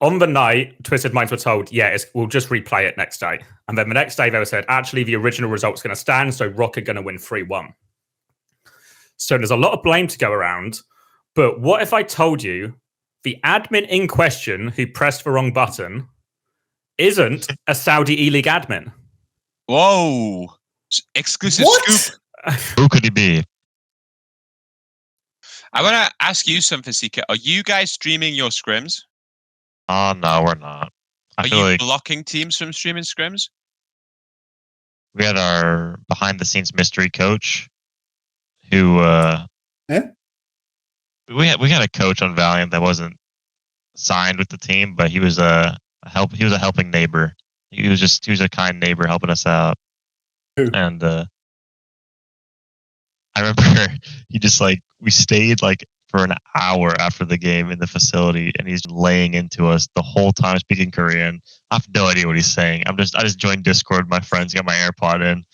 on the night, Twisted Minds were told, we'll just replay it next day. And then the next day they were said, actually, the original result's going to stand, so Rock are going to win 3-1. So there's a lot of blame to go around. But what if I told you the admin in question who pressed the wrong button isn't a Saudi eLeague admin? Whoa. Exclusive scoop. Who could he be? I want to ask you something, Sika. Are you guys streaming your scrims? Oh, no, we're not. Are you blocking teams from streaming scrims? We had our behind-the-scenes mystery coach who... We had a coach on Valiant that wasn't signed with the team, but he was a helping neighbor. He was a kind neighbor helping us out. Who? And I remember he just we stayed for an hour after the game in the facility, and he's laying into us the whole time speaking Korean. I have no idea what he's saying. I just joined Discord with my friends, got my AirPod in.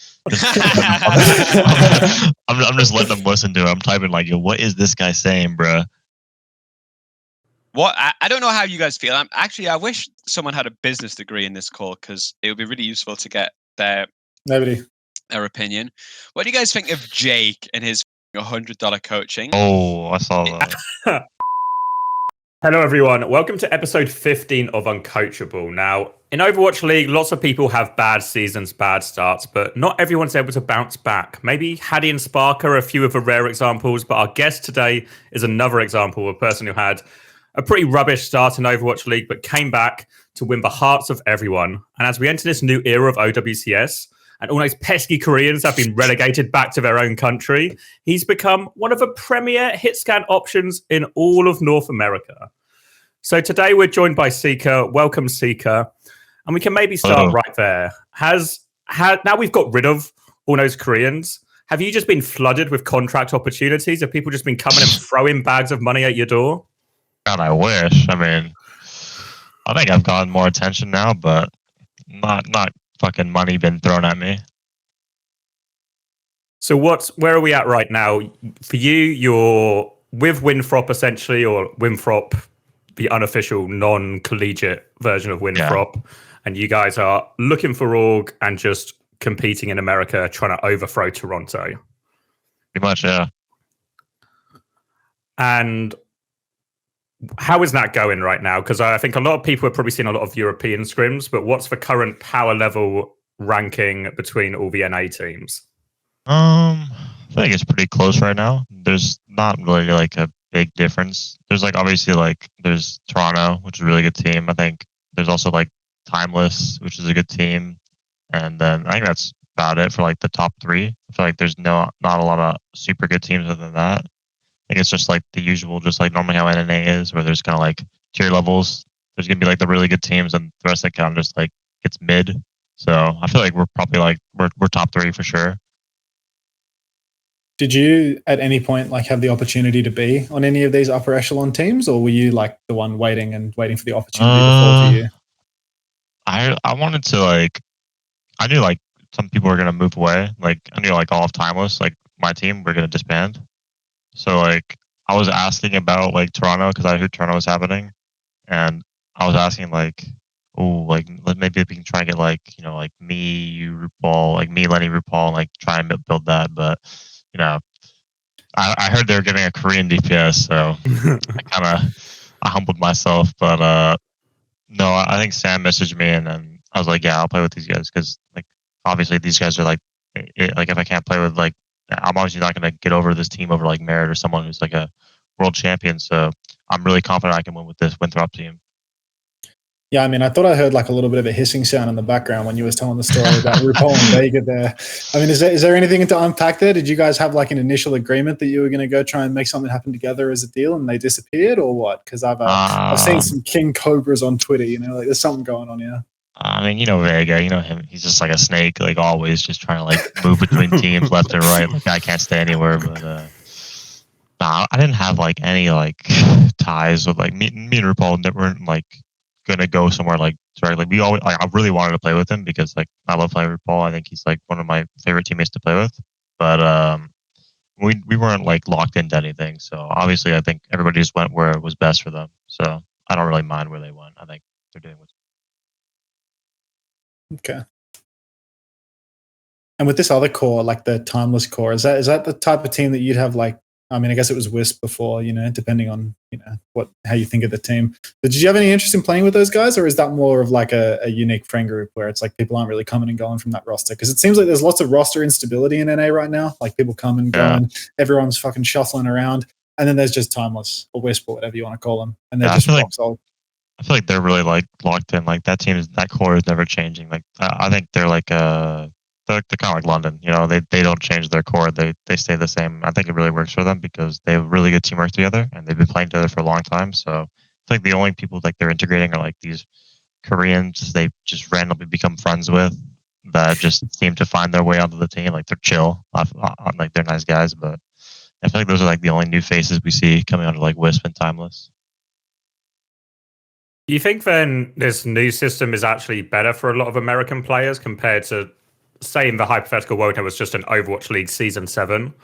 I'm just letting them listen to it. I'm typing what is this guy saying, bruh? What I don't know how you guys feel. I wish someone had a business degree in this call because it would be really useful to get their opinion. What do you guys think of Jake and his $100 coaching? Oh, I saw that. Hello, everyone. Welcome to episode 15 of Uncoachable. Now, in Overwatch League, lots of people have bad seasons, bad starts, but not everyone's able to bounce back. Maybe Haddy and Spark are a few of the rare examples, but our guest today is another example of a person who had a pretty rubbish start in Overwatch League, but came back to win the hearts of everyone. And as we enter this new era of OWCS, and all those pesky Koreans have been relegated back to their own country, he's become one of the premier hit scan options in all of North America. So today we're joined by Sika. Welcome, Sika. And we can maybe start right there. Now we've got rid of all those Koreans, have you just been flooded with contract opportunities? Have people just been coming and throwing bags of money at your door? God, I wish. I mean, I think I've gotten more attention now, but not fucking money been thrown at me. So where are we at right now? For you, you're with Winthrop essentially, or Winthrop, the unofficial non-collegiate version of Winthrop, and you guys are looking for org and just competing in America, trying to overthrow Toronto. Pretty much, yeah. And how is that going right now? Because I think a lot of people have probably seen a lot of European scrims, but what's the current power level ranking between all the NA teams? I think it's pretty close right now. There's not really a big difference. There's obviously there's Toronto, which is a really good team. I think there's also Timeless, which is a good team. And then I think that's about it for the top three. I feel there's not a lot of super good teams other than that. I think it's just the usual, just normally how NNA is, where there's kind of tier levels. There's going to be the really good teams, and the rest of it kind of just gets mid. So I feel we're probably we're top three for sure. Did you at any point have the opportunity to be on any of these upper echelon teams, or were you the one waiting for the opportunity to fall to you? I wanted to I knew some people were going to move away. I knew all of Timeless, my team, were going to disband. So I was asking about Toronto because I heard Toronto was happening, and I was asking maybe we can try and get me, you, RuPaul, me, Lenny, RuPaul, and try and build that. But I heard they were getting a Korean DPS, so I humbled myself. But no, I think Sam messaged me, and then I was I'll play with these guys because obviously these guys are if I can't play with I'm obviously not going to get over this team over Merit or someone who's a world champion. So I'm really confident I can win with this Winthrop team. Yeah, I mean, I thought I heard a little bit of a hissing sound in the background when you was telling the story about RuPaul and Vega there. I mean, is there anything to unpack there? Did you guys have an initial agreement that you were going to go try and make something happen together as a deal, and they disappeared, or what? Because I've seen some King Cobras on Twitter. There's something going on here. I mean, Vega, him. He's just a snake, always, just trying to move between teams left and right. I can't stay anywhere. But I didn't have any ties with me and RuPaul weren't gonna go somewhere directly. We always I really wanted to play with him because I love playing with Paul. I think he's one of my favorite teammates to play with. But we weren't locked into anything. So obviously I think everybody just went where it was best for them. So I don't really mind where they went. I think they're doing what's okay. And with this other core, like the Timeless core, is that the type of team that you'd have like? I mean, I guess it was Wisp before, depending on how you think of the team. But did you have any interest in playing with those guys, or is that more of like a unique friend group where it's like people aren't really coming and going from that roster? Because it seems like there's lots of roster instability in NA right now. Like people come and go, and everyone's fucking shuffling around, and then there's just Timeless or Wisp or whatever you want to call them, and they're just rock solid. I feel like they're really like locked in. Like that core is never changing. Like I think they're like they're kind of like London. They don't change their core. They stay the same. I think it really works for them because they have really good teamwork together and they've been playing together for a long time. So I think the only people like they're integrating are like these Koreans they just randomly become friends with that just seem to find their way onto the team. Like they're chill, like they're nice guys. But I feel like those are like the only new faces we see coming onto like Wisp and Timeless. Do you think then this new system is actually better for a lot of American players compared to, say, in the hypothetical world it was just an Overwatch League Season 7? Do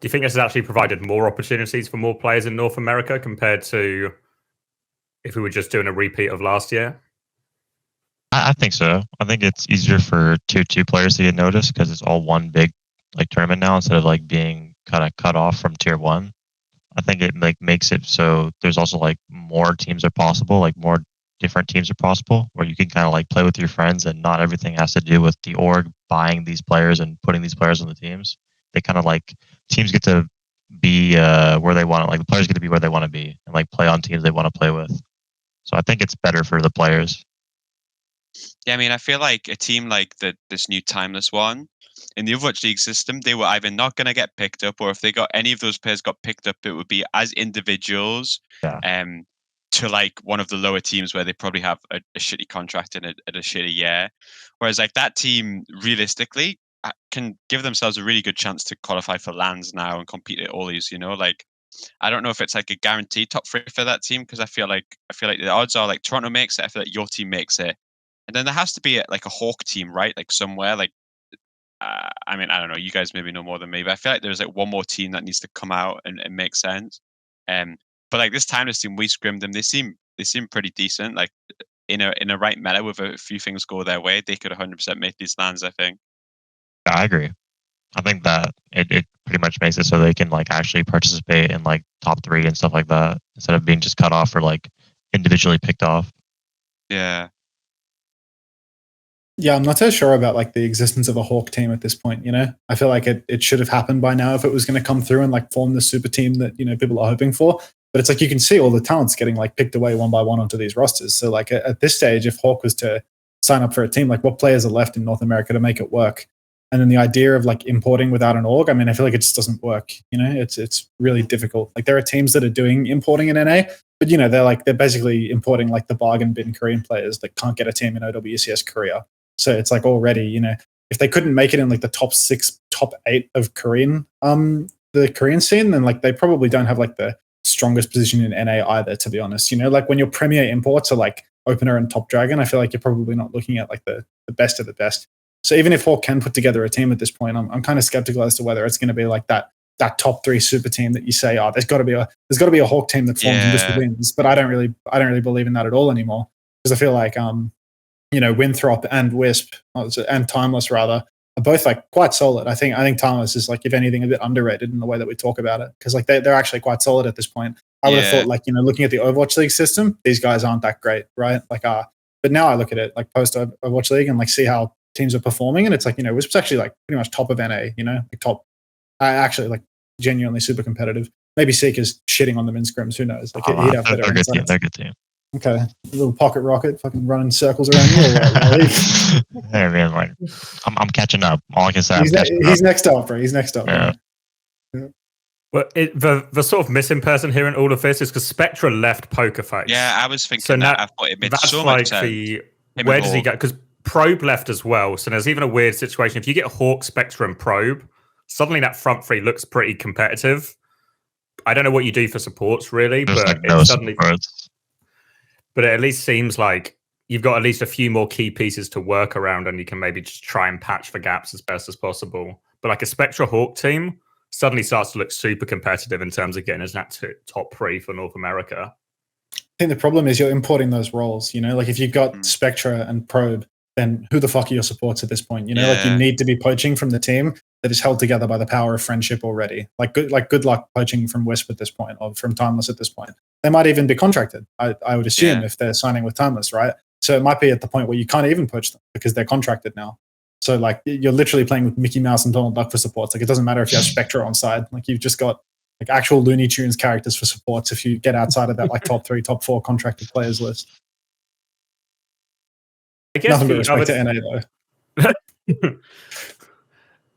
you think this has actually provided more opportunities for more players in North America compared to if we were just doing a repeat of last year? I think so. I think it's easier for Tier 2 players to get noticed because it's all one big like tournament now instead of like being kind of cut off from Tier 1. I think it like makes it so there's also like more teams are possible, like more different teams are possible where you can kind of like play with your friends and not everything has to do with the org buying these players and putting these players on the teams. They kind of like teams get to be where they want to, like the players get to be where they want to be and like play on teams they want to play with. So I think it's better for the players. Yeah, I mean, I feel like a team like this new Timeless one in the Overwatch League system, they were either not going to get picked up, or if they got any of those players got picked up, it would be as individuals to like one of the lower teams where they probably have a shitty contract in a shitty year. Whereas like that team realistically can give themselves a really good chance to qualify for LANs now and compete at all these, like I don't know if it's like a guaranteed top 3 for that team because I feel like the odds are like Toronto makes it, I feel like your team makes it. And then there has to be like a Hawk team, right? Like somewhere, like I mean, I don't know. You guys maybe know more than me, but I feel like there's like one more team that needs to come out and make sense. But like this Timeless team, we scrimmed them. They seem pretty decent. Like in a right meta with a few things go their way, they could 100% make these lands. I think. I agree. I think that it pretty much makes it so they can like actually participate in like top 3 and stuff like that instead of being just cut off or like individually picked off. Yeah. Yeah, I'm not so sure about like the existence of a Hawk team at this point. I feel like it should have happened by now if it was going to come through and like form the super team that people are hoping for. But it's like you can see all the talents getting like picked away one by one onto these rosters. So like at this stage, if Hawk was to sign up for a team, like what players are left in North America to make it work? And then the idea of like importing without an org, I mean, I feel like it just doesn't work. It's really difficult. Like there are teams that are doing importing in NA, but they're basically importing like the bargain bin Korean players that can't get a team in OWCS Korea. So it's like already, if they couldn't make it in like the top 6, top 8 of the Korean scene, then like they probably don't have like the strongest position in NA either, to be honest. Like when your premier imports are like Opener and Top Dragon, I feel like you're probably not looking at like the best of the best. So even if Hawk can put together a team at this point, I'm kind of skeptical as to whether it's going to be like that top 3 super team that you say, there's got to be a Hawk team that forms and just wins. But I don't really believe in that at all anymore because I feel like Winthrop and Wisp and Timeless rather are both like quite solid. I think Timeless is like, if anything, a bit underrated in the way that we talk about it because like they're actually quite solid at this point. I would have thought like looking at the Overwatch League system, these guys aren't that great, right? Like but now I look at it like post Overwatch League and like see how teams are performing, and it's like Wisp's actually like pretty much top of NA, like top, actually like genuinely super competitive. Maybe Seeker's shitting on them in scrims. Who knows? Like he'd have better insights. They're a good team. Okay, a little pocket rocket, fucking running circles around you. Hey man, like I'm catching up. All I can say, he's next up, bro. He's next up. Yeah. Well, the sort of missing person here in all of this is because Spectra left Poker Face. Yeah, I was thinking that. I thought it made so much sense. Where does he go? Because Probe left as well, so there's even a weird situation. If you get Hawk, Spectra, and Probe, suddenly that front 3 looks pretty competitive. I don't know what you do for supports really, There's but like no supports. But it at least seems like you've got at least a few more key pieces to work around, and you can maybe just try and patch for gaps as best as possible. But like a Spectra Hawk team suddenly starts to look super competitive in terms of getting us that top 3 for North America. think the problem is you're importing those roles. You know, like if you've got Spectra and Probe, then who the fuck are your supports at this point? You know, like you need to be poaching from the team that is held together by the power of friendship already. Good luck poaching from Wisp at this point or from Timeless at this point. They might even be contracted. I would assume if they're signing with Timeless, right? So it might be at the point where you can't even poach them because they're contracted now. So like you're literally playing with Mickey Mouse and Donald Duck for supports. Like it doesn't matter if you have Spectra on side. Like you've just got like actual Looney Tunes characters for supports if you get outside of that like top 3, top 4 contracted players list. I guess nothing but respect to NA though.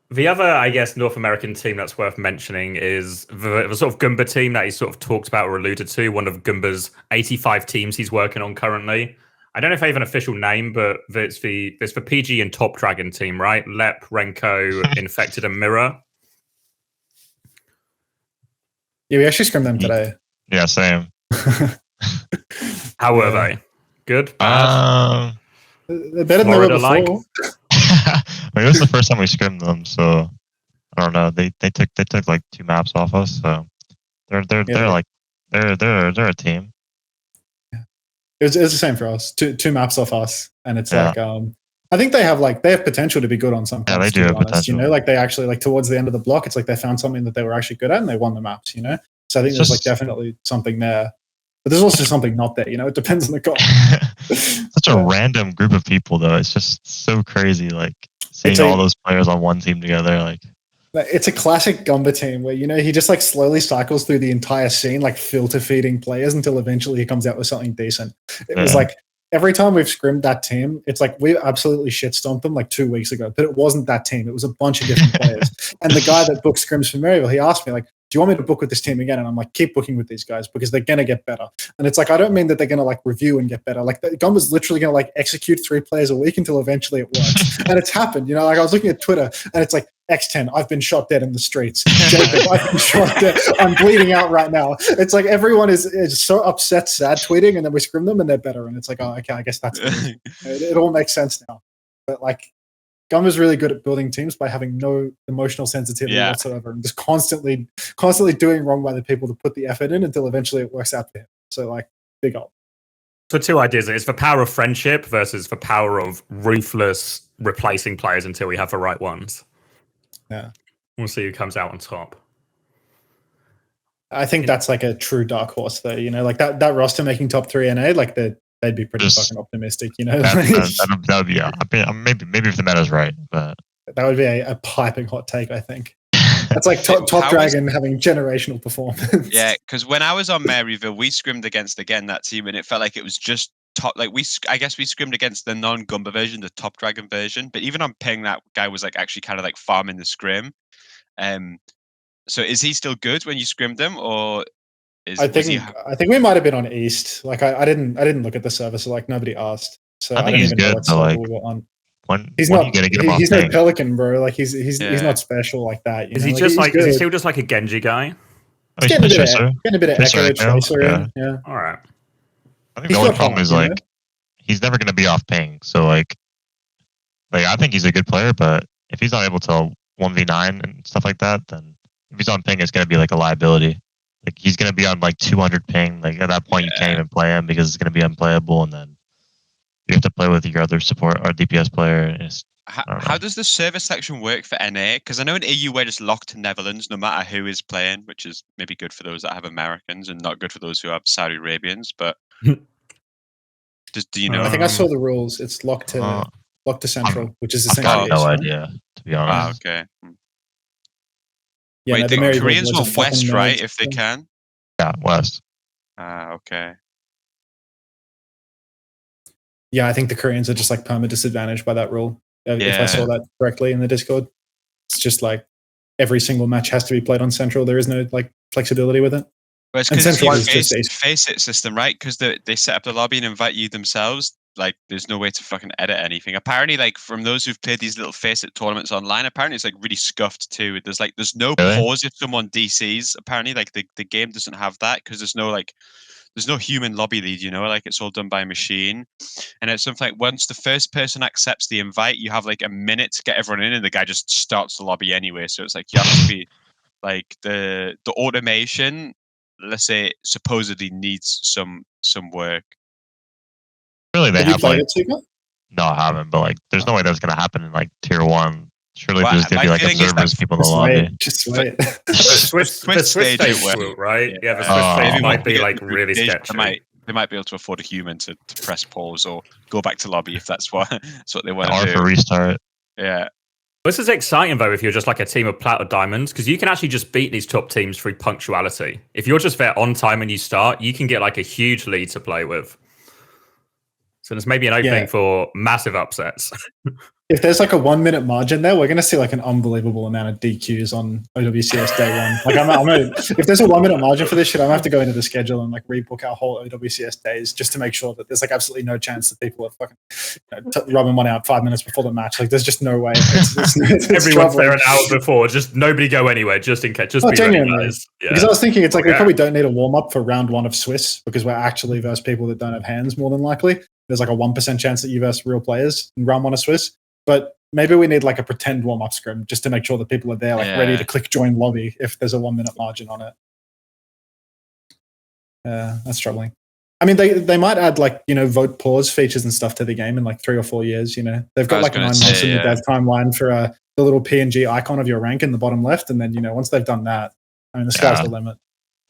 The other, I guess, North American team that's worth mentioning is the sort of Gunba team that he sort of talked about or alluded to, one of Gunba's 85 teams he's working on currently. I don't know if they have an official name, but it's the PG and Top Dragon team, right? Lep, Renko, Infected, and Mirror. Yeah, we actually scrimmed them today. Yeah, same. How were they? Good? Bad? They're better than they were before. I mean, it was the first time we scrimmed them, so I don't know. They took like 2 maps off us, so they're a team. It was the same for us. Two maps off us, and it's like I think they have potential to be good on some points. Yeah, they do have potential. You know, like they actually like towards the end of the block, it's like they found something that they were actually good at, and they won the maps. You know, so I think there's like definitely something there, but there's also something not there. You know, it depends on the goal. Such a random group of people, though. It's just so crazy, like seeing all those players on one team together, like. It's a classic Gunba team where, you know, he just like slowly cycles through the entire scene, like filter feeding players until eventually he comes out with something decent. It was like every time we've scrimmed that team, it's like we absolutely shit stomped them like 2 weeks ago, but it wasn't that team. It was a bunch of different players. And the guy that booked scrims for Maryville, he asked me like, do you want me to book with this team again? And I'm like, keep booking with these guys because they're going to get better. And it's like, I don't mean that they're going to like review and get better. Like Gunba's literally going to like execute 3 players a week until eventually it works. And it's happened, you know, like I was looking at Twitter and it's like, X10, I've been shot dead in the streets. Jacob, I've been shot dead. I'm bleeding out right now. It's like everyone is so upset, sad tweeting, and then we scrim them and they're better. And it's like, oh, okay, I guess that's good. It all makes sense now. But like, Gunba's really good at building teams by having no emotional sensitivity whatsoever and just constantly doing wrong by the people to put the effort in until eventually it works out for him. So like, big up. So 2 ideas. It's the power of friendship versus the power of ruthless replacing players until we have the right ones. Yeah. We'll see who comes out on top. I think that's like a true dark horse though, you know, like that roster making top 3 NA, like they'd be pretty fucking optimistic, you know. That would be maybe if the meta's right, but that would be a piping hot take, I think. That's like top Dragon having generational performance. Yeah, because when I was on Maryville, we scrimmed against that team, and it felt like it was just top. Like I guess we scrimmed against the non-Gunba version, the Top Dragon version. But even on ping, that guy was like actually kind of like farming the scrim. So is he still good when you scrimmed him, or I think we might have been on East. Like I didn't look at the server, so like nobody asked. So I think he's good. So like, we were on. He's no Pelican, bro. Like he's not special like that. You is know? he just like? Is he still just like a Genji guy? He's getting a bit of Echo Tracer in. Yeah. All right. I think the only problem is like he's never going to be off ping. So like I think he's a good player, but if he's not able to 1v9 and stuff like that, then if he's on ping, it's going to be like a liability. Like he's going to be on like 200 ping. Like at that point, you can't even play him because it's going to be unplayable, and then you have to play with your other support or DPS player. How does the server selection work for NA? Because I know in EU we're just locked to Netherlands no matter who is playing, which is maybe good for those that have Americans and not good for those who have Saudi Arabians. But do you know? I think I saw the rules. It's locked to Central, which is essentially. I have no idea, to be honest. Okay. Yeah, wait, the Koreans want West, right? If they can. Yeah, West. Okay. Yeah, I think the Koreans are just like perma disadvantaged by that rule. If I saw that correctly in the Discord, it's just like every single match has to be played on Central. There is no like flexibility with it. Well, it's because it's FaceIT system, right? Because they set up the lobby and invite you themselves. Like, there's no way to fucking edit anything. Apparently, like from those who've played these little FaceIT tournaments online, apparently it's like really scuffed too. There's no pause if someone DCs. Apparently, like the game doesn't have that because there's no human lobby lead, you know, like it's all done by a machine. And it's something like once the first person accepts the invite, you have like a minute to get everyone in and the guy just starts the lobby anyway. So it's like you have to be like the automation, let's say, supposedly needs some some work. Really, they Have you have played like it, Super? no, I haven't. But like, there's no way that's gonna happen in like tier 1. Surely Well, there's gonna my be like feeling is that observers, people in the lobby. Just wait. The Swiss stage stage it will. will, right? Yeah, the Yeah. Swiss stage Maybe might once we be get like to really stage, sketchy. They might be able to afford a human to press pause or go back to lobby if that's what they want Or to for do. restart. Yeah. This is exciting though if you're just like a team of plat or diamonds, because you can actually just beat these top teams through punctuality. If you're just there on time when you start, you can get like a huge lead to play with. So there's maybe an opening for massive upsets. If there's like a 1 minute margin there, we're going to see like an unbelievable amount of DQs on OWCS day one. Like if there's a 1 minute margin for this shit, I'm gonna have to go into the schedule and like rebook our whole OWCS days just to make sure that there's like absolutely no chance that people are fucking rubbing one out 5 minutes before the match. Like there's just no way. It's Everyone's there an hour before. Just nobody go anywhere, just in case. Just be ready, guys. Yeah. Because I was thinking it's like we probably don't need a warm up for round 1 of Swiss because we're actually versus people that don't have hands more than likely. There's like a 1% chance that you verse real players in round 1 of Swiss. But maybe we need like a pretend warm-up scrim just to make sure that people are there, like ready to click join lobby if there's a 1 minute margin on it. That's troubling. I mean, they might add like, vote pause features and stuff to the game in like 3 or 4 years. They've got like 9 months in the dev timeline for the little PNG icon of your rank in the bottom left, and then once they've done that, I mean, the sky's the limit.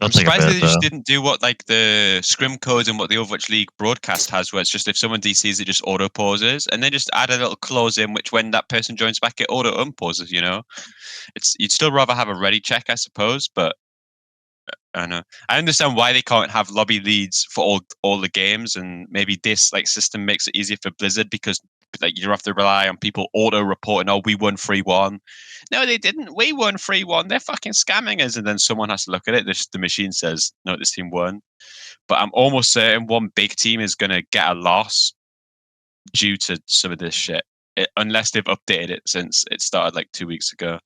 I'm surprised they just didn't do what like the scrim codes and what the Overwatch League broadcast has, where it's just if someone DCs, it just auto pauses, and then just add a little clause in which when that person joins back, it auto unpauses. You'd still rather have a ready check, I suppose, but I don't know. I understand why they can't have lobby leads for all the games, and maybe this like system makes it easier for Blizzard because like you don't have to rely on people auto reporting, oh, we won 3-1. No, they didn't. We won 3-1. They're fucking scamming us. And then someone has to look at it. The machine says, no, this team won. But I'm almost certain one big team is going to get a loss due to some of this shit, unless they've updated it since it started like 2 weeks ago.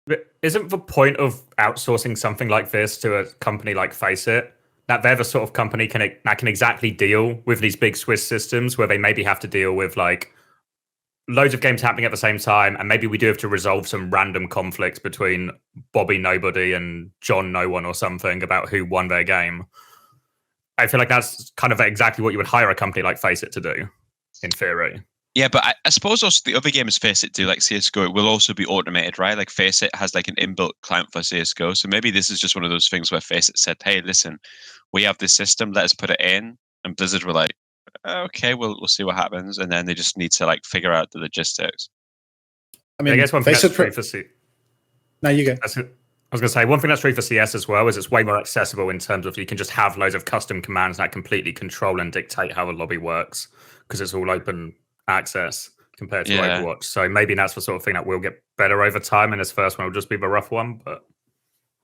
But isn't the point of outsourcing something like this to a company like FaceIT that they're the sort of company that can exactly deal with these big Swiss systems where they maybe have to deal with like loads of games happening at the same time, and maybe we do have to resolve some random conflicts between Bobby Nobody and John No One or something about who won their game. I feel like that's kind of exactly what you would hire a company like FaceIT to do, in theory. Yeah, but I suppose also the other games FaceIT do, like CSGO, it will also be automated, right? Like FaceIT has like an inbuilt client for CSGO. So maybe this is just one of those things where FaceIT said, hey, listen, we have this system, let us put it in. And Blizzard were like, okay, we'll see what happens. And then they just need to like figure out the logistics. I mean, I guess one thing that's true for No, you go. I was going to say, one thing that's true for CS as well is it's way more accessible in terms of you can just have loads of custom commands that completely control and dictate how a lobby works because it's all open access compared to Overwatch. So maybe that's the sort of thing that will get better over time, and this first one will just be the rough one. But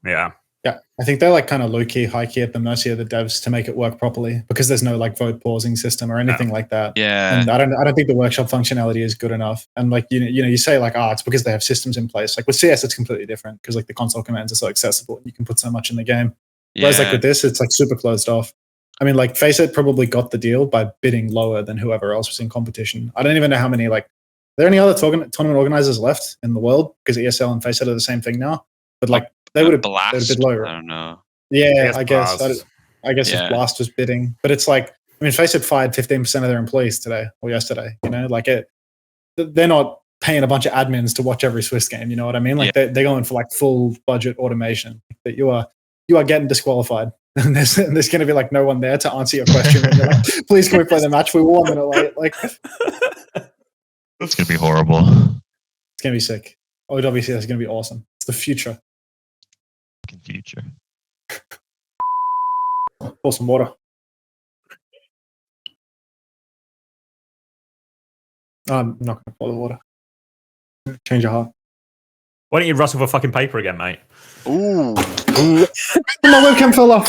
yeah, I think they're like kind of low key, high key at the mercy of the devs to make it work properly because there's no like vote pausing system or anything like that. Yeah, and I don't think the workshop functionality is good enough. And like you say like it's because they have systems in place. Like with CS, it's completely different because like the console commands are so accessible and you can put so much in the game. Whereas like with this, it's like super closed off. I mean, like FaceIT probably got the deal by bidding lower than whoever else was in competition. I don't even know how many, like, are there any other tournament organizers left in the world? Because ESL and FaceIT are the same thing now. But like, they would have bid lower. I don't know. Yeah, I guess if Blast was bidding. But it's like, I mean, FaceIT fired 15% of their employees today or yesterday. Like they're not paying a bunch of admins to watch every Swiss game. You know what I mean? Like they're going for like full budget automation. That you are getting disqualified. And there's going to be like no one there to answer your question. And you're like, please can we play the match? We were 1 minute late. Like, it's going to be horrible. It's going to be sick. OWCS is going to be awesome. It's the future. Future. Pour some water. I'm not going to pour the water. Change your heart. Why don't you rustle for fucking paper again, mate? Ooh. My webcam fell off.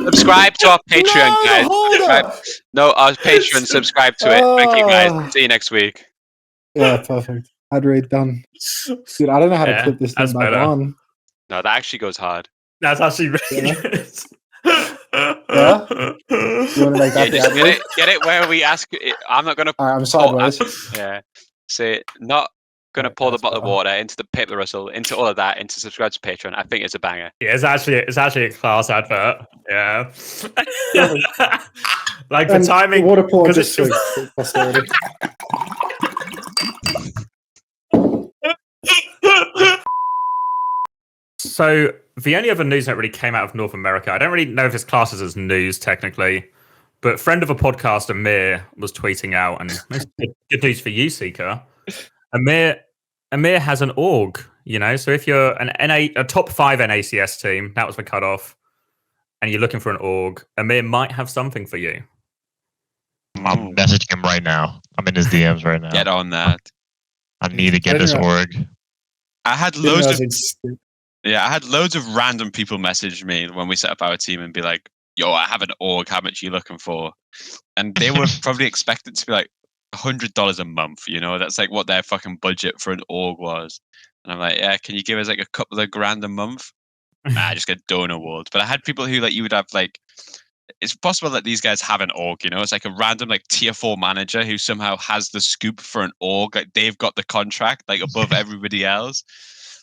Subscribe to our Patreon, guys. Our Patreon, subscribe to it. Thank you, guys. See you next week. Yeah, perfect. Ad read done. Dude, I don't know how to clip this thing back on. No, that actually goes hard. That's actually really good. Yeah? You want to make that just get it where we ask it. I'm not going to... I'm sideways. Yeah. Say, not Going to pour the bottle of water into the paper rustle, into all of that, into subscribe to Patreon. I think it's a banger. Yeah, it's actually a class advert. Yeah. Like the timing. Water pour just for posterity. So the only other news that really came out of North America, I don't really know if it's classes as news technically, but friend of a podcast, Amir, was tweeting out, and good news for you, Seeker. Amir has an org, you know. So if you're a top 5 NACS team, that was the cutoff, and you're looking for an org, Amir might have something for you. I'm messaging him right now. I'm in his DMs right now. Get on that. I need to get this org. I had loads of random people message me when we set up our team and be like, yo, I have an org, how much are you looking for? And they were probably expected to be like $100 a month, you know? That's like what their fucking budget for an org was. And I'm like, yeah, can you give us like a couple of grand a month? Nah, just get donor awards. But I had people who like you would have like, it's possible that these guys have an org, you know? It's like a random like tier 4 manager who somehow has the scoop for an org. Like they've got the contract like above everybody else.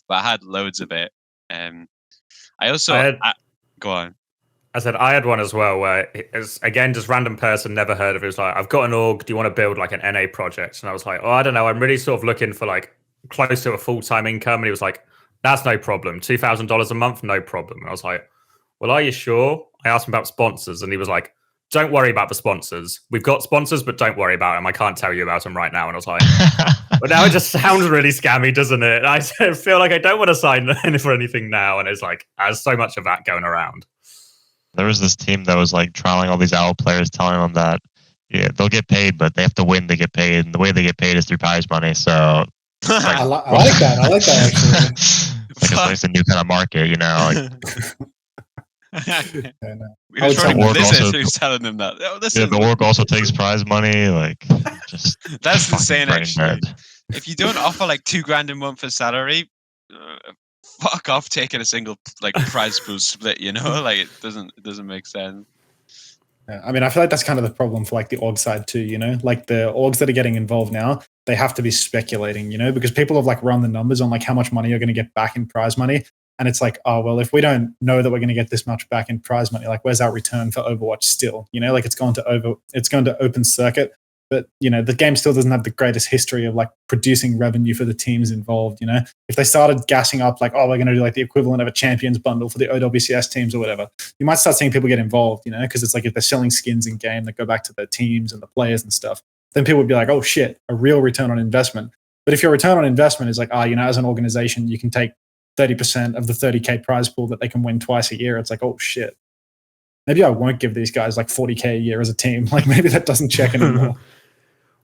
But I had loads of it. Go on. I said I had one as well where it's again just random person, never heard of it. It was like, I've got an org, do you want to build like an NA project? And I was like, oh, I don't know, I'm really sort of looking for like close to a full-time income. And he was like, that's no problem. $2,000 a month, no problem. And I was like, well, are you sure? I asked him about sponsors and he was like, don't worry about the sponsors. We've got sponsors, but don't worry about them. I can't tell you about them right now. And I was like, but now it just sounds really scammy, doesn't it? I feel like I don't want to sign in for anything now. And it's like, there's so much of that going around. There was this team that was like trialing all these OWL players, telling them that they'll get paid, but they have to win to get paid, and the way they get paid is through prize money. So I like that. I like that actually. It's a new kind of market, you know. We were trying to business who's telling them that. Oh, the org also takes prize money. Like, just that's insane. Actually, if you don't offer like $2,000 a month for salary, fuck off taking a single like prize pool split. You know, like it doesn't make sense. Yeah, I mean, I feel like that's kind of the problem for like the org side too. You know, like the orgs that are getting involved now, they have to be speculating. You know, because people have like run the numbers on like how much money you're going to get back in prize money. And it's like, oh, well, if we don't know that we're going to get this much back in prize money, like where's our return for Overwatch still? You know, like it's gone to open circuit, but you know, the game still doesn't have the greatest history of like producing revenue for the teams involved. You know, if they started gassing up like, oh, we're going to do like the equivalent of a champions bundle for the OWCS teams or whatever, you might start seeing people get involved, you know, because it's like if they're selling skins in game that go back to the teams and the players and stuff, then people would be like, oh shit, a real return on investment. But if your return on investment is like, you know, as an organization, you can take 30% of the 30K prize pool that they can win twice a year. It's like, oh shit, maybe I won't give these guys like 40K a year as a team. Like maybe that doesn't check anymore.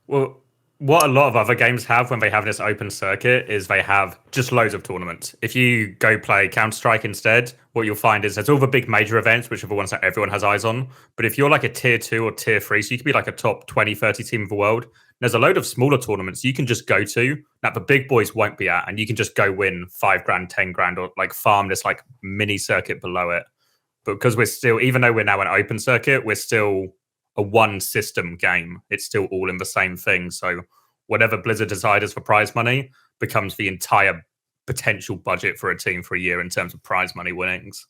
Well, what a lot of other games have when they have this open circuit is they have just loads of tournaments. If you go play Counter-Strike instead, what you'll find is there's all the big major events, which are the ones that everyone has eyes on. But if you're like a tier 2 or tier 3, so you could be like a top 20, 30 team of the world, there's a load of smaller tournaments you can just go to that the big boys won't be at, and you can just go win $5,000, $10,000, or like farm this like mini circuit below it. But because we're still, even though we're now an open circuit, we're still a one system game. It's still all in the same thing. So whatever Blizzard decides for prize money becomes the entire potential budget for a team for a year in terms of prize money winnings.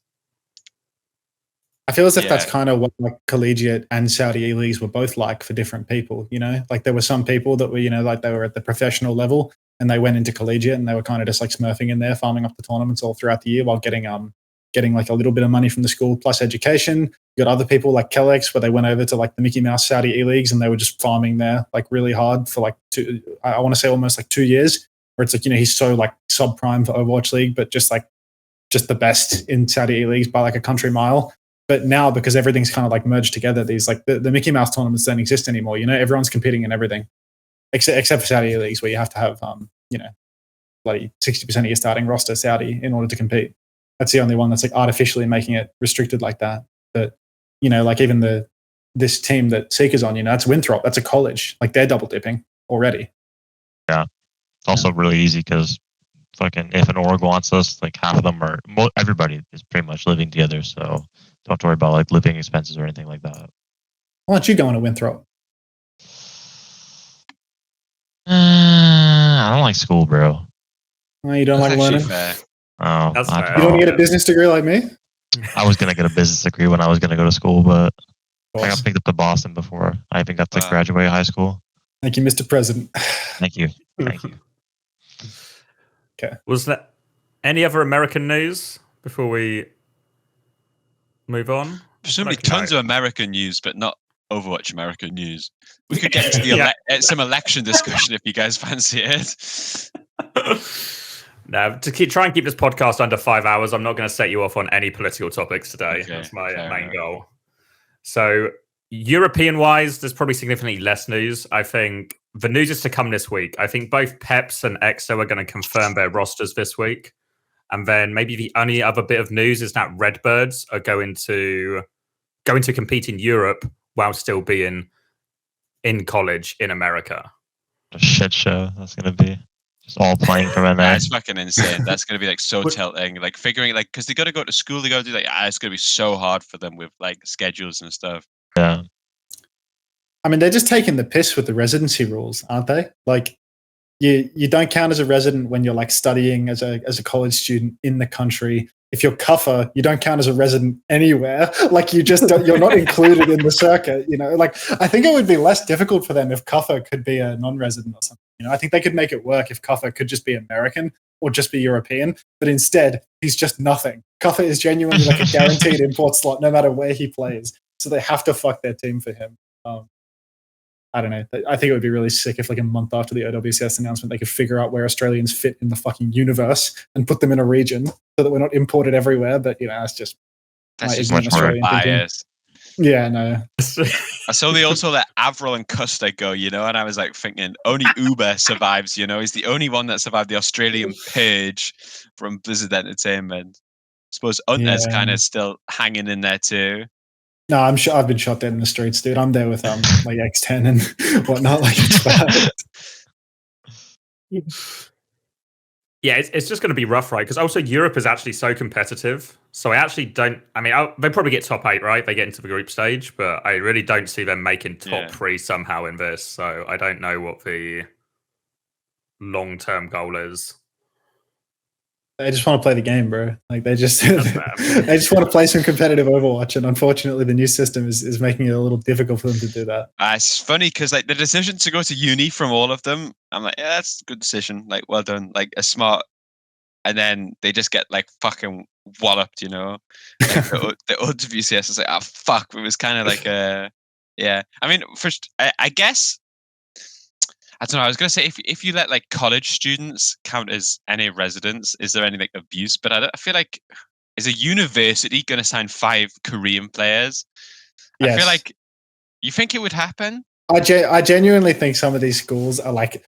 I feel as if that's kind of what like collegiate and Saudi eLeagues were both like for different people, you know? Like there were some people that were, you know, like they were at the professional level and they went into collegiate and they were kind of just like smurfing in there, farming up the tournaments all throughout the year while getting like a little bit of money from the school plus education. You got other people like Kellex where they went over to like the Mickey Mouse Saudi eLeagues and they were just farming there like really hard for like I want to say almost like 2 years, where it's like, you know, he's so like subprime for Overwatch League, but just the best in Saudi eLeagues by like a country mile. But now, because everything's kind of like merged together, these like the Mickey Mouse tournaments don't exist anymore. You know, everyone's competing in everything, except for Saudi leagues where you have to have, you know, bloody 60% of your starting roster Saudi in order to compete. That's the only one that's like artificially making it restricted like that. But you know, like even this team that Seeker's on, you know, that's Winthrop. That's a college. Like they're double dipping already. Yeah, it's also really easy because fucking if an org wants us, like half of them are everybody is pretty much living together, so. Don't have to worry about like living expenses or anything like that. Why don't you go on to Winthrop? I don't like school, bro. Oh, you don't That's like actually learning? fair. Oh, That's I fair. You don't don't. get a business degree like me? I was gonna get a business degree when I was gonna go to school, but I Awesome. got picked up to Boston before I even got to Wow. graduate high school. Thank you, Mr. President. Thank you. Thank you. Okay. Was there any other American news before we move on? Presumably Okay. tons of American news, but not Overwatch American news. We could get into the some election discussion if you guys fancy it. Now, to try and keep this podcast under 5 hours, I'm not going to set you off on any political topics today. Okay, That's my fair main enough. goal. So, European-wise, there's probably significantly less news. I think the news is to come this week. I think both Peps and EXO are going to confirm their rosters this week. And then maybe the only other bit of news is that Redbirds are going to compete in Europe while still being in college in America. A shit show that's gonna be. Just all playing from NA. That's fucking insane. That's gonna be like so tilting. Like figuring like because they got to go to school, they got to do like it's gonna be so hard for them with like schedules and stuff. Yeah. I mean, they're just taking the piss with the residency rules, aren't they? Like, you don't count as a resident when you're like studying as a college student in the country. If you're cuffer, you don't count as a resident anywhere. Like you're not included in the circuit. You know, like I think it would be less difficult for them if cuffer could be a non-resident or something. You know, I think they could make it work if cuffer could just be American or just be European. But instead, he's just nothing. Cuffer is genuinely like a guaranteed import slot no matter where he plays. So they have to fuck their team for him. I don't know. I think it would be really sick if like a month after the OWCS announcement, they could figure out where Australians fit in the fucking universe and put them in a region so that we're not imported everywhere. But, you know, that's just much more bias. Yeah, no. I saw they also let Avril and Custer go, you know, and I was like thinking only Uber survives, you know, he's the only one that survived the Australian purge from Blizzard Entertainment. I suppose Unter's kind of still hanging in there too. No, I'm sure I've been shot dead in the streets, dude. I'm there with like X10 and whatnot. Like it's bad. Yeah, it's just going to be rough, right? Because also Europe is actually so competitive. So I actually don't. I mean, they probably get top 8, right? They get into the group stage, but I really don't see them making top 3 somehow in this. So I don't know what the long-term goal is. They just want to play the game, bro. Like they just want to play some competitive Overwatch, and unfortunately, the new system is making it a little difficult for them to do that. It's funny because like the decision to go to uni from all of them, I'm like, yeah, that's a good decision. Like, well done, like a smart. And then they just get like fucking walloped, you know. Like, the OWCS is like, fuck. It was kind of like yeah. I mean, first, I guess. I don't know. I was gonna say if you let like college students count as NA residents, is there any like abuse? But I feel like is a university gonna sign 5 Korean players? Yes. I feel like you think it would happen. I genuinely think some of these schools are like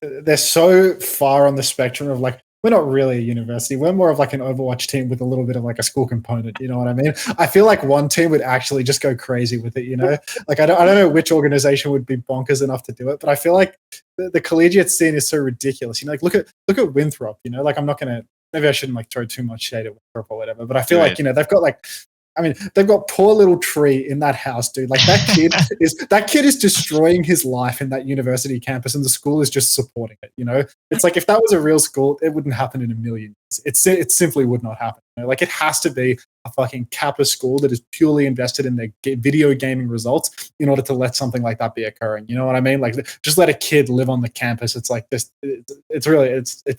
they're so far on the spectrum of like we're not really a university. We're more of like an Overwatch team with a little bit of like a school component. You know what I mean? I feel like one team would actually just go crazy with it. You know, like I don't know which organization would be bonkers enough to do it, but I feel like the collegiate scene is so ridiculous. You know, like look at Winthrop. You know, like I'm not gonna. Maybe I shouldn't like throw too much shade at Winthrop or whatever, but I feel like, you know, they've got like. I mean, they've got poor little Tree in that house, dude. Like that kid is destroying his life in that university campus, and the school is just supporting it. You know, it's like if that was a real school, it wouldn't happen in a million years. It simply would not happen. You know? Like it has to be a fucking Kappa school that is purely invested in their video gaming results in order to let something like that be occurring. You know what I mean? Like just let a kid live on the campus. It's like this. It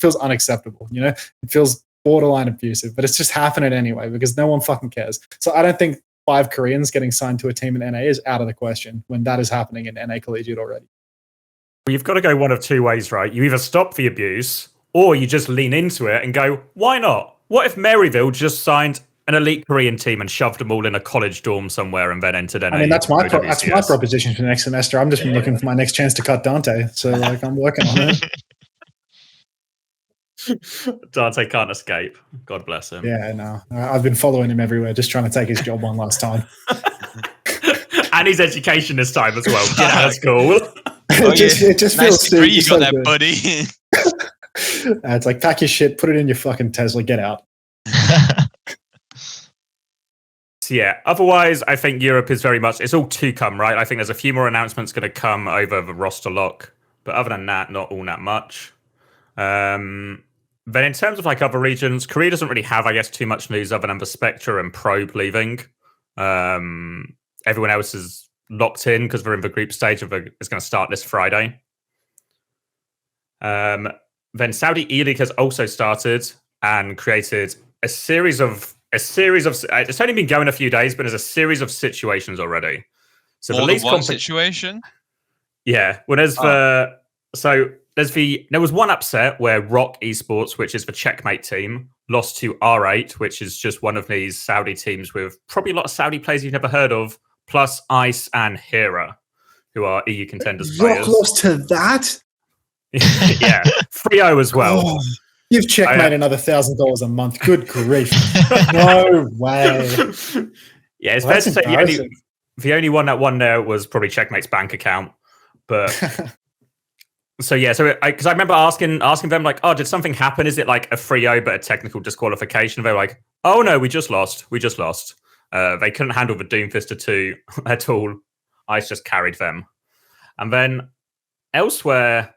feels unacceptable. You know, it feels borderline abusive, but it's just happening anyway because no one fucking cares. So I don't think 5 Koreans getting signed to a team in NA is out of the question when that is happening in NA Collegiate already. Well, you've got to go one of 2 ways, right? You either stop the abuse or you just lean into it and go, why not? What if Maryville just signed an elite Korean team and shoved them all in a college dorm somewhere and then entered NA? I mean, that's my proposition for next semester. I'm just looking for my next chance to cut Dante. So like I'm working on it. Dante can't escape. God bless him. Yeah, no. I've been following him everywhere, just trying to take his job one last time. And his education this time as well. Get out of school. It just nice feels degree you got so there, buddy. It's like, pack your shit, put it in your fucking Tesla, get out. So yeah, otherwise, I think Europe is very much, it's all to come, right? I think there's a few more announcements going to come over the roster lock But other than that, not all that much. Then in terms of like other regions, Korea doesn't really have, I guess, too much news other than the Spectre and Probe leaving. Everyone else is locked in because they're in the group stage of it's going to start this Friday. Then Saudi eLeague has also started and created a series of. It's only been going a few days, but there's a series of situations already. So more than one situation. Yeah, well, there was one upset where Rock Esports, which is the Checkmate team, lost to R8, which is just one of these Saudi teams with probably a lot of Saudi players you've never heard of, plus Ice and Hera, who are EU contenders players. Rock lost to that? Yeah, 3-0 as well. Oh, you've checkmate another $1,000 a month. Good grief. No way. Yeah, it's fair to say the only one that won there was probably Checkmate's bank account. But because I remember asking them like, oh, did something happen? Is it like a 3-0 but a technical disqualification? They were like, oh no, we just lost. They couldn't handle the Doomfister 2 at all. Ice just carried them. And then elsewhere,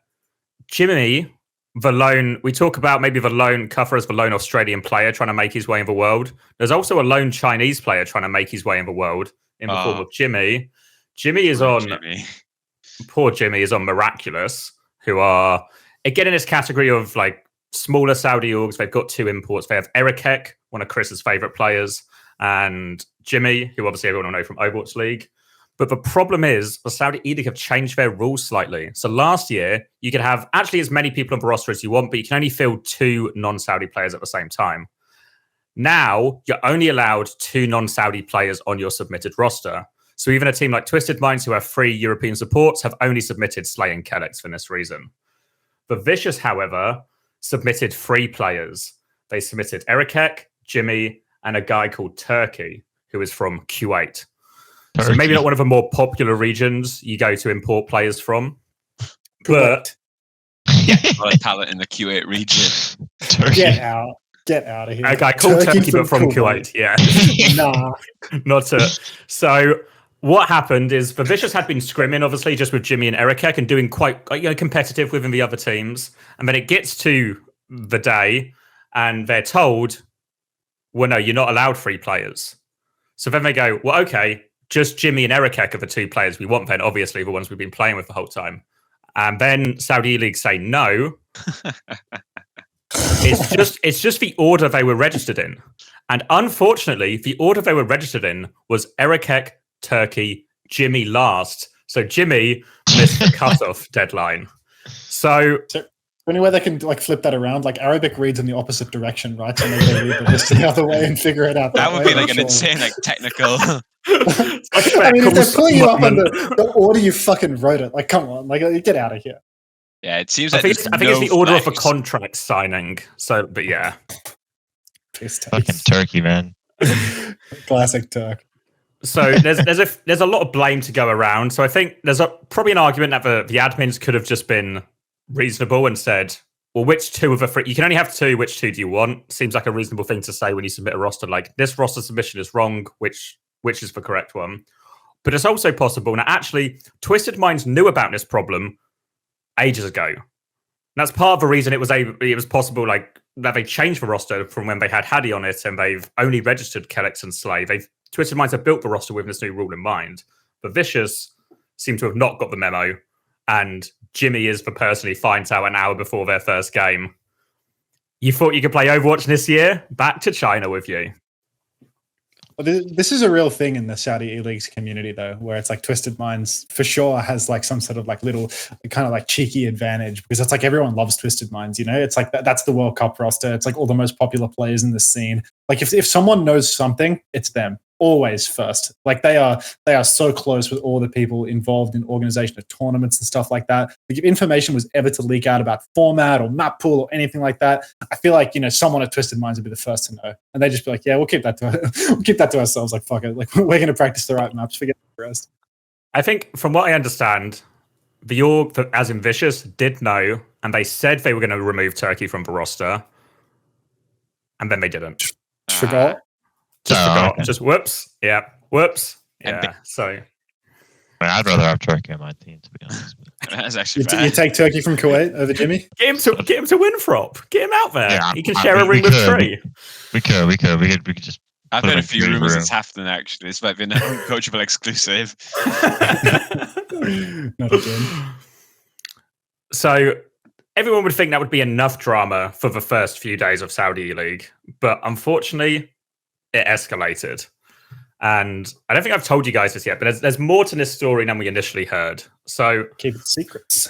Jimmy, we talk about maybe the lone Cuffer as the lone Australian player trying to make his way in the world. There's also a lone Chinese player trying to make his way in the world in the form of Jimmy. Poor Jimmy is on Miraculous, who are again in this category of like smaller Saudi orgs. They've got 2 imports. They have Erikek, one of Chris's favorite players, and Jimmy, who obviously everyone will know from Overwatch League. But the problem is the Saudi eLeague have changed their rules slightly. So last year, you could have actually as many people on the roster as you want, but you can only field 2 non-Saudi players at the same time. Now, you're only allowed 2 non-Saudi players on your submitted roster. So even a team like Twisted Minds, who have 3 European supports, have only submitted Slay and Kellex for this reason. The Vicious, however, submitted 3 players. They submitted Erikek, Jimmy, and a guy called Turkey, who is from Kuwait. So maybe not one of the more popular regions you go to import players from. But yeah, a lot of talent in the Kuwait region. Turkey. Get out of here. A guy called Turkey but from Kuwait. Yeah. Nah. Not it. So what happened is the Vicious had been scrimming, obviously, just with Jimmy and Erikek and doing quite competitive within the other teams. And then it gets to the day and they're told, well, no, you're not allowed 3 players. So then they go, well, okay, just Jimmy and Erikek are the 2 players we want then, obviously, the ones we've been playing with the whole time. And then Saudi eLeague say no. It's just the order they were registered in. And unfortunately, the order they were registered in was Erikek, Turkey, Jimmy last. So Jimmy missed the cutoff deadline. So any way they can like flip that around, like Arabic reads in the opposite direction, right? So maybe they read the list the other way and figure it out. That would be like an insane, like technical. I mean, if they're pulling you up on the order you fucking wrote it, like, come on, like, get out of here. Yeah, it seems like I think it's the order of a contract signing. So, but yeah, fucking Turkey, man. Classic Turk. So there's a lot of blame to go around. So I think there's probably an argument that the admins could have just been reasonable and said, well, which 2 of the 3? You can only have 2. Which 2 do you want? Seems like a reasonable thing to say when you submit a roster. Like, this roster submission is wrong. Which is the correct one? But it's also possible. Now, actually, Twisted Minds knew about this problem ages ago. And that's part of the reason it was possible, like, that they changed the roster from when they had Hadi on it, and they've only registered Kellex and Slay. Twisted Minds have built the roster with this new rule in mind. But Vicious seem to have not got the memo, and Jimmy is the person who finds out an hour before their first game. You thought you could play Overwatch this year? Back to China with you. Well, this is a real thing in the Saudi eLeague's community, though, where it's like Twisted Minds for sure has like some sort of like little kind of like cheeky advantage because it's like everyone loves Twisted Minds, you know? It's like that's the World Cup roster. It's like all the most popular players in the scene. Like if someone knows something, it's them. Always first. Like they are so close with all the people involved in organization of tournaments and stuff like that. Like if information was ever to leak out about format or map pool or anything like that, I feel like, you know, someone at Twisted Minds would be the first to know. And they just be like, yeah, we'll keep that to ourselves. Like, fuck it. Like we're going to practice the right maps. Forget the rest. I think from what I understand, the org, as in Vicious, did know, and they said they were going to remove Turkey from the roster, and then they didn't. Forgot. Just forgot. Okay. Just whoops. Yeah. Whoops. And yeah. So I'd rather have Turkey on my team, to be honest. That's actually fair. You take Turkey from Kuwait over Jimmy? Get him to Winthrop. Get him out there. Yeah, he can share a ring with Tree. We could just. I've put heard him a in few Tree's rumors room. it's happening, actually. This might be an Uncoachable exclusive. Not again. So everyone would think that would be enough drama for the first few days of Saudi eLeague, but unfortunately, it escalated. And I don't think I've told you guys this yet, but there's more to this story than we initially heard. So Keep it secrets.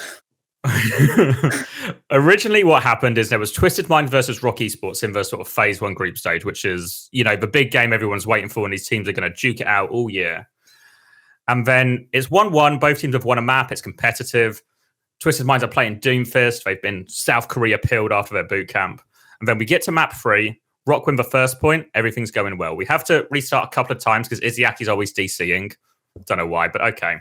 originally what happened is there was Twisted Minds versus Rock Esports in the sort of phase 1 group stage, which is, the big game everyone's waiting for, and these teams are going to duke it out all year. And then it's 1-1. Both teams have won a map. It's competitive. Twisted Minds are playing Doomfist. They've been South Korea pilled after their boot camp. And then we get to map 3. Rock win the first point. Everything's going well. We have to restart a couple of times because Izyaki's always DCing. Don't know why, but okay.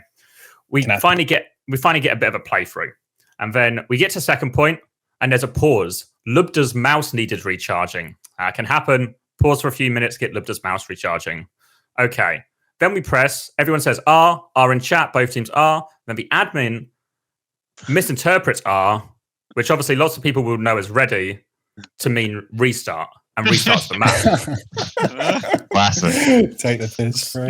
We finally get a bit of a playthrough. And then we get to second point, and there's a pause. Lubda's mouse needed recharging. Can happen. Pause for a few minutes, get Lubda's mouse recharging. Okay. Then we press. Everyone says R in chat. Both teams R. Then the admin misinterprets R, which obviously lots of people will know as ready to mean restart, and restarts the map. Classic. Take the piss for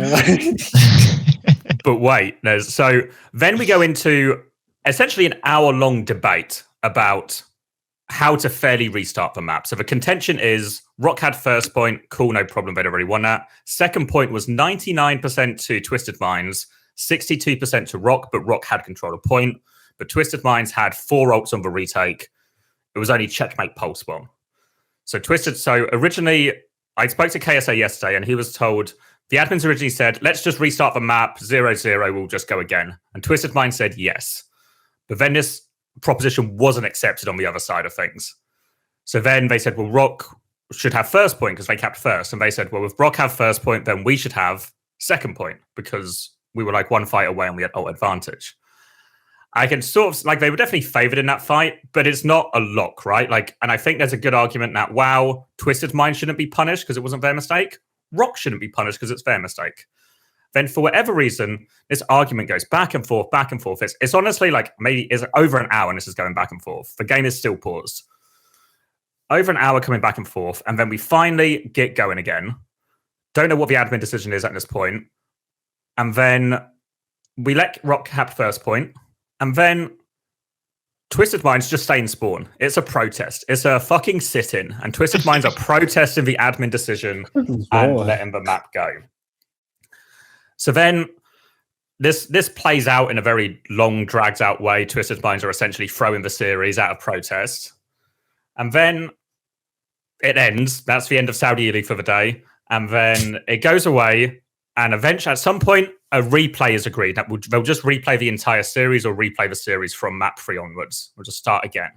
But wait, so then we go into essentially an hour-long debate about how to fairly restart the map. So the contention is Rock had first point, cool, no problem, they'd already won that. Second point was 99% to Twisted Minds, 62% to Rock, but Rock had control of point. But Twisted Minds had 4 ults on the retake. It was only checkmate pulse bomb. So originally, I spoke to KSA yesterday, and he was told, the admins originally said, let's just restart the map, 0-0, we'll just go again. And Twisted Minds said yes. But then this proposition wasn't accepted on the other side of things. So then they said, well, Rock should have first point because they capped first. And they said, well, if Rock have first point, then we should have second point because we were like one fight away and we had ult advantage. I can sort of, they were definitely favored in that fight, but it's not a lock, right? And I think there's a good argument that, wow, Twisted Mind shouldn't be punished because it wasn't their mistake. Rock shouldn't be punished because it's their mistake. Then for whatever reason, this argument goes back and forth, back and forth. It's honestly maybe it's over an hour and this is going back and forth. The game is still paused. Over an hour coming back and forth, and then we finally get going again. Don't know what the admin decision is at this point. And then we let Rock have first point. And then Twisted Minds just stay in spawn. It's a protest. It's a fucking sit-in. And Twisted Minds are protesting the admin decision and letting the map go. So then this plays out in a very long, dragged-out way. Twisted Minds are essentially throwing the series out of protest. And then it ends. That's the end of Saudi eLeague for the day. And then it goes away. And eventually, at some point, a replay is agreed. They'll just replay the entire series or replay the series from map 3 onwards. We'll just start again.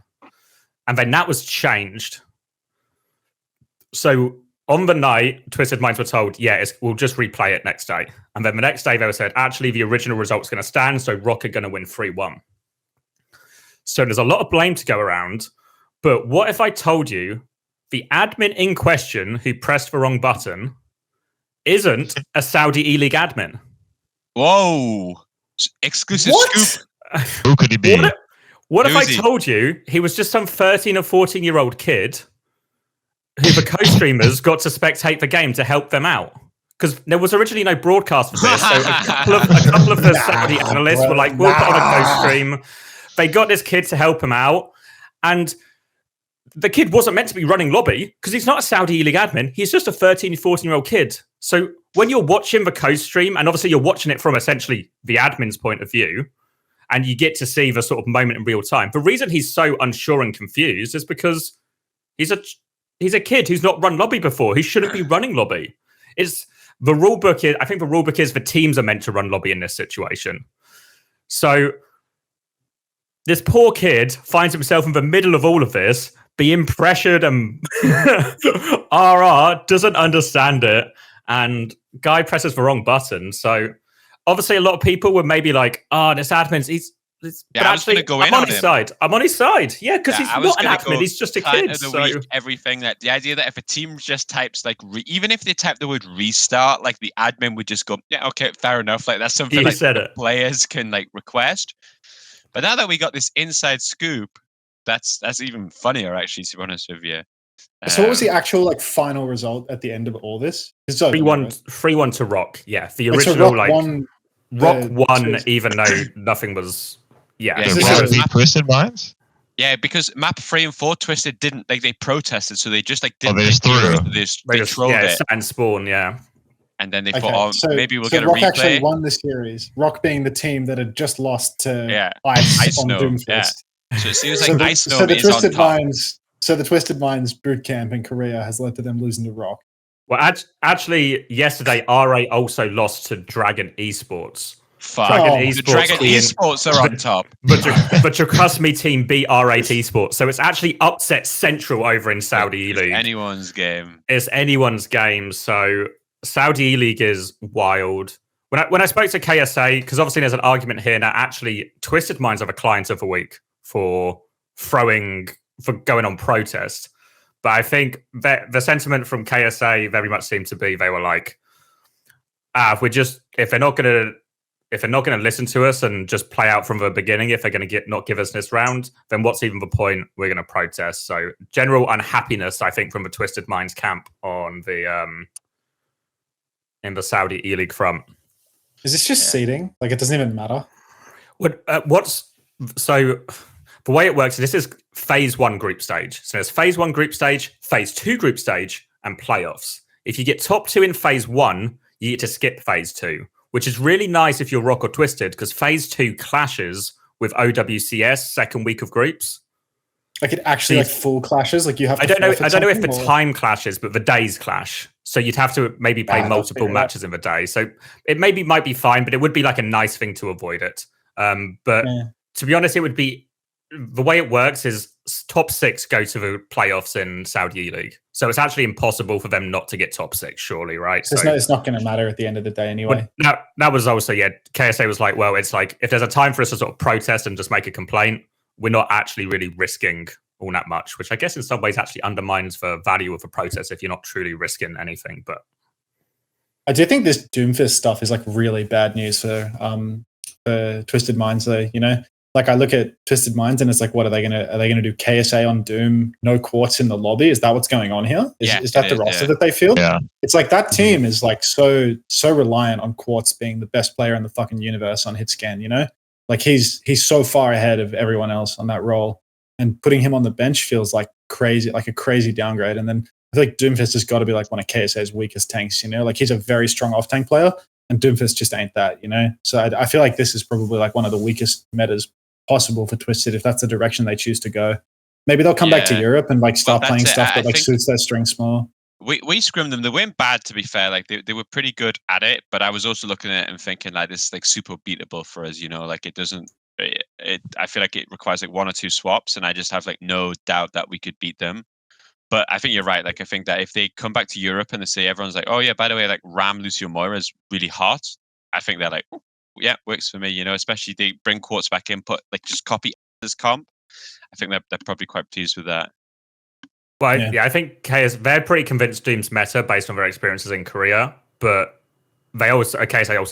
And then that was changed. So on the night, Twisted Minds were told, we'll just replay it next day. And then the next day, they were said, actually, the original result's going to stand, so Rock are going to win 3-1. So there's a lot of blame to go around. But what if I told you the admin in question who pressed the wrong button isn't a Saudi eLeague admin? Whoa. Exclusive scoop. Who could he be? What if I told you he was just some 13 or 14-year-old kid who the co-streamers got to spectate the game to help them out? Because there was originally no broadcast for this. So a couple of the Saudi analysts were like, we'll put on a co-stream. They got this kid to help him out. And the kid wasn't meant to be running lobby because he's not a Saudi eLeague admin. He's just a 13, 14-year-old kid. So when you're watching the co-stream, and obviously you're watching it from essentially the admin's point of view, and you get to see the sort of moment in real time, the reason he's so unsure and confused is because he's a kid who's not run lobby before. He shouldn't be running lobby. It's the rule book. I think the rule book is the teams are meant to run lobby in this situation. So this poor kid finds himself in the middle of all of this, being pressured, and RR doesn't understand it, and guy presses the wrong button. So obviously a lot of people were maybe like, this admin's, he's Yeah, I was going to go in I'm on his side. I'm on his side. Yeah, because he's not an admin. He's just a kid. Of the week, everything that the idea that if a team just types like even if they type the word restart, like the admin would just go, yeah, okay, fair enough. Like that's something like the players can like request. But now that we got this inside scoop, that's even funnier actually. To be honest with you. So what was the actual like final result at the end of all this? 3-1 to Rock. Yeah, the original Rock won, even though nothing was. Yeah, Twisted Minds. Yeah, because map 3 and 4 Twisted didn't like they protested, so they just like didn't. They just threw. They trolled it and spawn. Yeah, and then they thought, maybe we'll get a Rock replay. Actually won the series. Rock being the team that had just lost to Ice on Doomfist. Yeah. So it seems like Ice so the Twisted Minds. So the Twisted Minds boot camp in Korea has led to them losing to Rock. Well, actually, yesterday R8 also lost to Dragon Esports. Dragon Esports are on top. But your trust me team beat R8 Esports. So it's actually upset Central over in Saudi eLeague. Anyone's game. It's anyone's game. So Saudi eLeague is wild. When I spoke to KSA, because obviously there's an argument here now, actually Twisted Minds have a client of the week for going on protest. But I think that the sentiment from KSA very much seemed to be they were like, if they're not going to listen to us and just play out from the beginning, if they're going to not give us this round, then what's even the point? We're going to protest. So general unhappiness, I think, from the Twisted Minds camp on the in the Saudi eLeague front. Is this just seeding? Like it doesn't even matter. The way it works, this is phase 1 group stage. So there's phase 1 group stage, phase 2 group stage, and playoffs. If you get top 2 in phase 1, you get to skip phase 2, which is really nice if you're Rock or Twisted, because phase 2 clashes with OWCS second week of groups. Like it actually full clashes? Like you have to I don't know if the time clashes, but the days clash. So you'd have to maybe play multiple matches in the day. So it might be fine, but it would be like a nice thing to avoid it. But to be honest, it would be the way it works is top 6 go to the playoffs in Saudi eLeague. So it's actually impossible for them not to get top 6, surely, right? So it's not going to matter at the end of the day anyway. That was also, KSA was like, well, it's like, if there's a time for us to sort of protest and just make a complaint, we're not actually really risking all that much, which I guess in some ways actually undermines the value of a protest if you're not truly risking anything. But I do think this Doomfist stuff is like really bad news for Twisted Minds though, you know? Like I look at Twisted Minds and it's like, what are they gonna do? KSA on Doom, no Quartz in the lobby? Is that what's going on here? Is that the roster that they feel? Yeah. It's like that team is like so reliant on Quartz being the best player in the fucking universe on HitScan, you know? Like he's so far ahead of everyone else on that role. And putting him on the bench feels like crazy, like a crazy downgrade. And then I think Doomfist has got to be like one of KSA's weakest tanks, you know? Like he's a very strong off-tank player and Doomfist just ain't that, you know? So I feel like this is probably like one of the weakest metas possible for Twisted if that's the direction they choose to go. Maybe they'll come back to Europe and like start playing stuff that like suits their strengths more. We scrimmed them. They weren't bad, to be fair. Like they were pretty good at it, but I was also looking at it and thinking like this is like super beatable for us, you know, like it doesn't I feel like it requires like 1 or 2 swaps and I just have like no doubt that we could beat them. But I think you're right. Like I think that if they come back to Europe and they say everyone's like, oh yeah, by the way, like Ram Lucio Moira is really hot, I think they're like, yeah, works for me, you know, especially they bring Quartz back in, put like just copy his comp. I think they're probably quite pleased with that. Well, I think they're pretty convinced Doom's meta based on their experiences in Korea, but they also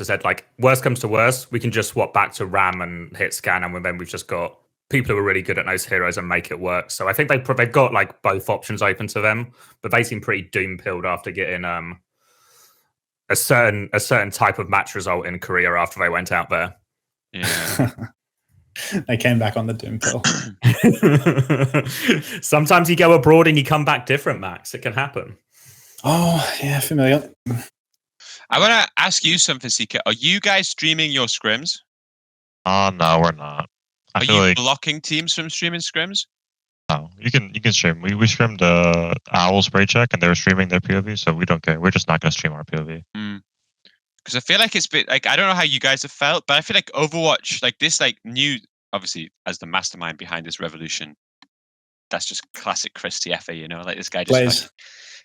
said like worst comes to worst, we can just swap back to Ram and HitScan, and then we've just got people who are really good at those heroes and make it work. So I think they've got like both options open to them, but they seem pretty doom pilled after getting a certain type of match result in Korea after they went out there. Yeah. They came back on the doom pill. Sometimes you go abroad and you come back different, Max. It can happen. Oh, yeah, familiar. I want to ask you something, Sika. Are you guys streaming your scrims? No, we're not. Are you blocking teams from streaming scrims? No, you can stream. We streamed Owl Spray Check and they were streaming their POV, so we don't care. We're just not going to stream our POV. Because I feel like it's been like I don't know how you guys have felt, but I feel like Overwatch, like this, like new, obviously as the mastermind behind this revolution, that's just classic Chris TFA, you know, like this guy just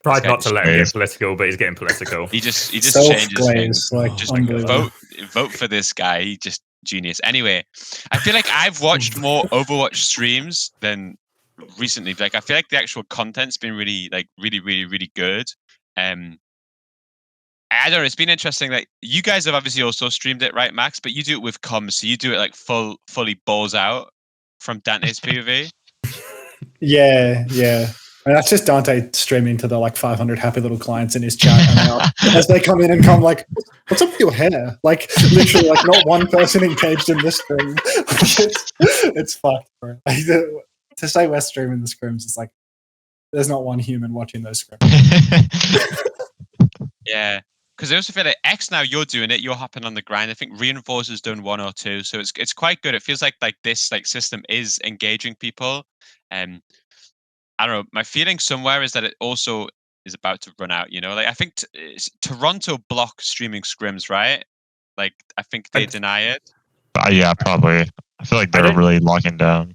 tried not to let him get political, but he's getting political. He just changes things. Like, just vote for this guy. He just genius. Anyway, I feel like I've watched more Overwatch streams than recently. Like, I feel like the actual content's been really good. I don't know. It's been interesting. Like, you guys have obviously also streamed it, right, Max? But you do it with comms, so you do it like fully balls out from Dante's POV. Yeah. And that's just Dante streaming to the like 500 happy little clients in his chat, and as they come in and come like, "What's up with your hair?" Like literally, like not one person engaged in this stream. It's fucked, bro. Like, to say we're streaming the scrims, it's like there's not one human watching those scrims. Yeah. Because I also feel like X now you're doing it, you're hopping on the grind. I think Reinforcer's done 1 or 2, so it's quite good. It feels like this like system is engaging people. I don't know. My feeling somewhere is that it also is about to run out. You know, like I think Toronto block streaming scrims, right? Like I think they deny it. Yeah, probably. I feel like they're really locking down.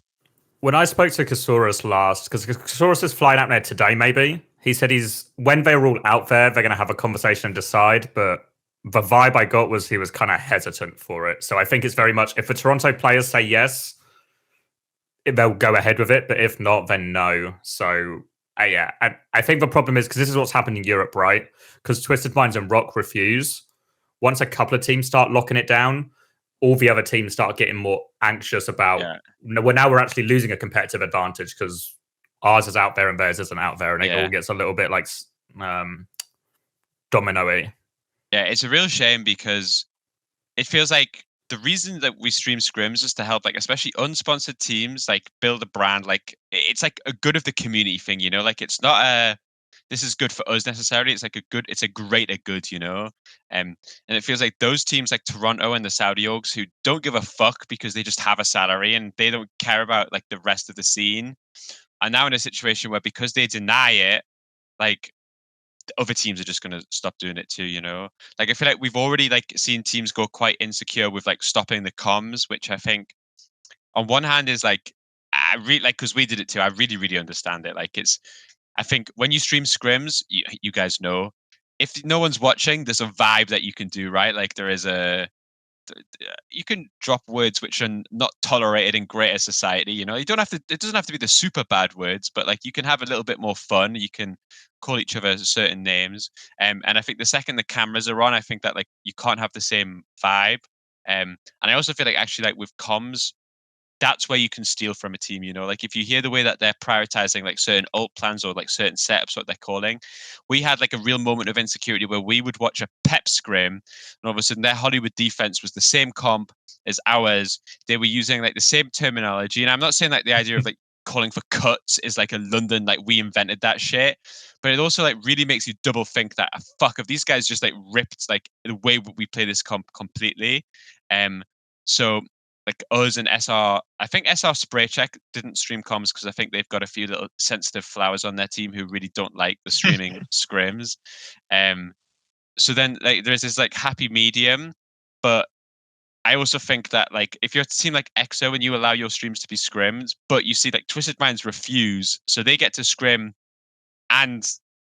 When I spoke to Kasaurus last, because Kasaurus is flying out there today, maybe. He said when they're all out there, they're going to have a conversation and decide. But the vibe I got was he was kind of hesitant for it. So I think it's very much, if the Toronto players say yes, they'll go ahead with it. But if not, then no. So yeah, I think the problem is, because this is what's happened in Europe, right? Because Twisted Minds and Rock refuse. Once a couple of teams start locking it down, all the other teams start getting more anxious about, now we're actually losing a competitive advantage because ours is out there and theirs isn't out there, and it all gets a little bit like domino-y. Yeah, it's a real shame because it feels like the reason that we stream scrims is to help, like, especially unsponsored teams, like, build a brand. Like, it's like a good of the community thing, you know? Like, it's not this is good for us necessarily. It's like it's a greater good, you know? And it feels like those teams like Toronto and the Saudi Orgs who don't give a fuck because they just have a salary and they don't care about like the rest of the scene, are now in a situation where because they deny it, like, other teams are just going to stop doing it too, you know? Like, I feel like we've already like seen teams go quite insecure with like stopping the comms, which I think on one hand is like, I really like, because we did it too. I really understand it. Like, I think when you stream scrims, you guys know, if no one's watching, there's a vibe that you can do, right? Like, you can drop words which are not tolerated in greater society, you know? It doesn't have to be the super bad words, but like you can have a little bit more fun. You can call each other certain names. And I think the second the cameras are on, I think that like you can't have the same vibe. And I also feel like actually like with comms, that's where you can steal from a team, you know? Like if you hear the way that they're prioritizing like certain ult plans or like certain setups, what they're calling, we had like a real moment of insecurity where we would watch a pep scrim and all of a sudden their Hollywood defense was the same comp as ours. They were using like the same terminology. And I'm not saying like the idea of like calling for cuts is like a London, like we invented that shit, but it also like really makes you double think that fuck, if these guys just like ripped like the way we play this comp completely. So like us and SR, I think SR Spray Check didn't stream comms because I think they've got a few little sensitive flowers on their team who really don't like the streaming scrims. So then like there's this like happy medium, but I also think that like if you're a team like EXO and you allow your streams to be scrimmed, but you see like Twisted Minds refuse, so they get to scrim and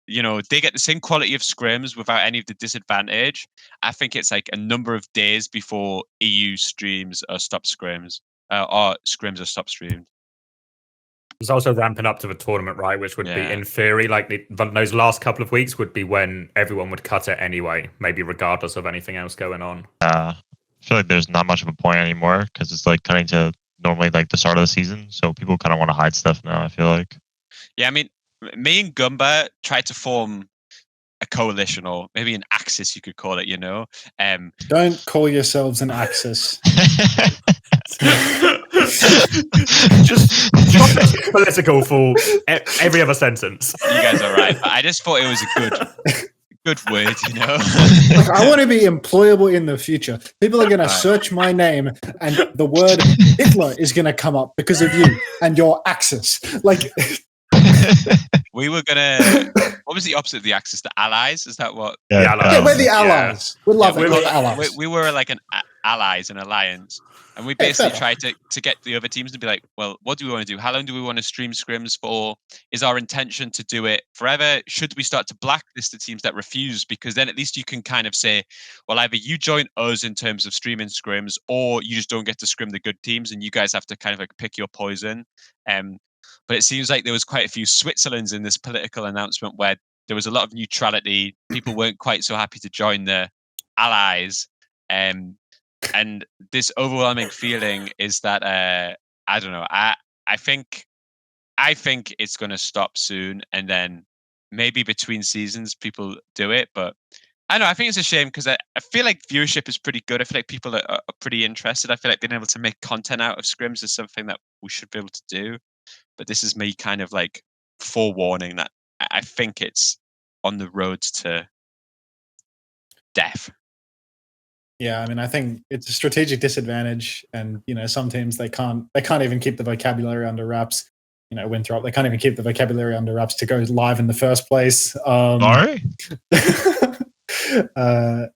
you know they get the same quality of scrims without any of the disadvantage. I think it's like a number of days before EU streams are stopped scrims, or scrims are stopped streamed. It's also ramping up to the tournament, right? Which would be, in theory, like those last couple of weeks would be when everyone would cut it anyway, maybe regardless of anything else going on. I feel like there's not much of a point anymore because it's like cutting to normally like the start of the season, so people kind of want to hide stuff now. I feel like. Yeah, I mean, me and Gunba tried to form a coalition, or maybe an axis, you could call it. You know, don't call yourselves an axis. Just political for every other sentence. You guys are right. But I just thought it was a good word, you know. Like, I want to be employable in the future. People are going to search my name, and the word Hitler is going to come up because of you and your axis. Like. We were gonna. What was the opposite of the Axis? The Allies? Is that what? Yeah, allies. Yeah, we're the Allies. We love it. We were like an allies and alliance. And we basically try to get the other teams to be like, well, what do we want to do? How long do we want to stream scrims for? Is our intention to do it forever? Should we start to blacklist the teams that refuse? Because then at least you can kind of say, well, either you join us in terms of streaming scrims, or you just don't get to scrim the good teams, and you guys have to kind of like pick your poison. But it seems like there was quite a few Switzerlands in this political announcement where there was a lot of neutrality. People weren't quite so happy to join the allies. And this overwhelming feeling is that I don't know. I think it's going to stop soon, and then maybe between seasons people do it. But I don't know. I think it's a shame because I feel like viewership is pretty good. I feel like people are pretty interested. I feel like being able to make content out of scrims is something that we should be able to do. But this is me kind of like forewarning that I think it's on the road to death. Yeah, I mean, I think it's a strategic disadvantage, and some teams they can't even keep the vocabulary under wraps. Winthrop, they can't even keep the vocabulary under wraps to go live in the first place. Sorry.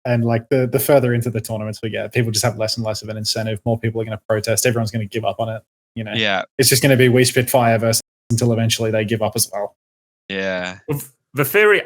And like the further into the tournaments we get, people just have less and less of an incentive. More people are going to protest. Everyone's going to give up on it. Yeah, it's just going to be we Spitfire versus until eventually they give up as well. Yeah. The theory,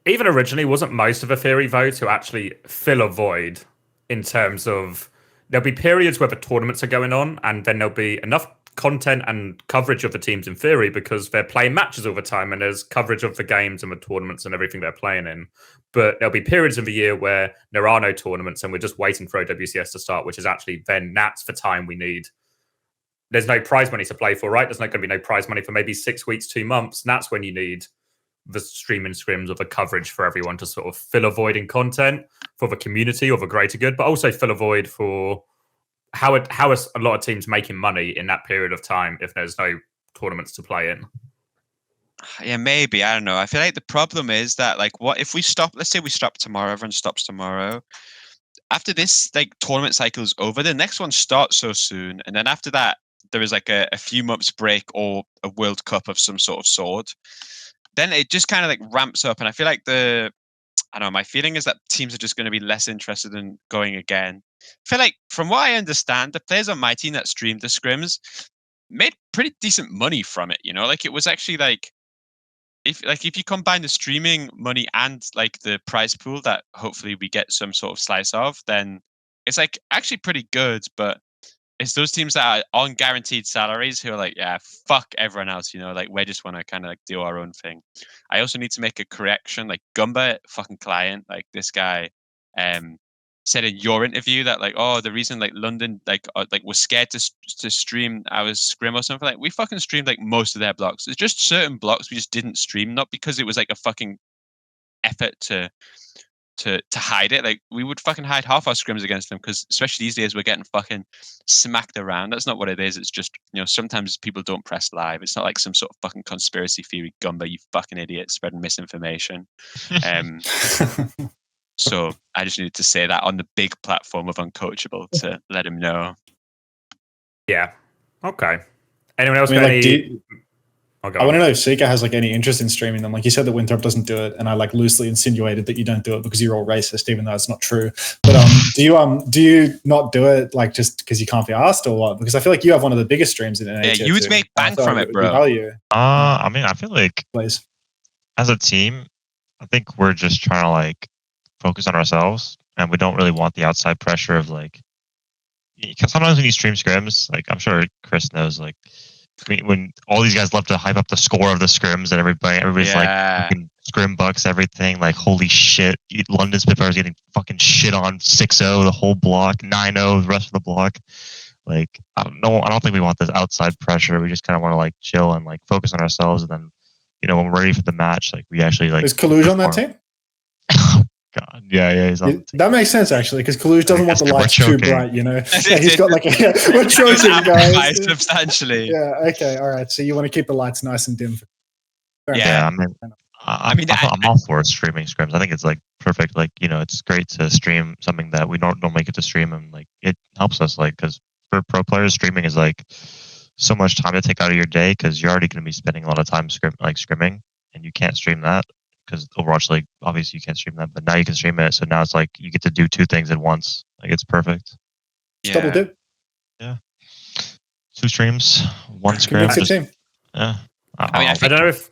even originally, wasn't most of the theory though to actually fill a void. In terms of, there'll be periods where the tournaments are going on, and then there'll be enough content and coverage of the teams in theory because they're playing matches all the time, and there's coverage of the games and the tournaments and everything they're playing in. But there'll be periods of the year where there are no tournaments, and we're just waiting for OWCS to start, which is actually then that's the time we need. There's no prize money to play for, right? There's not going to be no prize money for maybe 6 weeks, 2 months. And that's when you need the streaming scrims or the coverage for everyone to sort of fill a void in content for the community or the greater good, but also fill a void for how is a lot of teams making money in that period of time if there's no tournaments to play in. Yeah, maybe. I don't know. I feel like the problem is that, like, what if we stop? Let's say we stop tomorrow. Everyone stops tomorrow. After this, like, tournament cycle is over, the next one starts so soon, and then after that, there is like a few months break or a World Cup of some sort. Then it just kind of like ramps up, and I feel like my feeling is that teams are just going to be less interested in going again. I feel like, from what I understand, the players on my team that streamed the scrims made pretty decent money from it. Like it was actually like, if you combine the streaming money and like the prize pool that hopefully we get some sort of slice of, then it's like actually pretty good. But it's those teams that are on guaranteed salaries who are like, yeah, fuck everyone else, like we just want to kind of like do our own thing. I also need to make a correction. Like Gunba, fucking client, like this guy said in your interview that like, oh, the reason like London like was scared to stream our scrim or something, like we fucking streamed like most of their blocks. It's just certain blocks we just didn't stream, not because it was like a fucking effort to hide it. Like we would fucking hide half our scrims against them because especially these days we're getting fucking smacked around. That's not what it is. It's just, sometimes people don't press live. It's not like some sort of fucking conspiracy theory, Gunba, you fucking idiot, spreading misinformation. So I just needed to say that on the big platform of Uncoachable to let him know. Yeah. Okay. Anyone else? I want to know if Seeker has like any interest in streaming them. Like you said that Winthrop doesn't do it, and I like loosely insinuated that you don't do it because you're all racist, even though it's not true. But do you not do it like just because you can't be asked, or what? Because I feel like you have one of the biggest streams in NA. Yeah, you would make bank from it, bro. I mean, I feel like as a team, I think we're just trying to like focus on ourselves, and we don't really want the outside pressure of like. Because sometimes when you stream scrims, like I'm sure Chris knows, like. When all these guys love to hype up the score of the scrims and everybody's like fucking scrim bucks, everything, like holy shit, London Spitfire's getting fucking shit on 6-0 the whole block, 9-0 the rest of the block. Like I don't think we want this outside pressure. We just kind of want to like chill and like focus on ourselves, and then when we're ready for the match, like we actually like. Is Kaluj on that team? God, yeah, he's on. That makes sense actually, because Kaluj doesn't want the lights too bright, Yeah, he's got like we're choking, guys. Substantially. Yeah. Okay. All right. So you want to keep the lights nice and dim. Yeah. I'm all for streaming scrims. I think it's like perfect. Like it's great to stream something that we don't normally get to stream, and like it helps us. Like because for pro players, streaming is like so much time to take out of your day because you're already going to be spending a lot of time scrimming, and you can't stream that. Because Overwatch League, obviously you can't stream that, but now you can stream it. So now it's like you get to do two things at once. Like it's perfect. Double dip. Yeah. 2 streams, 1 scrim. Team. Yeah. I mean, I don't know if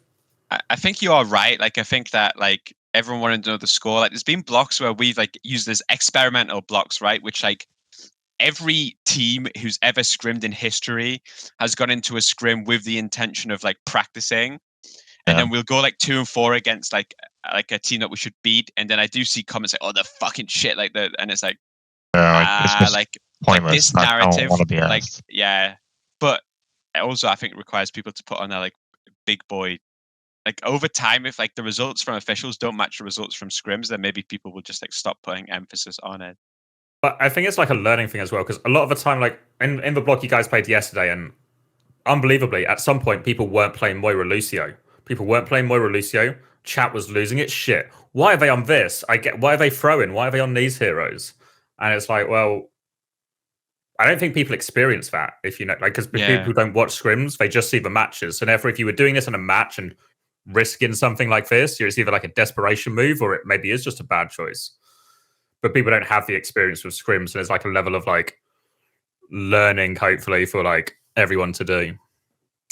I think you are right. Like, I think that like everyone wanted to know the score. Like, there's been blocks where we've like used this experimental blocks, right? Which like every team who's ever scrimmed in history has gone into a scrim with the intention of like practicing, and then we'll go like 2 and 4 against like a team that we should beat, and then I do see comments like, "Oh, they're fucking shit," like that, and it's like, it's just like pointless. this narrative, I don't want to be like asked. yeah, but also I think it requires people to put on their like big boy. Like over time, if like the results from officials don't match the results from scrims, then maybe people will just like stop putting emphasis on it. But I think it's like a learning thing as well, because a lot of the time, like in the block you guys played yesterday, and unbelievably, at some point, people weren't playing Moira Lucio. People weren't playing Moira Lucio. Chat was losing its shit. Why are they on this? Why are they throwing? Why are they on these heroes? And it's like, well, I don't think people experience that, if you know, like, because people who don't watch scrims, they just see the matches. So therefore, if you were doing this in a match and risking something like this, it's either like a desperation move or it maybe is just a bad choice. But people don't have the experience with scrims, so there's like a level of like learning, hopefully, for like everyone to do.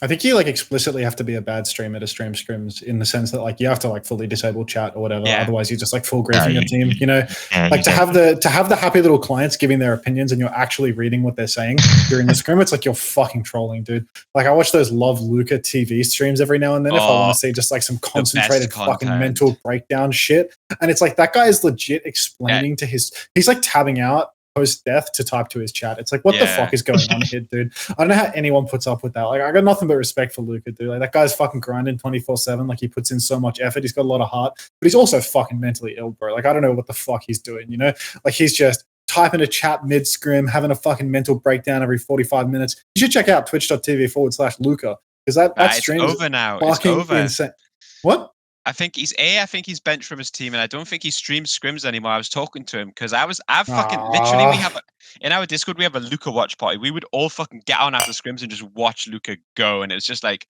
I think you like explicitly have to be a bad streamer to stream scrims, in the sense that like you have to like fully disable chat or whatever. Yeah. Otherwise, you're just like full griefing your team. You know, Yeah, like to have the happy little clients giving their opinions and you're actually reading what they're saying during the scrim. It's like you're fucking trolling, dude. Like I watch those Love Luca TV streams every now and then if I want to see just like some concentrated fucking mental breakdown shit. And it's like that guy is legit explaining to his. He's like tabbing out post-death to type to his chat. It's like, what the fuck is going on here, dude? I don't know how anyone puts up with that. Like, I got nothing but respect for Luca, dude. Like, that guy's fucking grinding 24/7. Like, he puts in so much effort. He's got a lot of heart, but he's also fucking mentally ill, bro. Like, I don't know what the fuck he's doing, you know? Like, he's just typing a chat mid-scrim, having a fucking mental breakdown every 45 minutes. You should check out twitch.tv/Luca, because that stream is over now. fucking It's over. insane. What? I think he's benched from his team, and I don't think he streams scrims anymore. I was talking to him because literally we have in our Discord we have a Luca watch party. We would all fucking get on after scrims and just watch Luca go, and it's just like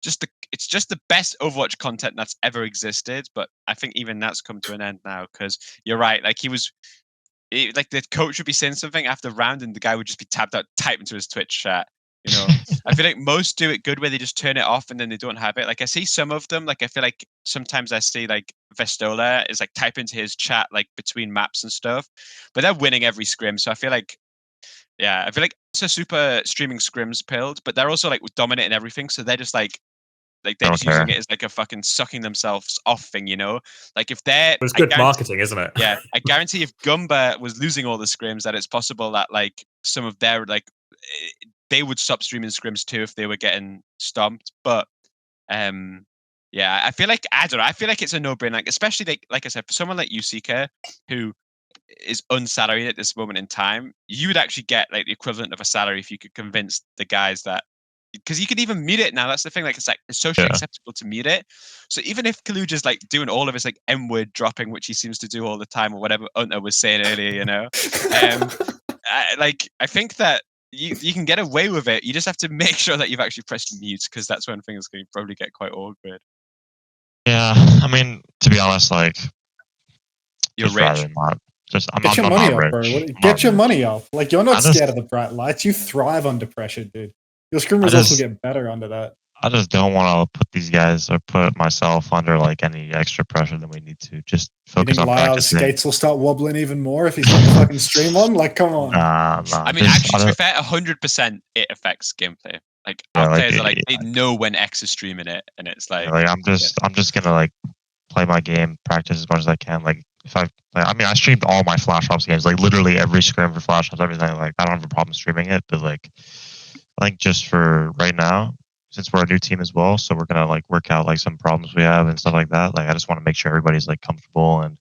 it's just the best Overwatch content that's ever existed. But I think even that's come to an end now, because you're right. Like like the coach would be saying something after round, and the guy would just be tabbed out, type into his Twitch chat. You know, I feel like most do it good where they just turn it off and then they don't have it. Like I see some of them, like I feel like sometimes I see like Vestola is like type into his chat like between maps and stuff, but they're winning every scrim. So I feel like it's a super streaming scrims pilled, but they're also like dominating everything. So they're just like they're just using it as like a fucking sucking themselves off thing, you know? Like if they're... It's good marketing, isn't it? Yeah. I guarantee if Gunba was losing all the scrims, that it's possible that like some of their like... they would stop streaming scrims too if they were getting stomped. But yeah, I feel like I feel like it's a no-brainer. Like especially like I said, for someone like UCK who is unsalaried at this moment in time, you would actually get like the equivalent of a salary if you could convince the guys that, because you can even mute it now. That's the thing. Like it's socially acceptable to mute it. So even if Kaluja's like doing all of his like M-word dropping, which he seems to do all the time, or whatever Unta was saying earlier, you know, I think that you can get away with it. You just have to make sure that you've actually pressed mute, because that's when things can probably get quite awkward. Yeah, I mean, to be honest, like you're rich. Get your money up, bro. Get your money up. Like you're not scared of the bright lights. You thrive under pressure, dude. Your scrim results will get better under that. I just don't want to put these guys or put myself under like any extra pressure than we need to. Just focus on practicing. Skates will start wobbling even more if he's got the fucking stream on. Like, come on. Nah, I mean, actually, to be fair, 100% it affects gameplay. Like our players are like they know when X is streaming it, and it's like I'm just gonna like play my game, practice as much as I can. Like if I streamed all my Flash Ops games, like literally every scrim for Flash Ops, everything. Like I don't have a problem streaming it, but like I think just for right now, since we're a new team as well, so we're gonna like work out like some problems we have and stuff like that. Like I just want to make sure everybody's like comfortable and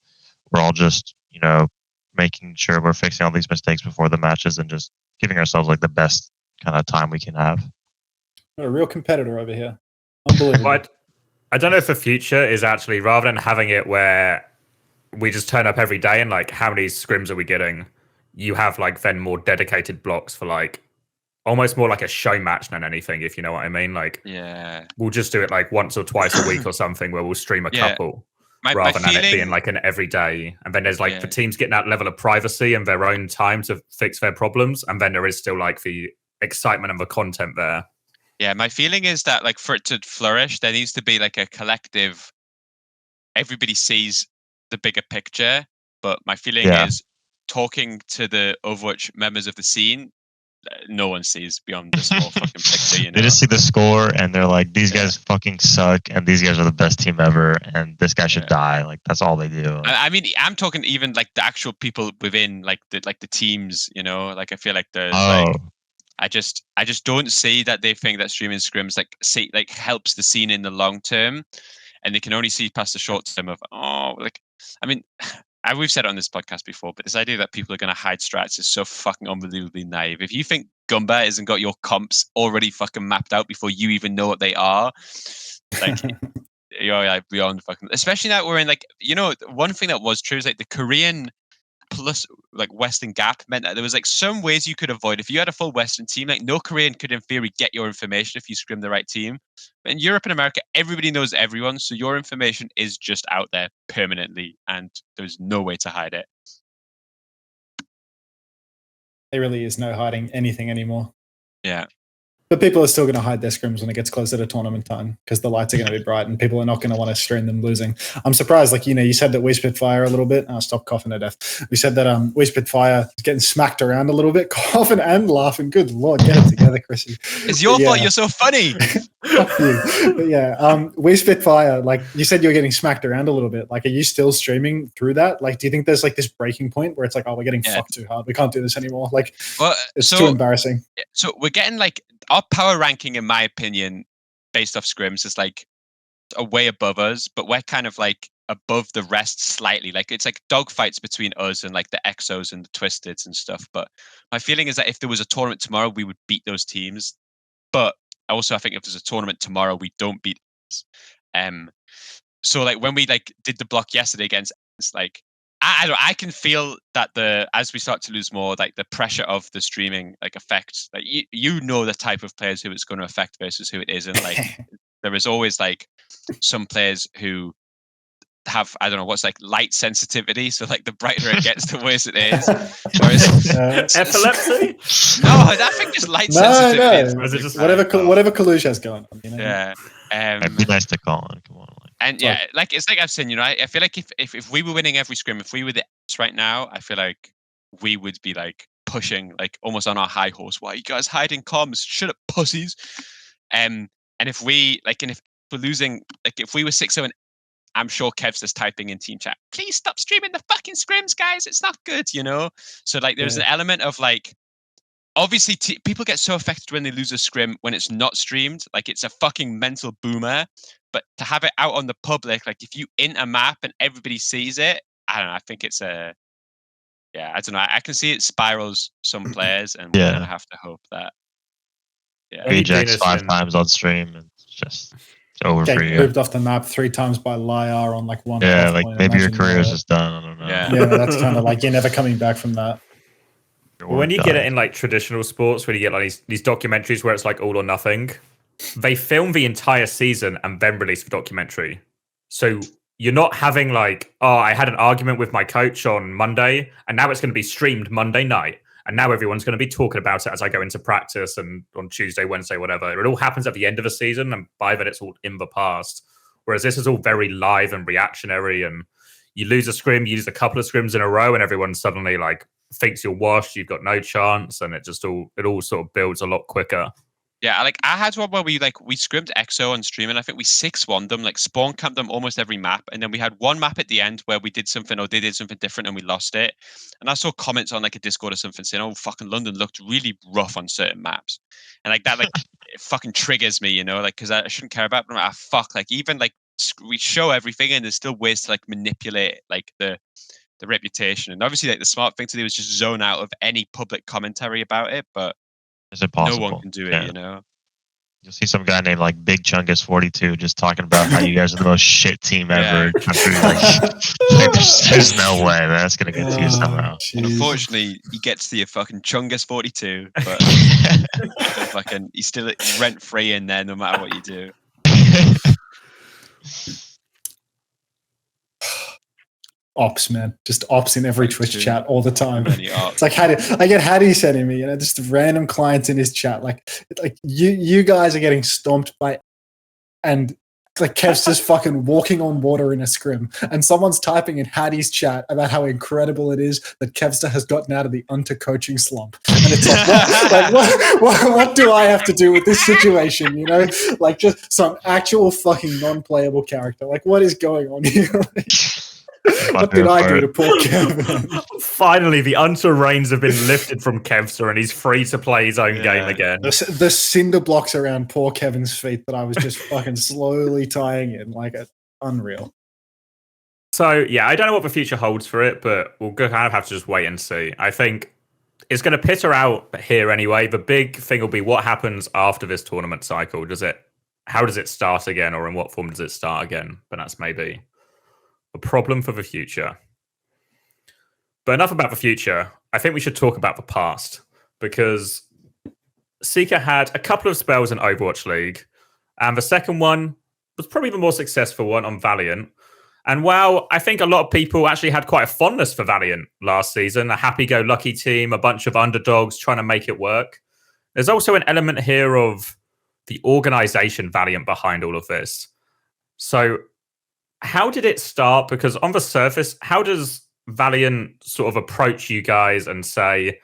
we're all just, you know, making sure we're fixing all these mistakes before the matches and just giving ourselves like the best kind of time we can have. We're a real competitor over here. Unbelievable. But I don't know if the future is actually, rather than having it where we just turn up every day and like how many scrims are we getting, you have like then more dedicated blocks for like almost more like a show match than anything, if you know what I mean. Like, yeah, we'll just do it like once or twice a week or something where we'll stream a couple. rather than it being like an everyday. And then there's like the teams getting that level of privacy and their own time to fix their problems. And then there is still like the excitement and the content there. Yeah, my feeling is that like for it to flourish, there needs to be like a collective, everybody sees the bigger picture. But my feeling is talking to the Overwatch members of the scene, no one sees beyond the small fucking picture, you know? They just see the score and they're like, these guys fucking suck and these guys are the best team ever and this guy should die. Like, that's all they do. I mean, I'm talking even like the actual people within like the teams, you know? Like, I feel like there's like, I just don't see that they think that streaming scrims like helps the scene in the long term, and they can only see past the short term of I mean, we've said it on this podcast before, but this idea that people are going to hide strats is so fucking unbelievably naive. If you think Gunba hasn't got your comps already fucking mapped out before you even know what they are, like you're like beyond fucking. Especially now we're in like, you know, one thing that was true is like the Korean plus like Western gap meant that there was like some ways you could avoid if you had a full Western team. Like no Korean could in theory get your information if you scrim the right team. But in Europe and America, everybody knows everyone, so your information is just out there permanently, and there's no way to hide it. There really is no hiding anything anymore. Yeah. But people are still going to hide their scrims when it gets closer to tournament time because the lights are going to be bright and people are not going to want to stream them losing. I'm surprised, like, you know, you said that we spit fire a little bit. Oh, stop coughing to death. We said that we spit fire is getting smacked around a little bit, coughing and laughing. Good Lord, get it together, Chrissy. It's your fault you're so funny. Fuck you. But yeah, we spit fire. Like you said, you're getting smacked around a little bit. Like, are you still streaming through that? Like, do you think there's like this breaking point where it's like, oh, we're getting fucked too hard. We can't do this anymore. Like, it's too embarrassing. So we're getting like, our power ranking, in my opinion, based off scrims, is like way above us, but we're kind of like above the rest slightly. Like it's like dogfights between us and like the Exos and the Twisteds and stuff. But my feeling is that if there was a tournament tomorrow, we would beat those teams. But also, I think if there's a tournament tomorrow, we don't beat them. So like when we like did the block yesterday against, like I can feel that as we start to lose more, like the pressure of the streaming like affects, like you know the type of players who it's going to affect versus who it isn't. Like there is always like some players who have, I don't know what's like light sensitivity, so like the brighter it gets, the worse it is. Whereas epilepsy? No, I think just light sensitivity. No. Is it just whatever Kalush has going on? You know? Yeah. It'd be nice to call on. Come on. And yeah, like it's like I've said, you know, I feel like if we were winning every scrim, if we were the X right now, I feel like we would be like pushing like almost on our high horse. Why are you guys hiding comms? Shut up, pussies. And if we like, and if we're losing, like if we were 6-0, I'm sure Kev's just typing in team chat, please stop streaming the fucking scrims, guys. It's not good, you know? So like there's an element of like, obviously people get so affected when they lose a scrim when it's not streamed. Like it's a fucking mental boomer. But to have it out on the public, like if you int a map and everybody sees it, I don't know. I think it's I don't know. I can see it spirals some players, and we're gonna have to hope that. Yeah. Rejects 5 times on stream, and it's over for you. Moved off the map 3 times by Liar on like one. Yeah, like maybe your career is just done. I don't know. Yeah, that's kind of like you're never coming back from that. Well, when you get it in like traditional sports, where you get like these documentaries where it's like all or nothing. They film the entire season and then release the documentary. So you're not having like, oh, I had an argument with my coach on Monday and now it's going to be streamed Monday night. And now everyone's going to be talking about it as I go into practice and on Tuesday, Wednesday, whatever. It all happens at the end of the season and by then it's all in the past. Whereas this is all very live and reactionary, and you lose a scrim, you lose a couple of scrims in a row and everyone suddenly like thinks you're washed, you've got no chance, and it all sort of builds a lot quicker. Yeah, like I had one where we scrimmed EXO on stream, and I think we 6-1 them, like spawn camped them almost every map, and then we had one map at the end where we did something or they did something different and we lost it. And I saw comments on like a Discord or something saying, "Oh, fucking London looked really rough on certain maps," and like that, like it fucking triggers me, you know, like because I shouldn't care about them. Like, fuck, like even like we show everything, and there's still ways to like manipulate like the reputation. And obviously, like the smart thing to do is just zone out of any public commentary about it, but. Is it possible? No one can do it, you know. You'll see some guy named like Big Chungus 42 just talking about how you guys are the most shit team ever. There's no way that's gonna get to you somehow. Unfortunately, he gets to your fucking Chungus 42, but fucking he's still rent free in there no matter what you do. ops, man. Just ops in every Twitch chat all the time. It's like I get Hattie sending me, just random clients in his chat. Like you guys are getting stomped by, and like Kev's just fucking walking on water in a scrim, and someone's typing in Hattie's chat about how incredible it is that Kevster has gotten out of the under-coaching slump. And it's like, what do I have to do with this situation? Like just some actual fucking non-playable character. Like, what is going on here? What did I do to poor Kevin? Finally, the Unter reins have been lifted from Kevster and he's free to play his own game again. The cinder blocks around poor Kevin's feet that I was just fucking slowly tying in, like, unreal. So, yeah, I don't know what the future holds for it, but we'll kind of have to just wait and see. I think it's going to pitter out here anyway. The big thing will be what happens after this tournament cycle. How does it start again, or in what form does it start again? But that's maybe a problem for the future. But enough about the future. I think we should talk about the past, because Seeker had a couple of spells in Overwatch League, and the second one was probably the more successful one on Valiant. And while I think a lot of people actually had quite a fondness for Valiant last season, a happy-go-lucky team, a bunch of underdogs trying to make it work, there's also an element here of the organization Valiant behind all of this. So how did it start? Because on the surface, how does Valiant sort of approach you guys and say,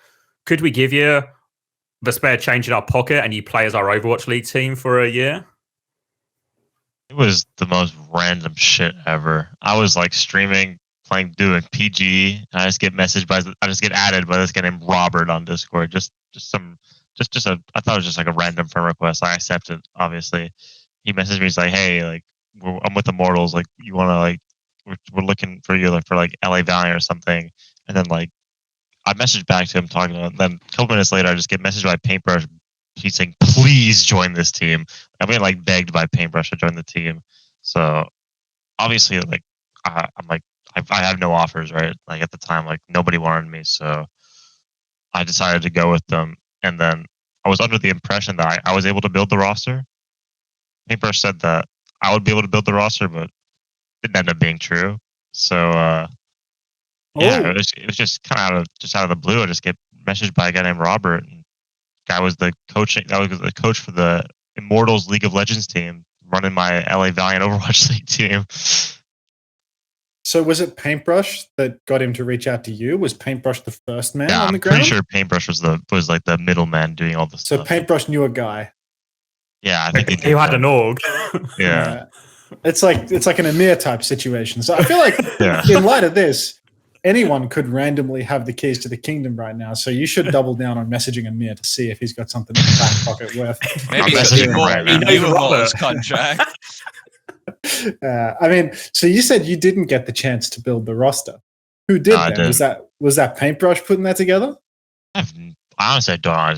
could we give you the spare change in our pocket and you play as our Overwatch League team for a year? It was the most random shit ever. I was like streaming, doing PG, and I just get added by this guy named Robert on Discord. I thought it was just like a random friend request. I accepted, obviously. He messaged me, he's like, hey, like, I'm with Immortals, like, you want to, like, we're looking for you, like, for like LA Valiant or something. And then, like, I messaged back to him talking about it. Then a couple minutes later, I just get messaged by Paintbrush. He's saying, please join this team. I'm getting, like, begged by Paintbrush to join the team. So obviously, like, I'm like, I have no offers, right? Like, at the time, like, nobody wanted me. So I decided to go with them. And then I was under the impression that I was able to build the roster. Paintbrush said that I would be able to build the roster, but it didn't end up being true. So, it was just kind of out of the blue. I just get messaged by a guy named Robert. And guy was the coach for the Immortals League of Legends team, running my LA Valiant Overwatch League team. So was it Paintbrush that got him to reach out to you? Was Paintbrush the first man on the ground? I'm pretty sure Paintbrush was like the middleman doing all the stuff. So Paintbrush knew a guy. Yeah, I think he had an org. Yeah. It's like an Amir type situation. So I feel like in light of this, anyone could randomly have the keys to the kingdom right now. So you should double down on messaging Amir to see if he's got something in the back pocket worth. Maybe it's a Robert's contract. I mean, so you said you didn't get the chance to build the roster. Who did that? Was that Paintbrush putting that together? Honestly, I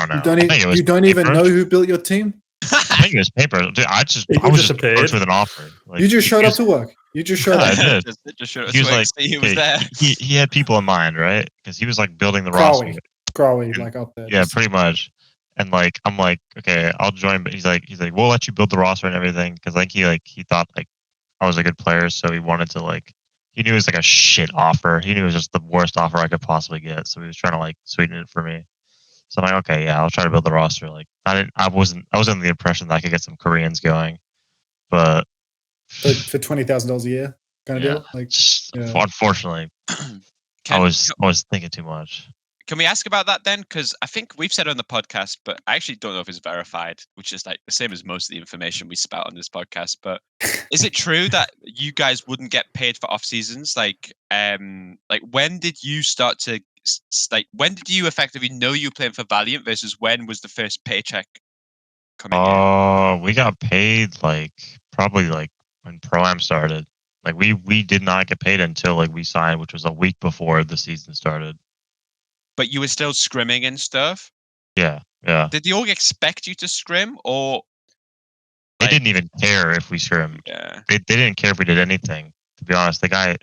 don't know. You don't even know who built your team? I think it was Paintbrush. Dude, I was just approached with an offer. Like, you just showed up to work. You just showed up. I did. Just showed up. He was like, he was there. He had people in mind, right? Because he was like building the roster. Crawley, like up there. Yeah, pretty much. And like, I'm like, okay, I'll join. But he's like, we'll let you build the roster and everything. Because he thought like I was a good player, so he wanted to like. He knew it was like a shit offer. He knew it was just the worst offer I could possibly get. So he was trying to like sweeten it for me. So I'm like, okay, yeah, I'll try to build the roster. Like, I wasn't under the impression that I could get some Koreans going, but for $20,000 a year, kind of deal. Like, unfortunately, I was thinking too much. Can we ask about that then? Because I think we've said it on the podcast, but I actually don't know if it's verified, which is like the same as most of the information we spout on this podcast. But is it true that you guys wouldn't get paid for off seasons? Like when did you start to when did you effectively know you were playing for Valiant versus when was the first paycheck coming in? We got paid probably when Pro-Am started. Like we did not get paid until like we signed, which was a week before the season started. But you were still scrimming and stuff? Yeah. Did the org expect you to scrim, or they didn't even care if we scrimmed? Yeah. They didn't care if we did anything. To be honest, the guy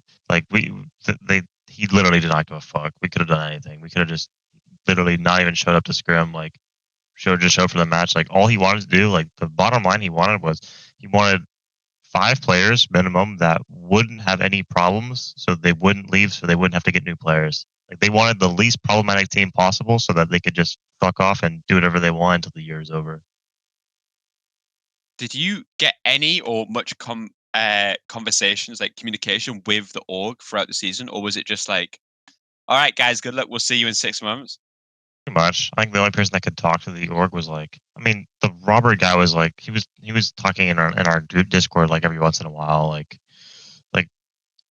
he literally did not give a fuck. We could have done anything. We could have just literally not even showed up to scrim. Like just showed for the match. Like all he wanted to do, like the bottom line he wanted 5 players minimum that wouldn't have any problems, so they wouldn't leave, so they wouldn't have to get new players. Like they wanted the least problematic team possible, so that they could just fuck off and do whatever they want until the year is over. Did you get any or much conversations, like communication with the org throughout the season, or was it just like, all right, guys, good luck. We'll see you in 6 months? Pretty much. I think the only person that could talk to the org was like, I mean, the Robert guy was like, he was talking in our Discord like every once in a while, like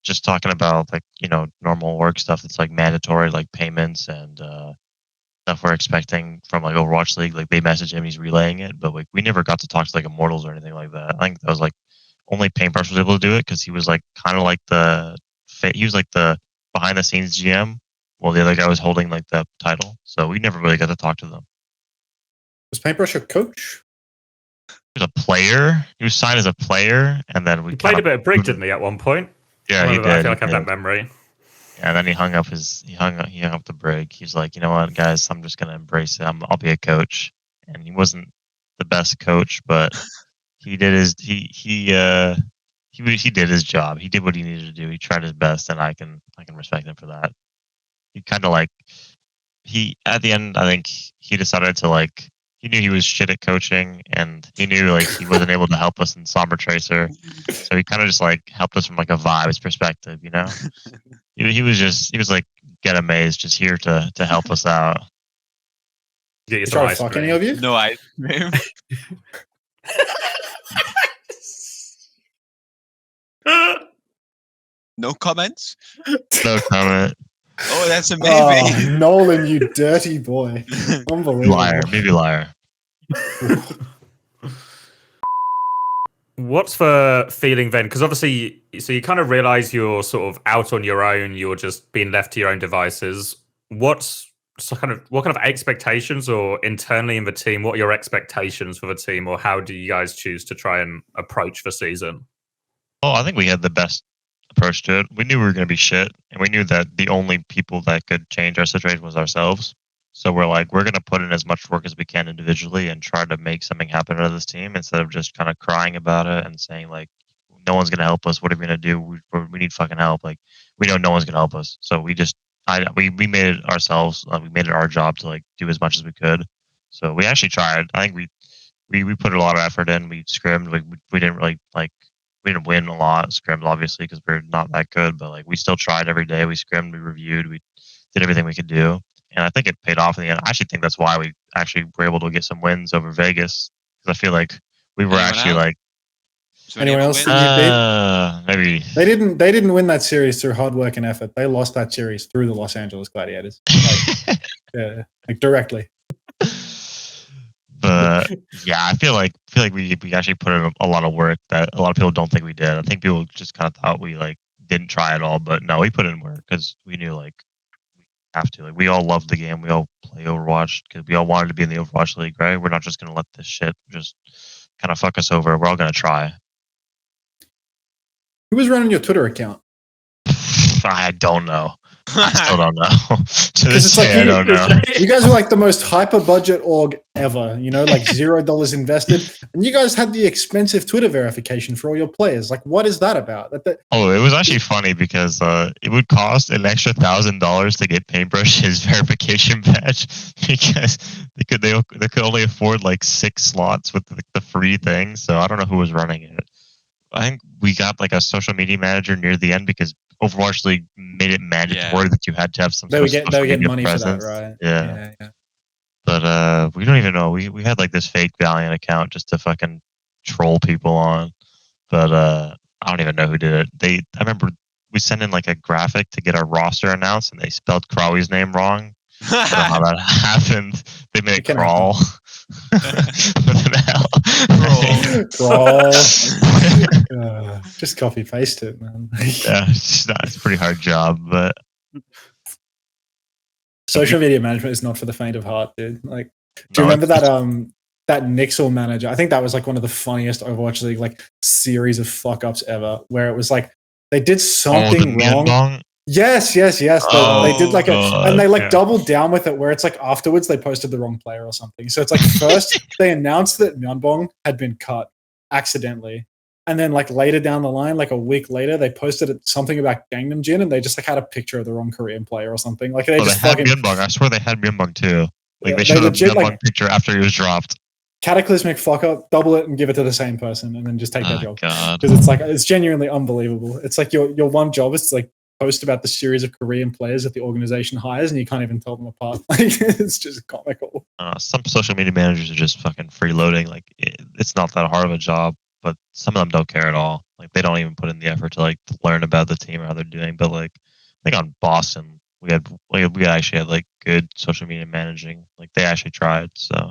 just talking about like, you know, normal org stuff that's like mandatory, like payments and stuff we're expecting from like Overwatch League. Like they message him, he's relaying it, but like we never got to talk to like Immortals or anything like that. I think that was like only Paintbrush was able to do it because he was like kind of like the behind the scenes GM, while the other guy was holding like the title. So we never really got to talk to them. Was Paintbrush a coach? He was a player. He was signed as a player, and then we He played a bit of Brig, didn't he, at one point? Yeah, he did. I feel like I have that memory. Yeah, and then he hung up the Brig. He's like, you know what, guys, I'm just gonna embrace it. I'll be a coach. And he wasn't the best coach, but he did his he did his job. He did what he needed to do. He tried his best, and I can respect him for that. He kind of like at the end, I think he decided to like, he knew he was shit at coaching, and he knew like he wasn't able to help us in Somber Tracer, so he kind of just like helped us from like a vibes perspective, you know. he was like, get amazed, just here to help us out. Get you Did I fuck any of you? No, I. No comments? No comment. Oh, that's amazing. Oh, Nolan, you dirty boy. Unbelievable. Liar, maybe liar. What's the feeling then? Because obviously, so you kind of realize you're sort of out on your own. You're just being left to your own devices. What kind of expectations, or internally in the team, what are your expectations for the team, or how do you guys choose to try and approach the season? Oh, I think we had the best approach to it. We knew we were going to be shit, and we knew that the only people that could change our situation was ourselves. So we're like, we're going to put in as much work as we can individually and try to make something happen out of this team, instead of just kind of crying about it and saying like, no one's going to help us. What are we going to do? We need fucking help. Like, we know no one's going to help us. So we made it ourselves. We made it our job to like do as much as we could. So we actually tried. I think we put a lot of effort in. We scrimmed. We didn't really like, we didn't win a lot scrims, obviously, because we're not that good, but like we still tried every day. We scrimmed, we reviewed, we did everything we could do, and I think it paid off in the end. I actually think that's why we actually were able to get some wins over Vegas, because I feel like we were Anyone else that you beat? maybe They didn't win that series through hard work and effort. They lost that series through the Los Angeles Gladiators, like directly. But yeah, I feel like we actually put in a lot of work that a lot of people don't think we did. I think people just kind of thought we like didn't try at all, but no, we put in work because we knew like we have to. Like we all love the game, we all play Overwatch because we all wanted to be in the Overwatch League, right? We're not just gonna let this shit just kind of fuck us over. We're all gonna try. Who was running your Twitter account? I don't know. I still don't know. Because it's like I don't know. You guys are like the most hyper budget org ever, you know, like $0 invested. And you guys had the expensive Twitter verification for all your players. Like, what is that about? Oh, it was actually funny because it would cost an extra $1,000 to get Paintbrush his verification badge, because they could only afford like 6 slots with the free thing. So I don't know who was running it. I think we got like a social media manager near the end because Overwatch League made it mandatory that you had to have some. They were getting money presence. for that, right? Yeah. But we don't even know. We had like this fake Valiant account just to fucking troll people on. But I don't even know who did it. I remember we sent in like a graphic to get our roster announced, and they spelled Crawley's name wrong. I don't know how that happened. They made it Crawl. What the hell? Crawl. Just copy paste it, man. Yeah, it's a pretty hard job, but social media management is not for the faint of heart, dude. Like, do you remember that Nixel manager? I think that was like one of the funniest Overwatch League like series of fuck ups ever, where it was like they did something wrong. Yes. They did like and they like doubled down with it, where it's like afterwards they posted the wrong player or something. So it's like first they announced that Myeonbong had been cut accidentally, And then like later down the line, like a week later, they posted something about Gangnam Jin, and they just like had a picture of the wrong Korean player or something. Like they just had fucking. Myunbong. I swear they had Myunbong too. Like they they showed a legit, Myunbong picture after he was dropped. Cataclysmic fuck up, double it and give it to the same person, and then just take their job. God. Because it's like it's genuinely unbelievable. It's like your one job is to like post about the series of Korean players that the organization hires, and you can't even tell them apart. Like it's just comical. Some social media managers are just fucking freeloading. Like it's not that hard of a job, but some of them don't care at all. Like they don't even put in the effort to like learn about the team or how they're doing. But like I think on Boston, we actually had like good social media managing. Like they actually tried. So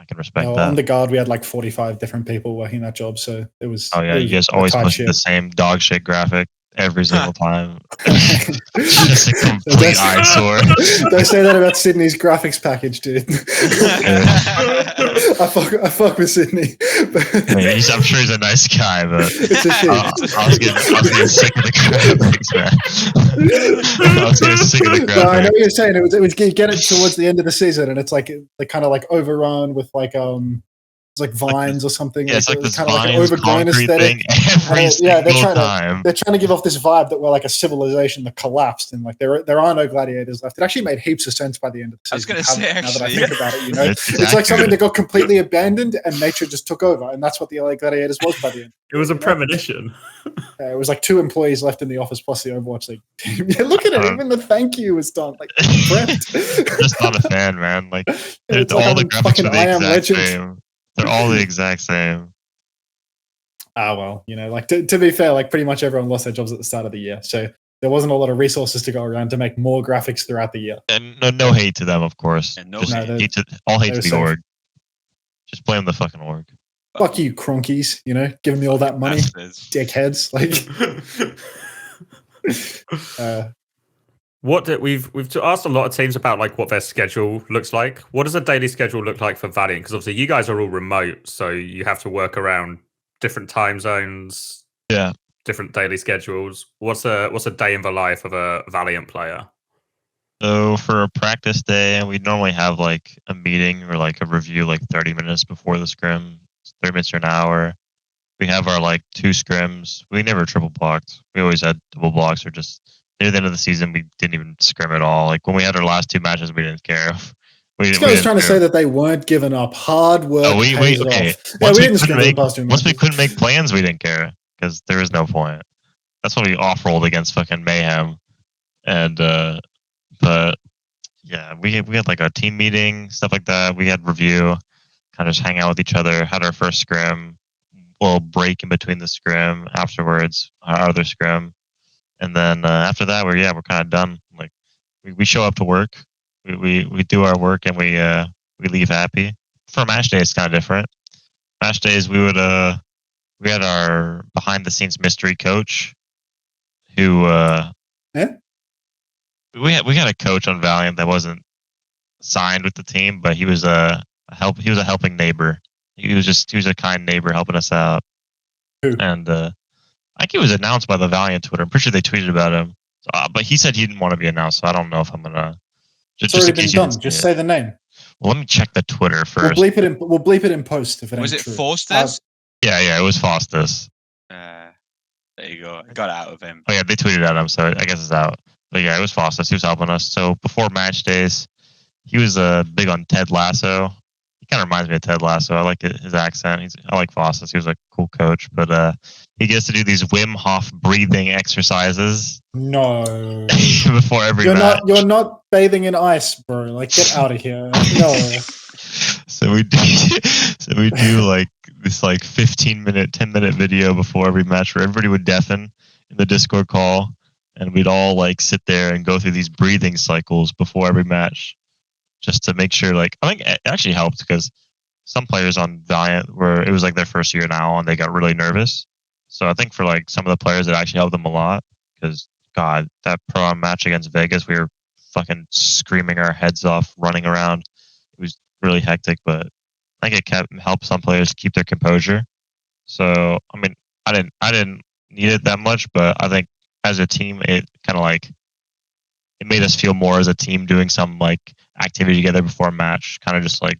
I can respect that. On the guard, we had like 45 different people working that job, so it was. Oh yeah, you guys always posted the same dog shit graphic every single time. Just a complete eyesore. Don't say that about Sydney's graphics package, dude. I fuck with Sydney. I mean, I'm sure he's a nice guy, but it's a shit. I was getting sick of the graphics, man. I was getting sick of the graphics. No, I know what you're saying. It was you get it towards the end of the season, and it's like kind of like overrun with like it's like vines or something. Yeah, it's like this kind of like an vines, overgrown concrete aesthetic. thing every single time. They're trying to give off this vibe that we're like a civilization that collapsed, and like there are no gladiators left. It actually made heaps of sense by the end of the season. I was going to say, now that I actually, think about it, you know, it's like something that got completely abandoned, and nature just took over, and that's what the LA Gladiators was by the end. It was a premonition. It was like 2 employees left in the office plus the Overwatch League team. Yeah, look at it. Even the thank you was done. Like, just not a fan, man. Like, it's all like the graphics are the exact legend. same. They're all the exact same. Well, you know, like to be fair, like pretty much everyone lost their jobs at the start of the year, so there wasn't a lot of resources to go around to make more graphics throughout the year. And no hate to them, of course. And all hate to the org. Just blame the fucking org. Fuck you, cronkies. You know, giving me all that money, dickheads. Like, we've asked a lot of teams about like what their schedule looks like. What does a daily schedule look like for Valiant? Because obviously you guys are all remote, so you have to work around different time zones. Yeah. Different daily schedules. What's a day in the life of a Valiant player? So for a practice day, we normally have like a meeting or like a review like 30 minutes before the scrim. 30 minutes or an hour. We have our like 2 scrims. We never triple blocked. We always had double blocks, or just near the end of the season we didn't even scrim at all. Like when we had our last 2 matches, we didn't care. This guy was trying to say that they weren't giving up. Hard work. Oh, we Once we couldn't make plans, we didn't care because there was no point. That's when we off-rolled against fucking Mayhem. And but yeah, we had like a team meeting, stuff like that. We had review, kind of just hang out with each other, had our first scrim, little break in between the scrim afterwards, our other scrim. And then after that, we're kind of done. Like we show up to work, we do our work, and we leave happy. For match day, it's kind of different. Match days, we had our behind the scenes mystery coach, who we had a coach on Valiant that wasn't signed with the team, but he was a helping neighbor. He was a kind neighbor helping us out. And I think he was announced by the Valiant Twitter. I'm pretty sure they tweeted about him. But he said he didn't want to be announced, so I don't know if I'm gonna. It's already been done. Just say the name. Well, let me check the Twitter first. We'll bleep it in post if it was ain't it true. Faustus? Yeah, it was Faustus. There you go. I got out of him. Oh yeah, they tweeted at him, so I guess it's out. But yeah, it was Faustus. He was helping us. So before match days, he was big on Ted Lasso. He kind of reminds me of Ted Lasso. I like his accent. I like Faustus. He was a cool coach. But he gets to do these Wim Hof breathing exercises. No. Before every match. You're not bathing in ice, bro. Like, get out of here. No. So we do like this like 15-minute, 10-minute video before every match where everybody would deafen in the Discord call, and we'd all like sit there and go through these breathing cycles before every match, just to make sure. Like, I think it actually helped because some players on Valiant it was like their first year now, and they got really nervous. So I think for like some of the players, it actually helped them a lot because God, that pro match against Vegas, we were fucking screaming our heads off, running around. It was really hectic, but I think it helped some players keep their composure. So I mean, I didn't need it that much, but I think as a team, it kind of like it made us feel more as a team doing some like activity together before a match, kind of just like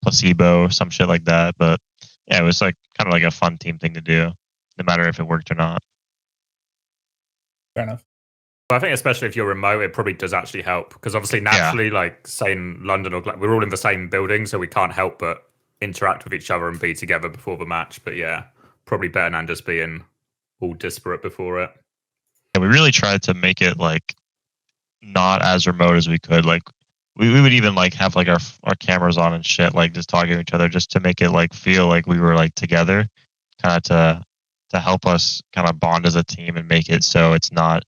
placebo or some shit like that. But Yeah, it was like kind of like a fun team thing to do, no matter if it worked or not. Fair enough. But I think especially if you're remote, it probably does actually help because obviously naturally, like say in London or we're all in the same building, so we can't help but interact with each other and be together before the match. But yeah, probably better than just being all disparate before it. Yeah, we really tried to make it like not as remote as we could. Like we would even like have like our cameras on and shit, like just talking to each other, just to make it like feel like we were like together, kind of to help us kind of bond as a team and make it so it's not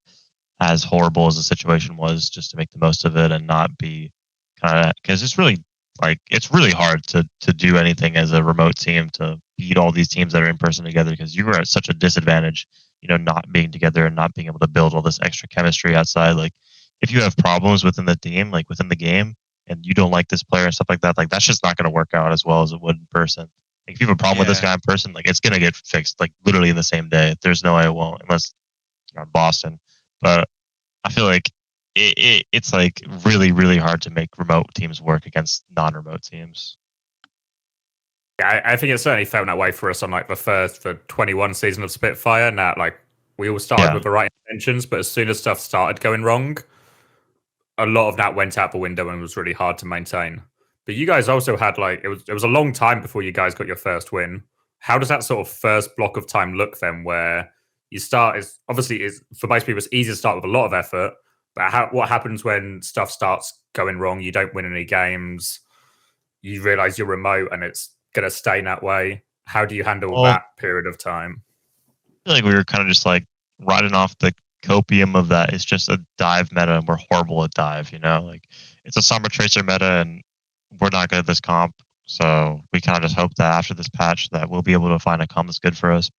as horrible as the situation was, just to make the most of it and not be kind of, because it's really like it's really hard to do anything as a remote team, to beat all these teams that are in person together, because you were at such a disadvantage, you know, not being together and not being able to build all this extra chemistry outside. Like if you have problems within the team, like within the game, and you don't like this player and stuff like that's just not going to work out as well as it would in person. Like if you have a problem with this guy in person, like it's going to get fixed like literally in the same day. There's no way it won't, unless you're in Boston. But I feel like it's like really, really hard to make remote teams work against non-remote teams. Yeah, I think it certainly felt that way for us on like the 21 season of Spitfire. Now, like we all started with the right intentions, but as soon as stuff started going wrong, a lot of that went out the window and was really hard to maintain. But you guys also had like it was a long time before you guys got your first win. How does that sort of first block of time look then, where you start is obviously is for most people it's easy to start with a lot of effort, but what happens when stuff starts going wrong? You don't win any games. You realize you're remote and it's gonna stay that way. How do you handle that period of time? I feel like we were kind of just like riding off the copium of that. It's just a dive meta and we're horrible at dive, you know? Like it's a Sombra Tracer meta and we're not good at this comp. So we kind of just hope that after this patch that we'll be able to find a comp that's good for us.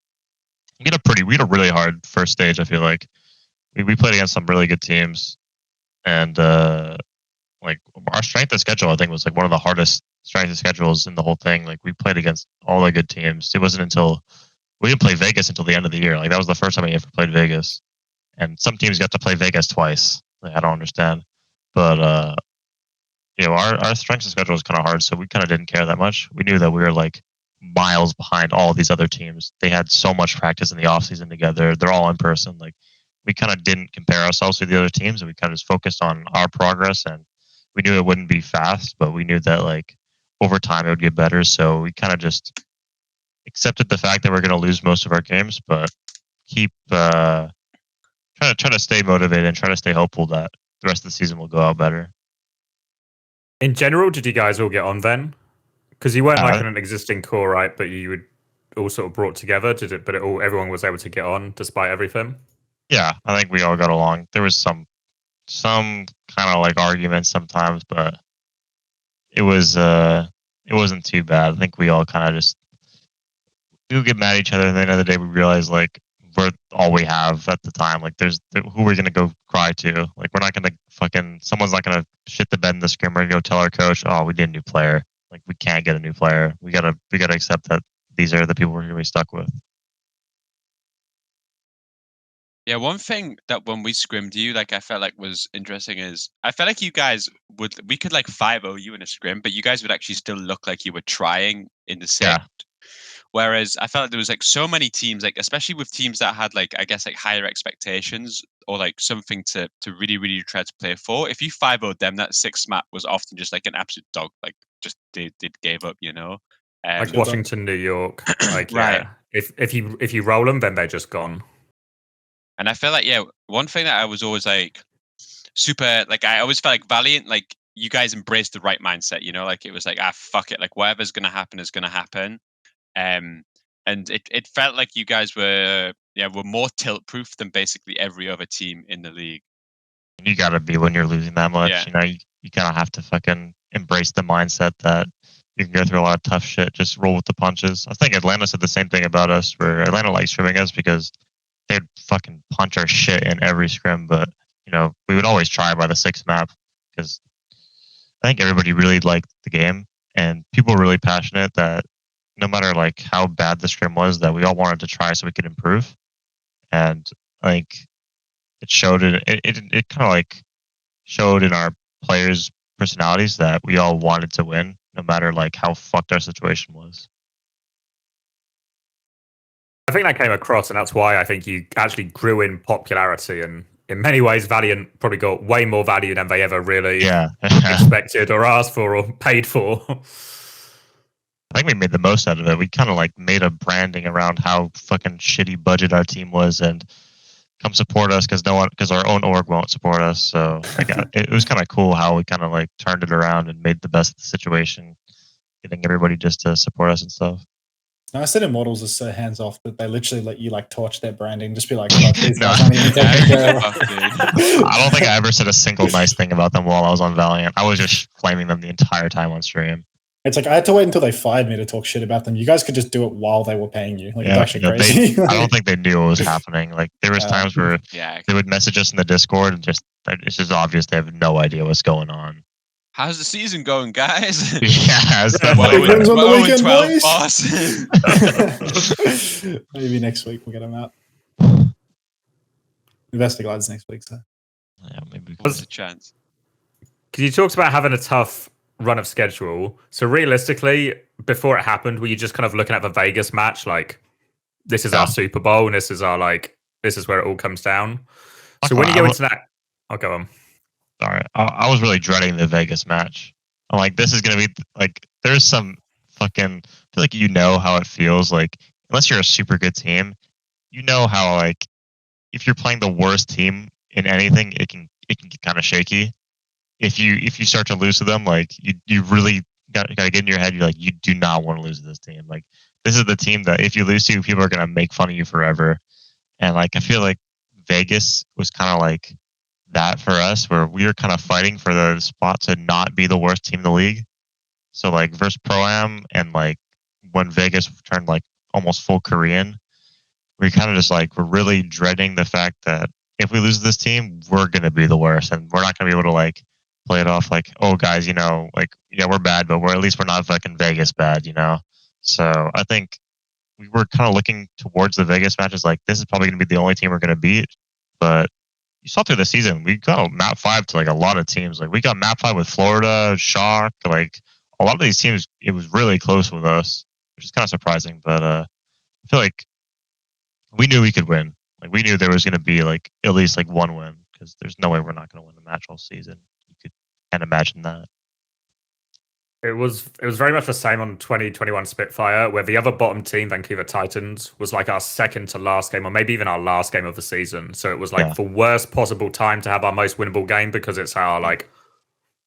We had a really hard first stage, I feel like. We played against some really good teams, and like our strength of schedule, I think, was like one of the hardest strength of schedules in the whole thing. Like we played against all the good teams. It wasn't until we didn't play Vegas until the end of the year. Like that was the first time we ever played Vegas, and some teams got to play Vegas twice. Like, I don't understand, but you know, our strength of schedule was kind of hard, so we kind of didn't care that much. We knew that we were like miles behind all these other teams. They had so much practice in the off season together. They're all in person. Like we kind of didn't compare ourselves to the other teams, and we kind of just focused on our progress. And we knew it wouldn't be fast, but we knew that like over time it would get better. So we kind of just accepted the fact that we're going to lose most of our games, but keep try to stay motivated and try to stay hopeful that the rest of the season will go out better. In general, did you guys all get on then? Because you weren't like in an existing core, right? But you would all sort of brought together. Did it? But everyone was able to get on despite everything. Yeah, I think we all got along. There was some kind of like arguments sometimes, but it wasn't too bad. I think we all kind of just we would get mad at each other, and at the end of the day, we realized like we're all we have at the time. Like, who we're gonna go cry to? Like, we're not gonna someone's not gonna shit the bed in the scrim. We're gonna go tell our coach, oh, we need a new player. Like, we can't get a new player. We gotta accept that these are the people we're gonna be stuck with. Yeah, one thing that when we scrimmed you, like I felt like was interesting is I felt like you guys we could like 5-0 you in a scrim, but you guys would actually still look like you were trying in the set. Yeah. Whereas I felt like there was like so many teams, like especially with teams that had like I guess like higher expectations or like something to really, really try to play for. If you 5-0'd them, that 6th map was often just like an absolute dog, like just they gave up, you know. Like Washington, New York, like right. Yeah. If you roll them, then they're just gone. And I feel like one thing that I was always like super like I always felt like Valiant, like you guys embraced the right mindset, you know, like it was like fuck it, like whatever's gonna happen is gonna happen. And it felt like you guys were more tilt proof than basically every other team in the league. You gotta be when you're losing that much. Yeah. You know, you kind of have to fucking embrace the mindset that you can go through a lot of tough shit. Just roll with the punches. I think Atlanta said the same thing about us, where Atlanta likes scrimming us because they'd fucking punch our shit in every scrim. But, you know, we would always try by the 6th map because I think everybody really liked the game and people were really passionate that no matter like how bad the scrim was, that we all wanted to try so we could improve. And like it showed it kind of like showed in our players' personalities that we all wanted to win no matter like how fucked our situation was. I think that came across, and that's why I think you actually grew in popularity. And in many ways, Valiant probably got way more value than they ever really expected or asked for or paid for. I think we made the most out of it. We kind of like made a branding around how fucking shitty budget our team was, and come support us because our own org won't support us. So it was kind of cool how we kind of like turned it around and made the best of the situation, getting everybody just to support us and stuff. No, I said Immortals is so hands off that they literally let you like torch their branding. Just be like, fuck, these guys aren't even taking care of. I don't think I ever said a single nice thing about them while I was on Valiant. I was just flaming them the entire time on stream. It's like I had to wait until they fired me to talk shit about them. You guys could just do it while they were paying you. Like, it's actually crazy. I don't think they knew what was happening. Like there was times where they would message us in the Discord and it's just obvious they have no idea what's going on. How's the season going, guys? Yeah, wins on the weekend, 12 boys. Maybe next week we'll get them out. Investigates next week, so yeah, maybe there's a chance. Because you talked about having a tough run of schedule. So realistically, before it happened, were you just kind of looking at the Vegas match like, this is our Super Bowl and this is where it all comes down? So when you go into that, I'll go on. Sorry, I was really dreading the Vegas match. I'm like, this is gonna be like, there's some fucking. I feel like you know how it feels. Like, unless you're a super good team, you know how like, if you're playing the worst team in anything, it can get kind of shaky. If you start to lose to them, like you really got to get in your head. You're like, you do not want to lose to this team. Like, this is the team that if you lose to, people are gonna make fun of you forever. And like, I feel like Vegas was kind of like that for us, where we were kind of fighting for the spot to not be the worst team in the league. So like versus Pro-Am, and like when Vegas turned like almost full Korean, we kind of just like we're really dreading the fact that if we lose this team, we're gonna be the worst, and we're not gonna be able to like play it off like, oh guys, you know, like yeah, we're bad, but we're not fucking Vegas bad, you know. So I think we were kind of looking towards the Vegas matches like, this is probably gonna be the only team we're gonna beat. But you saw through the season, we got map 5 to like a lot of teams. Like we got map 5 with Florida, Shock, like a lot of these teams. It was really close with us, which is kind of surprising. But I feel like we knew we could win. Like we knew there was going to be like at least like one win, because there's no way we're not going to win the match all season. You can't imagine that. It was very much the same on 2021 Spitfire, where the other bottom team, Vancouver Titans, was like our second to last game, or maybe even our last game of the season. So it was like the worst possible time to have our most winnable game, because it's our like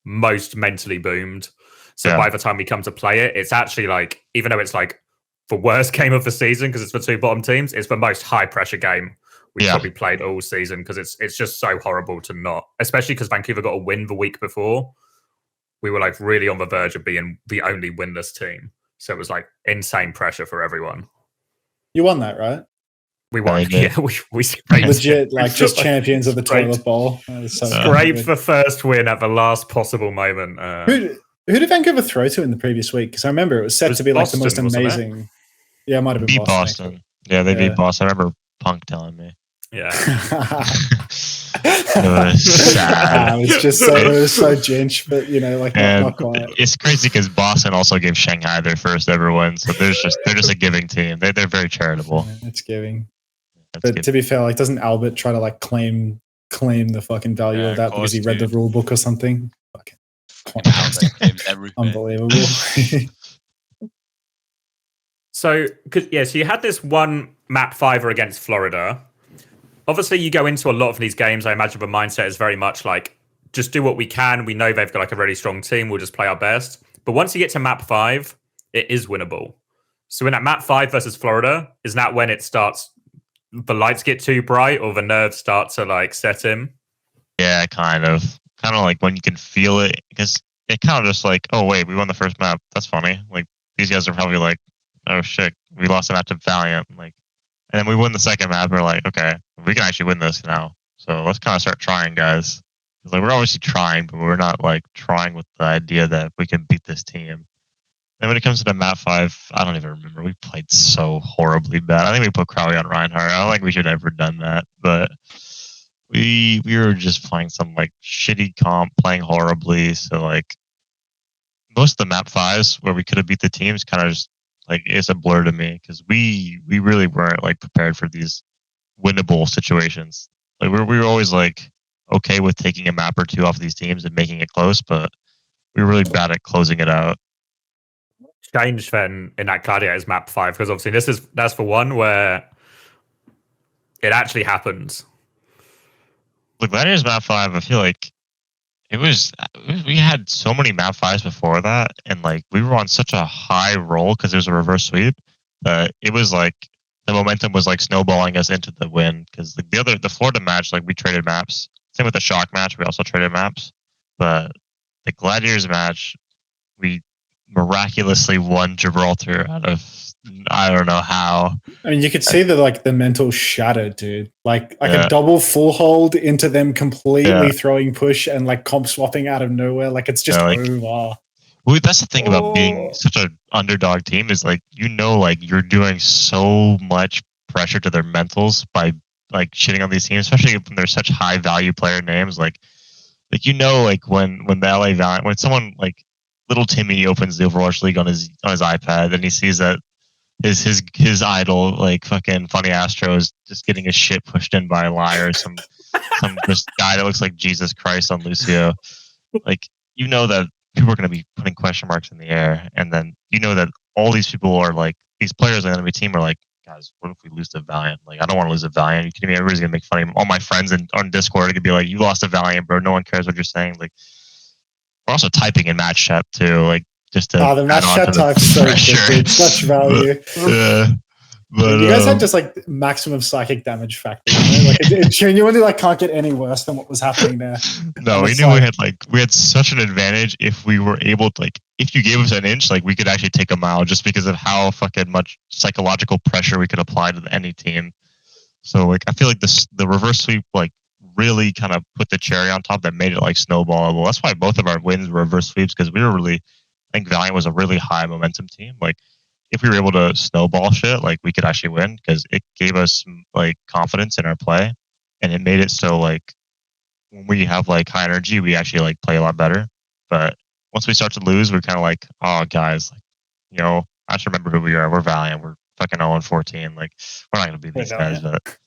most mentally boomed. So by the time we come to play it, it's actually like, even though it's like the worst game of the season because it's the two bottom teams, it's the most high pressure game we've probably played all season, because it's just so horrible to not, especially because Vancouver got a win the week before. We were like really on the verge of being the only winless team. So it was like insane pressure for everyone. You won that, right? We won. Yeah, we scraped. Legit, like just champions of the toilet bowl. Scraped the first win at the last possible moment. Who did Vancouver throw to in the previous week? Because I remember it was set to be like Boston, the most amazing. Yeah, it might have been beat Boston. Yeah, they beat Boston. I remember Punk telling me. Yeah. It was sad. It was so ginch, but you know, like not quite. It's crazy because Boston also gave Shanghai their first ever win, so they're just a giving team. They're very charitable. Yeah, it's giving. But to be fair, like, doesn't Albert try to like claim the fucking value of that because he read the rule book or something? Fucking Albert claims everything. Unbelievable. So you had this one map 5 against Florida. Obviously, you go into a lot of these games, I imagine the mindset is very much like, just do what we can. We know they've got like a really strong team. We'll just play our best. But once you get to map 5, it is winnable. So in that map 5 versus Florida, is that when it starts, the lights get too bright or the nerves start to like set in? Yeah, kind of like when you can feel it, because it kind of just like, oh wait, we won the first map. That's funny. Like these guys are probably like, oh shit, we lost a map to Valiant. Like, and then we win the second map. We're like, okay, we can actually win this now. So let's kind of start trying, guys. Like we're obviously trying, but we're not like trying with the idea that we can beat this team. And when it comes to the map 5, I don't even remember. We played so horribly bad. I think we put Crowley on Reinhardt. I don't think we should have ever done that, but we were just playing some like shitty comp, playing horribly. So like most of the map 5s where we could have beat the teams kind of just like it's a blur to me because we really weren't like prepared for these winnable situations. Like we were always like okay with taking a map or two off these teams and making it close, but we were really bad at closing it out. Change then in that Gladiators map 5, because obviously that's the one where it actually happens. The Gladiators map 5, I feel like we had so many map 5s before that, and like we were on such a high roll because there's a reverse sweep that it was like the momentum was like snowballing us into the win. Because like the Florida match, like we traded maps. Same with the Shock match, we also traded maps. But the Gladiators match, we miraculously won Gibraltar out of I don't know how. I mean, you could see the mental shatter, dude. Like a double full hold into them completely throwing push and like comp swapping out of nowhere. Like it's just over. Well, that's the thing about being such an underdog team is like like you're doing so much pressure to their mentals by like shitting on these teams, especially when they're such high value player names. Like like when the LA Valiant, when someone like little Timmy opens the Overwatch League on his iPad and he sees that his idol, like fucking Funny Astro, is just getting his shit pushed in by a liar or some just guy that looks like Jesus Christ on Lucio. Like that people are going to be putting question marks in the air, and then that all these people are like these players on the enemy team are like, guys, what if we lose to Valiant? Like I don't want to lose to Valiant. You kidding me? Everybody's gonna make fun of me. All my friends on Discord could be like, you lost to Valiant, bro. No one cares what you're saying. Like we're also typing in match chat too, like just to the match chat type's so good, dude. Such value. But you guys had just like maximum psychic damage factor. Like it genuinely like can't get any worse than what was happening there. No, we knew we had such an advantage if we were able to like if you gave us an inch, like we could actually take a mile just because of how fucking much psychological pressure we could apply to any team. So like I feel like the reverse sweep like really kind of put the cherry on top that made it like snowballable. That's why both of our wins were reverse sweeps because we were really I think Valiant was a really high momentum team. Like if we were able to snowball shit, like we could actually win because it gave us like confidence in our play, and it made it so like when we have like high energy, we actually like play a lot better. But once we start to lose, we're kind of like, oh guys, like I just remember who we are. We're Valiant. We're fucking 0-14. Like we're not gonna beat these guys. But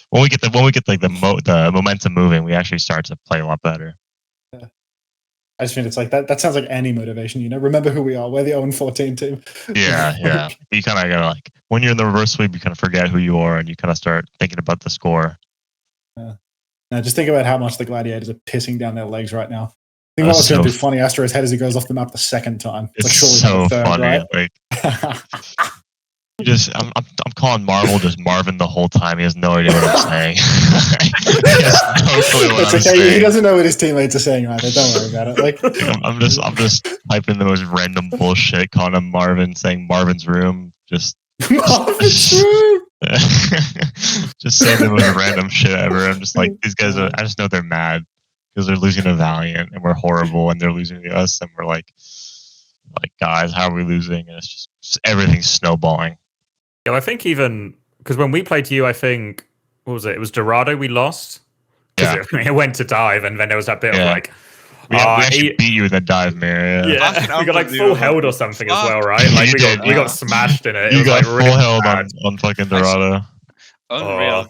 when we get like the momentum moving, we actually start to play a lot better. I just think it's like that sounds like any motivation, remember who we are. We're the 0-14 team. Yeah. You kind of gotta like when you're in the reverse sweep, you kind of forget who you are and you kind of start thinking about the score. Now just think about how much the Gladiators are pissing down their legs right now. Think about what's going through Funny Astro's head as he goes off the map the second time. It's like so third, funny. Right? Like I'm calling Marvel just Marvin the whole time. He has no idea what I'm saying. He has no clue what I'm saying. He doesn't know what his teteammates are saying either. Don't worry about it. Like I'm just typing the most random bullshit, calling him Marvin, saying Marvin's room. Just Marvin's room. Just saying the most random shit ever. I'm just like these guys I just know they're mad because they're losing to Valiant and we're horrible and they're losing to us and we're like guys, how are we losing? And it's just everything's snowballing. Yeah, I think even because when we played you, I think what was it? It was Dorado we lost. Yeah, it went to dive, and then there was that bit of like we actually beat you in the dive mirror. Yeah, we got like full held or something as well, right? Like we got smashed in it. You was got like full really held on fucking Dorado. Unreal.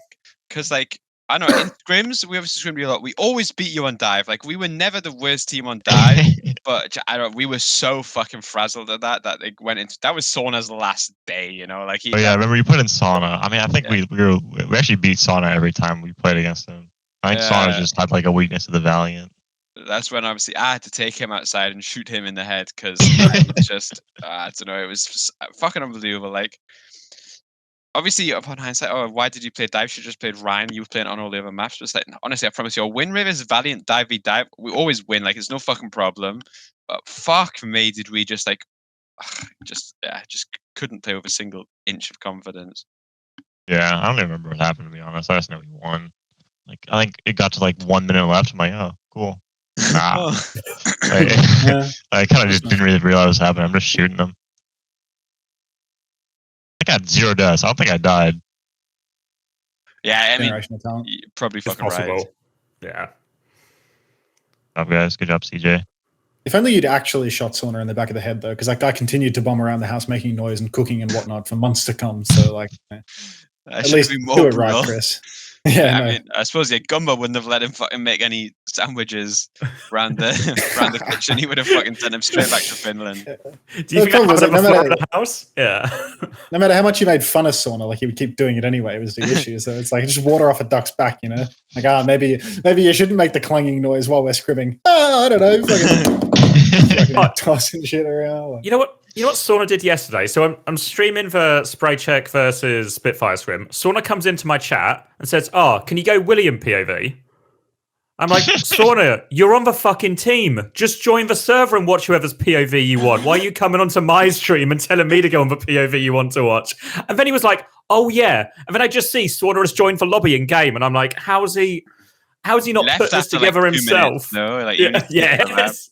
Because like I know in scrims we obviously scrimmed you a lot. We always beat you on dive. Like we were never the worst team on dive, but we were so fucking frazzled at that they went into that was Sauna's last day. Like he. Oh yeah, I remember you put in Sauna. I mean, I think we actually beat Sauna every time we played against him. I think Sauna just had like a weakness to the Valiant. That's when obviously I had to take him outside and shoot him in the head because just I don't know. It was fucking unbelievable. Like. Obviously, upon hindsight, why did you play dive? You just played Ryan. You were playing on all the other maps. Just like, honestly, I promise you, our win rate is Valiant dive v dive. We always win. Like, it's no fucking problem. But fuck me, did we just like, just couldn't play with a single inch of confidence. Yeah, I don't even remember what happened, to be honest. I just know we won. Like, I think it got to like 1 minute left. I'm like, oh, cool. Nah. I kind of just didn't really realize what was happening. I'm just shooting them. I got 0 deaths. I don't think I died. Yeah, I mean, talent. Probably fucking right. Yeah. Good job, guys. Good job, CJ. If only you'd actually shot Sauna in the back of the head, though, because that guy continued to bomb around the house making noise and cooking and whatnot for months to come. So, like, at least do it right, Chris. Yeah, I mean, I suppose Gunba wouldn't have let him fucking make any sandwiches around the kitchen. He would have fucking sent him straight back to Finland. Do you think that happened before the house? Yeah. No matter how much you made fun of Sauna, like he would keep doing it anyway. It was the issue. So it's like just water off a duck's back, you know. Like maybe you shouldn't make the clanging noise while we're scrimming. I don't know. Fucking tossing shit around. You know what Sauna did yesterday? So I'm streaming for Spray Check versus Spitfire Scrim. Sauna comes into my chat and says, can you go William POV? I'm like, Sauna, you're on the fucking team. Just join the server and watch whoever's POV you want. Why are you coming onto my stream and telling me to go on the POV you want to watch? And then he was like, oh yeah. And then I just see Sauna has joined the lobby in game. And I'm like, how's he not put this together himself? Minutes, no, yes.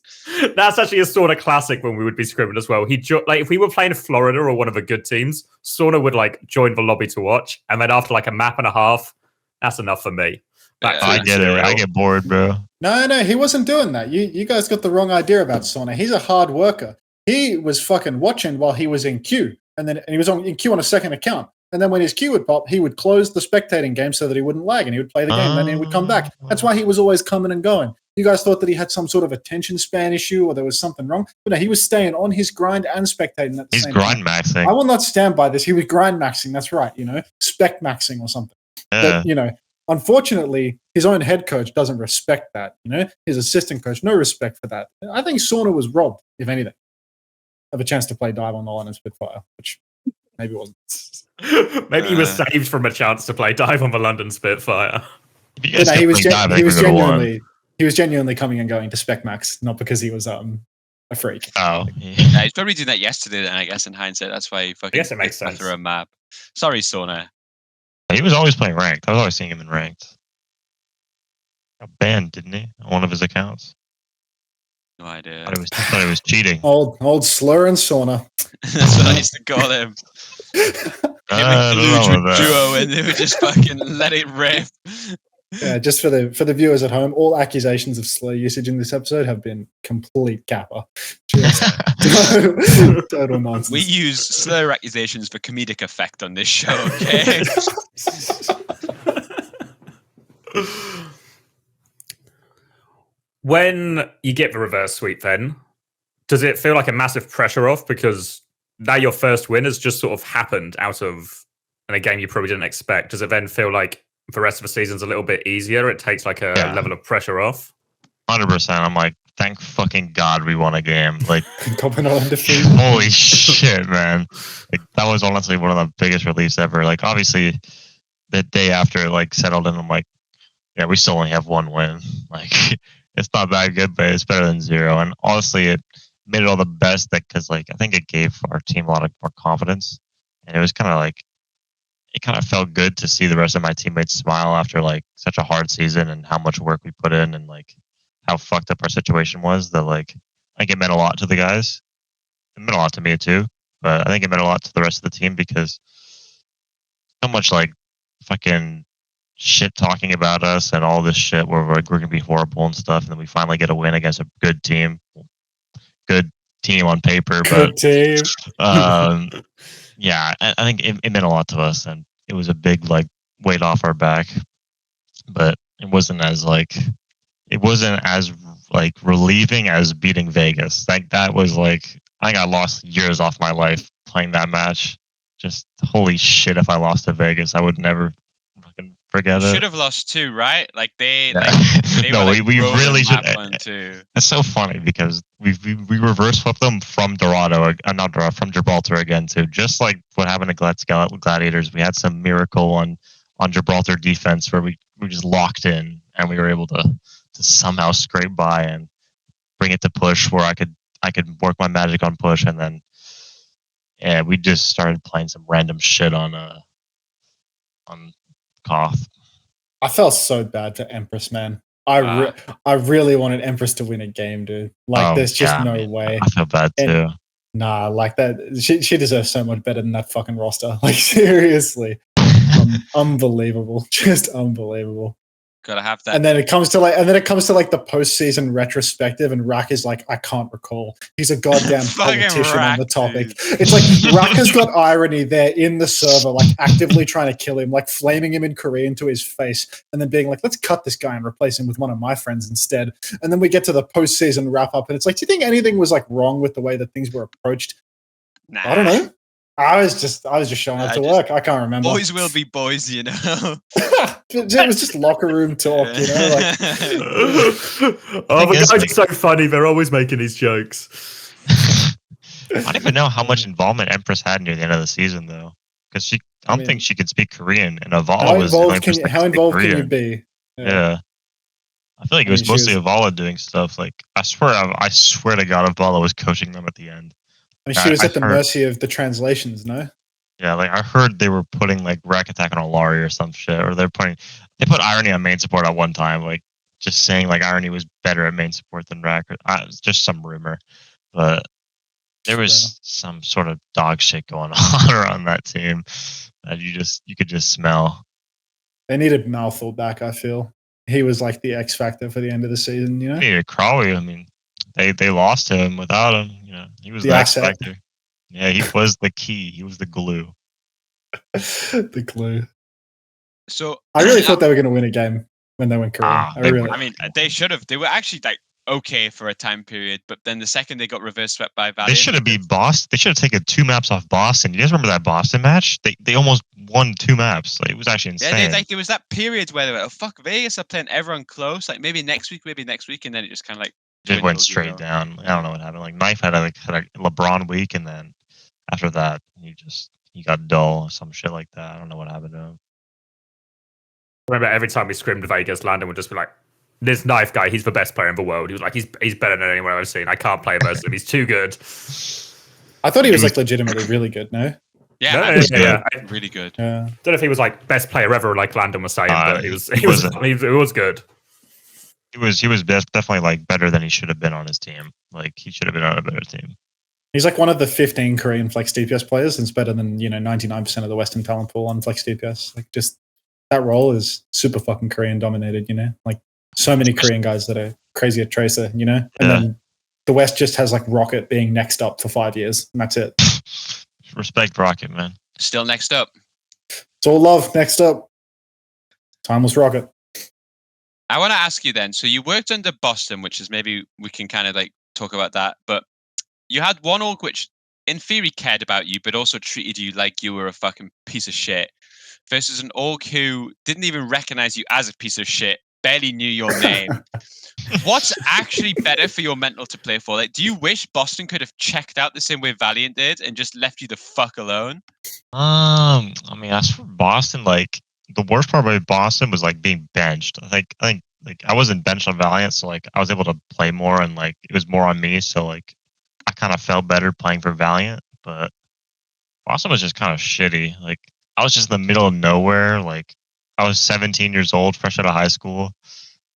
That's actually a Sauna classic when we would be scrimming as well. If we were playing Florida or one of the good teams, Sauna would like join the lobby to watch, and then after like a map and a half, that's enough for me. I get it. I get bored, bro. No, he wasn't doing that. You guys got the wrong idea about Sauna. He's a hard worker. He was fucking watching while he was in queue, and he was in queue on a second account. And then when his queue would pop, he would close the spectating game so that he wouldn't lag, and he would play the game, and then he would come back. That's why he was always coming and going. You guys thought that he had some sort of attention span issue or there was something wrong, but no, he was staying on his grind and spectating at the same time. He's grind maxing. I will not stand by this. He was grind maxing. That's right. Spec maxing or something. Yeah. But, unfortunately, his own head coach doesn't respect that. His assistant coach, no respect for that. I think Sauna was robbed, if anything, of a chance to play Dive on the London Spitfire, which maybe wasn't. Maybe he was saved from a chance to play Dive on the London Spitfire. He was genuinely coming and going to spec max, not because he was a freak. Oh, yeah. He's probably doing that yesterday. Then I guess in hindsight, that's why he fucking. I guess it makes sense. After a map. Sorry, Sauna. He was always playing ranked. I was always seeing him in ranked. Got banned, didn't he? On one of his accounts. No idea. I thought he was cheating. Old slur and Sauna. That's what I used to call him. Duo, and they would just fucking let it rip. Yeah, just for the viewers at home, all accusations of slur usage in this episode have been complete kappa. Total nonsense. We use slur accusations for comedic effect on this show, okay? When you get the reverse sweep, then, does it feel like a massive pressure off? Because now your first win has just sort of happened out of in a game you probably didn't expect. Does it then feel like the rest of the season's a little bit easier? It takes like a level of pressure off. 100%. I'm like, thank fucking God we won a game. Like, holy shit, man! Like, that was honestly one of the biggest reliefs ever. Like, obviously, the day after it like settled in, I'm like, yeah, we still only have one win. Like, it's not that good, but it's better than zero. And honestly, it made it all the best because like I think it gave our team a lot of more confidence, and it was kind of like. It kind of felt good to see the rest of my teammates smile after like such a hard season and how much work we put in and like how fucked up our situation was. That like I think it meant a lot to the guys. It meant a lot to me too, but I think it meant a lot to the rest of the team because so much like fucking shit talking about us and all this shit where we're gonna be horrible and stuff, and then we finally get a win against a good team on paper, but good team. Yeah, I think it meant a lot to us, and it was a big like weight off our back. But it wasn't as relieving as beating Vegas. Like that was like I think I lost years off my life playing that match. Just holy shit! If I lost to Vegas, I would never fucking forget it. Should have lost too, right? Like they. Yeah. They no, were, like, we really should. Too. It's so funny because we reverse swept them from from Gibraltar again too. Just like what happened to Gladiators, we had some miracle on Gibraltar defense where we just locked in and we were able to somehow scrape by and bring it to push where I could work my magic on push, and then we just started playing some random shit on Koth. I felt so bad for Empress, man. I really wanted Empress to win a game, dude. Like, there's just no way. I feel bad too. Nah, like that. She deserves so much better than that fucking roster. Like, seriously. Unbelievable. Just unbelievable. Gotta have that. And then it comes to like the postseason retrospective, and Rack is like, I can't recall. He's a goddamn politician Rack, on the topic. dude. It's like Rack has got irony there in the server, like actively trying to kill him, like flaming him in Korean to his face, and then being like, let's cut this guy and replace him with one of my friends instead. And then we get to the postseason wrap up, and it's like, do you think anything was like wrong with the way that things were approached? Nah. I don't know. I was just showing up to work. I can't remember. Boys will be boys, you know. It was just locker room talk, you know. Like, oh, the guys are so funny. They're always making these jokes. I don't even know how much involvement Empress had near the end of the season, though, because I don't think she could speak Korean, and Avala was the only person how involved can you be? Yeah. I feel like it was mostly Avala doing stuff. Like I swear to God, Avala was coaching them at the end. I mean, she was at the mercy of the translations, no? Yeah, like I heard they were putting like Rack Attack on Alari or some shit, or they put Irony on main support at one time, like just saying like Irony was better at main support than Rack. It's just some rumor, but there was some sort of dog shit going on around that team that you could just smell. They needed Malthor back. I feel he was like the X factor for the end of the season. You know, they needed Crawley. I mean, they lost him without him. You know, he was the X factor. Yeah, he was the key. He was the glue. The glue. So I really thought they were going to win a game when they went Korean. I mean, they should have. They were actually like okay for a time period, but then the second they got reverse swept by Valiant, they should have beat Boston. They should have taken 2 maps off Boston. You guys remember that Boston match? They almost won 2 maps. Like, it was actually insane. Yeah, there was that period where they were, oh, fuck, Vegas are playing everyone close. Like maybe next week, and then it just kind of like just went straight down. I don't know what happened. Like Knife had a LeBron week, and then after that, he got dull or some shit like that. I don't know what happened to him. I remember every time we scrimmed Vegas, Landon would just be like, this Knife guy, he's the best player in the world. He was like, he's better than anyone I've seen. I can't play versus him. He's too good. I thought he was like legitimately really good, no? Yeah, really good. Yeah. Don't know if he was like best player ever, like Landon was saying, but it was good. He was definitely like better than he should have been on his team. Like he should have been on a better team. He's like one of the 15 Korean Flex DPS players, and it's better than 99% of the Western talent pool on Flex DPS. Like just that role is super fucking Korean dominated, you know? Like so many Korean guys that are crazy at Tracer, you know? And then the West just has like Rocket being next up for 5 years, and that's it. Respect Rocket, man. Still next up. It's all love. Next up. Timeless Rocket. I want to ask you then, so you worked under Boston, which is maybe we can kind of like talk about that, but you had one org which in theory cared about you, but also treated you like you were a fucking piece of shit, versus an org who didn't even recognize you as a piece of shit, barely knew your name. What's actually better for your mental to play for? Like, do you wish Boston could have checked out the same way Valiant did and just left you the fuck alone? I mean, as for Boston, like the worst part about Boston was like being benched. I think like I wasn't benched on Valiant, so like I was able to play more, and like it was more on me. So like I kind of felt better playing for Valiant, but Boston was just kind of shitty. Like I was just in the middle of nowhere. Like I was 17 years old, fresh out of high school.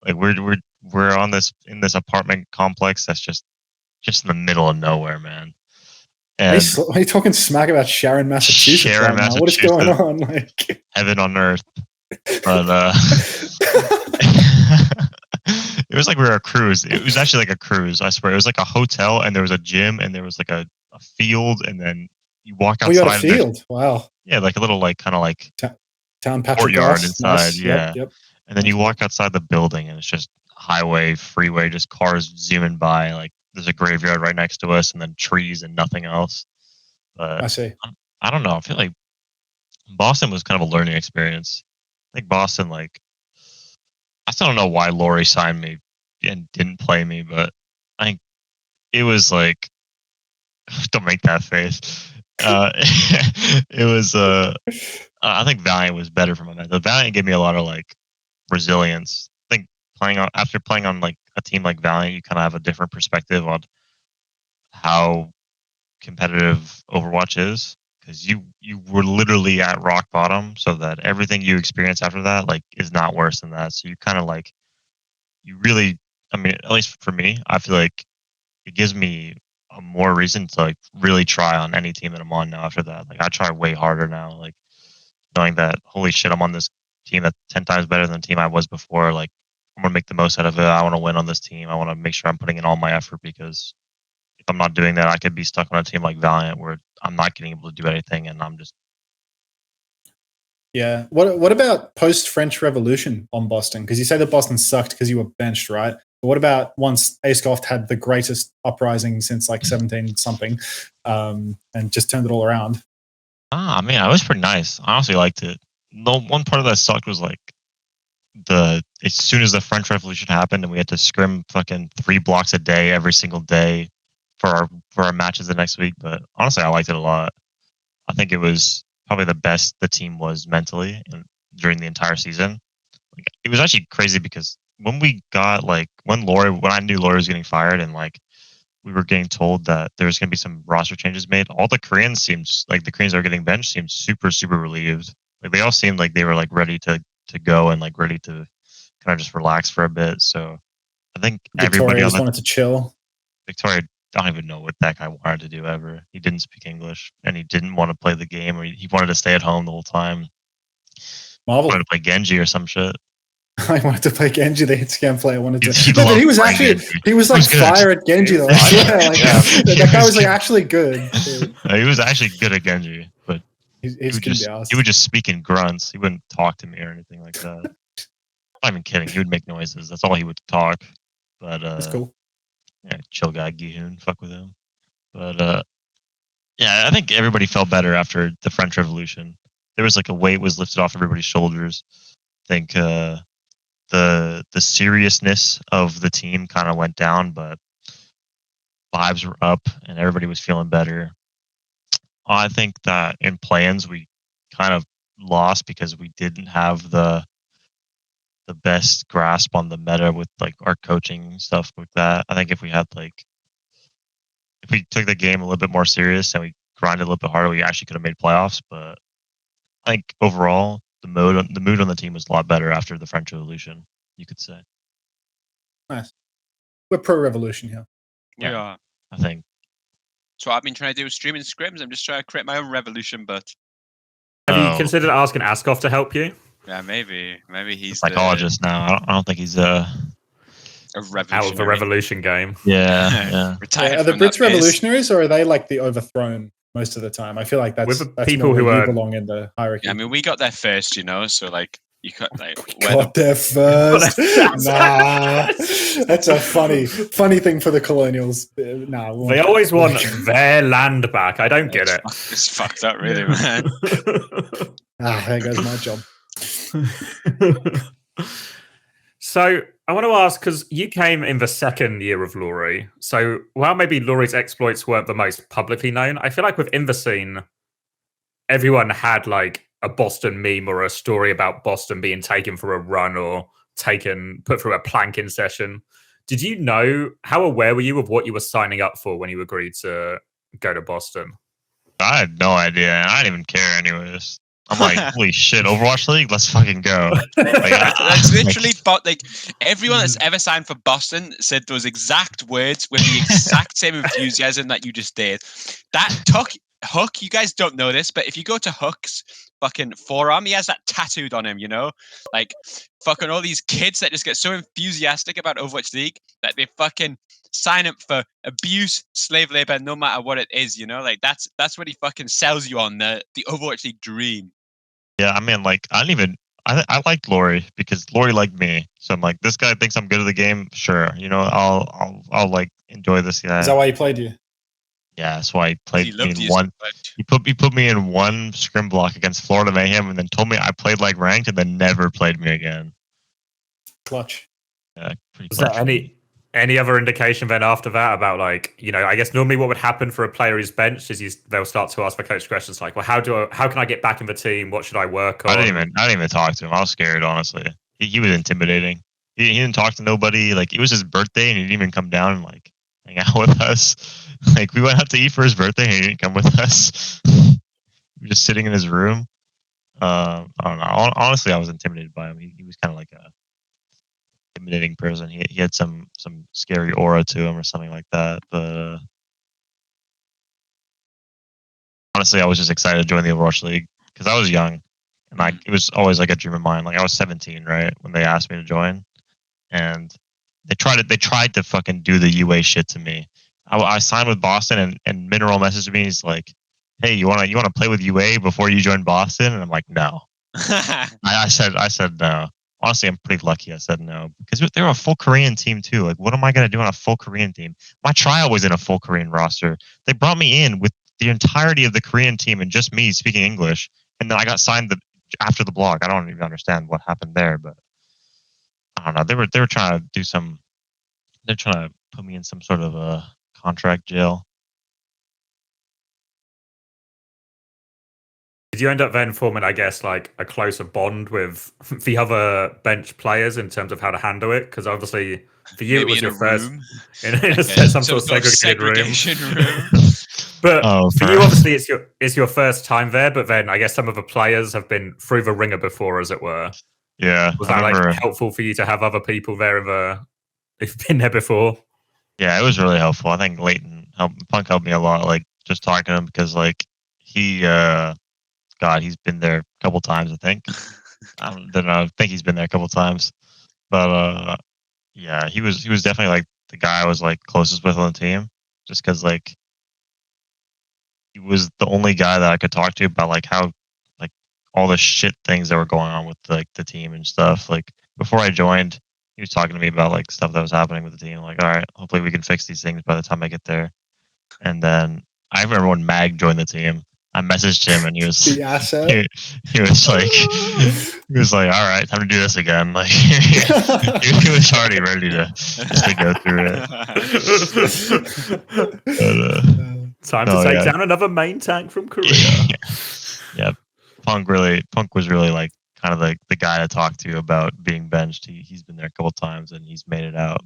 Like we're on in this apartment complex that's just in the middle of nowhere, man. And are you talking smack about Sharon, Massachusetts? Now? What is going on? Like heaven on earth. But it was like we were a cruise. It was actually like a cruise. I swear, it was like a hotel, and there was a gym, and there was like a field, and then you walk outside. Oh, you had a field? Wow. Yeah, like a little like kind of like town courtyard inside. Nice. Yeah. Yep. And then you walk outside the building, and it's just highway, freeway, just cars zooming by. Like there's a graveyard right next to us, and then trees and nothing else. But I see. I don't know. I feel like Boston was kind of a learning experience. I think Boston, like, I still don't know why Lori signed me and didn't play me, but I think it was like, don't make that face. It was, I think Valiant was better for my mental. Valiant gave me a lot of like resilience. I think after playing on like a team like Valiant, you kind of have a different perspective on how competitive Overwatch is, because you were literally at rock bottom, so that everything you experience after that like is not worse than that. So you kind of like, you really, I mean, at least for me, I feel like it gives me a more reason to like really try on any team that I'm on now after that. Like I try way harder now, like knowing that holy shit, I'm on this team that's 10 times better than the team I was before. Like, I'm gonna make the most out of it. I want to win on this team. I want to make sure I'm putting in all my effort, because if I'm not doing that, I could be stuck on a team like Valiant where I'm not getting able to do anything, and I'm just. Yeah. What about post French Revolution on Boston? Because you say that Boston sucked because you were benched, right? But what about once Acecoft had the greatest uprising since like 17 something, and just turned it all around? I mean, it was pretty nice. I honestly liked it. The one part of that sucked was like as soon as the French Revolution happened and we had to scrim fucking 3 blocks a day every single day for our matches the next week. But honestly, I liked it a lot. I think it was probably the best the team was mentally during the entire season. Like, it was actually crazy because when we got when I knew Laurie was getting fired and like we were getting told that there was going to be some roster changes made, all the Koreans seemed like the Koreans that were getting benched seemed super, super relieved. Like, they all seemed like they were like ready to go and like ready to kind of just relax for a bit. So I think everybody just wanted to chill. Victoria, I don't even know what that guy wanted to do ever. He didn't speak English and he didn't want to play the game, or he wanted to stay at home the whole time. Marvel. He wanted to play Genji or some shit. I wanted to play Genji, the hit scam player. Wanted to. He No, but he was like good. fire at Genji though. I swear, like, that guy was like actually good. He was actually good at Genji, but he would just speak in grunts. He wouldn't talk to me or anything like that. I'm not even kidding. He would make noises. That's all he would talk. But that's cool. Yeah, chill guy, Gihoon. Fuck with him. But yeah, I think everybody felt better after the French Revolution. There was like a weight was lifted off everybody's shoulders. I think the seriousness of the team kind of went down, but vibes were up and everybody was feeling better. I think that in plans we kind of lost because we didn't have the best grasp on the meta with like our coaching stuff like that. I think if we took the game a little bit more serious and we grinded a little bit harder, we actually could have made playoffs. But I think overall the mood on the team was a lot better after the French Revolution, you could say. Nice. We're pro revolution here. We are. I think. So I've been trying to do streaming scrims. I'm just trying to create my own revolution, but have you considered asking Askov to help you? Yeah, maybe he's a psychologist now. I don't think he's a out of the revolution game. Yeah. Are the Brits revolutionaries, or are they like the overthrown most of the time? I feel like that's people who belong in the hierarchy. Yeah, I mean, we got there first, so like you got like got there first. Nah, that's a funny thing for the colonials. Nah, they always want their land back. I don't get it. It's fucked up, really, man. There goes my job. So I want to ask, because you came in the second year of Laurie, so while maybe Laurie's exploits weren't the most publicly known, I feel like within the scene, everyone had like a Boston meme or a story about Boston being taken for a run or put through a planking session. Did you know, how aware were you of what you were signing up for when you agreed to go to Boston? I had no idea, and I didn't even care anyways. I'm like, holy shit, Overwatch League, let's fucking go. That's literally, but like everyone that's ever signed for Boston said those exact words with the exact same enthusiasm that you just did. That Hook, you guys don't know this, but if you go to Hook's fucking forearm, he has that tattooed on him, like fucking all these kids that just get so enthusiastic about Overwatch League that they fucking sign up for abuse, slave labor, no matter what it is, like that's what he fucking sells you on, the Overwatch League dream. Yeah, I mean, like, I liked Laurie because Laurie liked me. So I'm like, this guy thinks I'm good at the game. Sure. I'll like enjoy this guy. Is that why he played you? Yeah, that's why he played me in one. He put me in one scrim block against Florida Mayhem and then told me I played like ranked and then never played me again. Clutch. Yeah, pretty Was clutch. there any other indication then after that about like, I guess normally what would happen for a player who's benched is they'll start to ask the coach questions like, well, how can I get back in the team? What should I work on? I didn't even talk to him. I was scared, honestly. He was intimidating. He didn't talk to nobody. Like, it was his birthday and he didn't even come down and like hang out with us. Like, we went out to eat for his birthday and he didn't come with us. We were just sitting in his room. I don't know. Honestly, I was intimidated by him. He was kind of like a intimidating person. He had some scary aura to him or something like that. But honestly, I was just excited to join the Overwatch League because I was young And it was always like a dream of mine. Like I was 17, right, when they asked me to join, and they tried to fucking do the UA shit to me. I signed with Boston, and Mineral messaged me. He's like, "Hey, you wanna play with UA before you join Boston?" And I'm like, "No." I said no. Honestly, I'm pretty lucky I said no because they were a full Korean team too. Like, what am I gonna do on a full Korean team? My tryout was in a full Korean roster. They brought me in with the entirety of the Korean team and just me speaking English, and then I got signed after the blog. I don't even understand what happened there, but I don't know. They were trying to do some. They're trying to put me in some sort of a contract jail. Did you end up then forming, I guess, like a closer bond with the other bench players in terms of how to handle it? Because obviously, for you, Maybe it was in your a first room. some sort of segregated room. But for you, obviously, it's your first time there. But then I guess some of the players have been through the ringer before, as it were. Yeah, Was that like helpful for you to have other people there who've been there before? Yeah, it was really helpful. I think Punk helped me a lot. Like just talking to him because like he. God, he's been there a couple times, I think. I don't know. I think he's been there a couple times. But yeah, he was definitely like the guy I was like closest with on the team. Just because like he was the only guy that I could talk to about like how like all the shit things that were going on with like the team and stuff. Like before I joined, he was talking to me about like stuff that was happening with the team. Like, all right, hopefully we can fix these things by the time I get there. And then I remember when Mag joined the team. I messaged him and he was he was like, all right, time to do this again. Like he was already ready to go through it. Time to take down another main tank from Korea. Yeah. Punk was really like kind of like the guy to talk to about being benched. He's been there a couple times and he's made it out.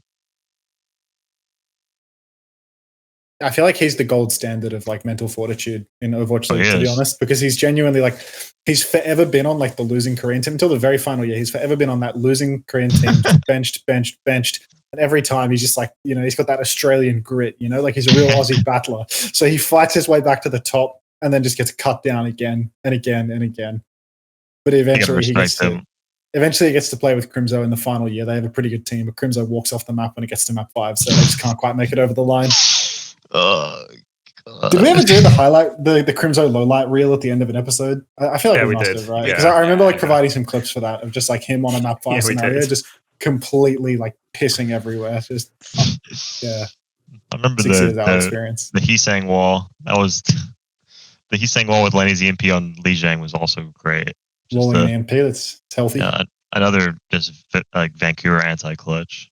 I feel like he's the gold standard of like mental fortitude in Overwatch League, to be honest, because he's genuinely like, he's forever been on like the losing Korean team until the very final year. He's forever been on that losing Korean team, benched. And every time he's just like, you know, he's got that Australian grit, you know, like he's a real Aussie battler. So he fights his way back to the top and then just gets cut down again and again and again. But eventually he gets to play with Crimzo in the final year. They have a pretty good team, but Crimzo walks off the map when it gets to map 5, so they just can't quite make it over the line. Did we ever do the highlight, the Crimzo lowlight reel at the end of an episode? I feel like we must have, right? Because I remember like providing some clips for that of just like him on a map 5 scenario, just completely like pissing everywhere. Just I remember 6 years out experience. The Heesang wall. That was the Heesang wall with Lenny's EMP on Li Zhang was also great. Rolling an EMP, that's healthy. Yeah, another just like Vancouver anti-clutch.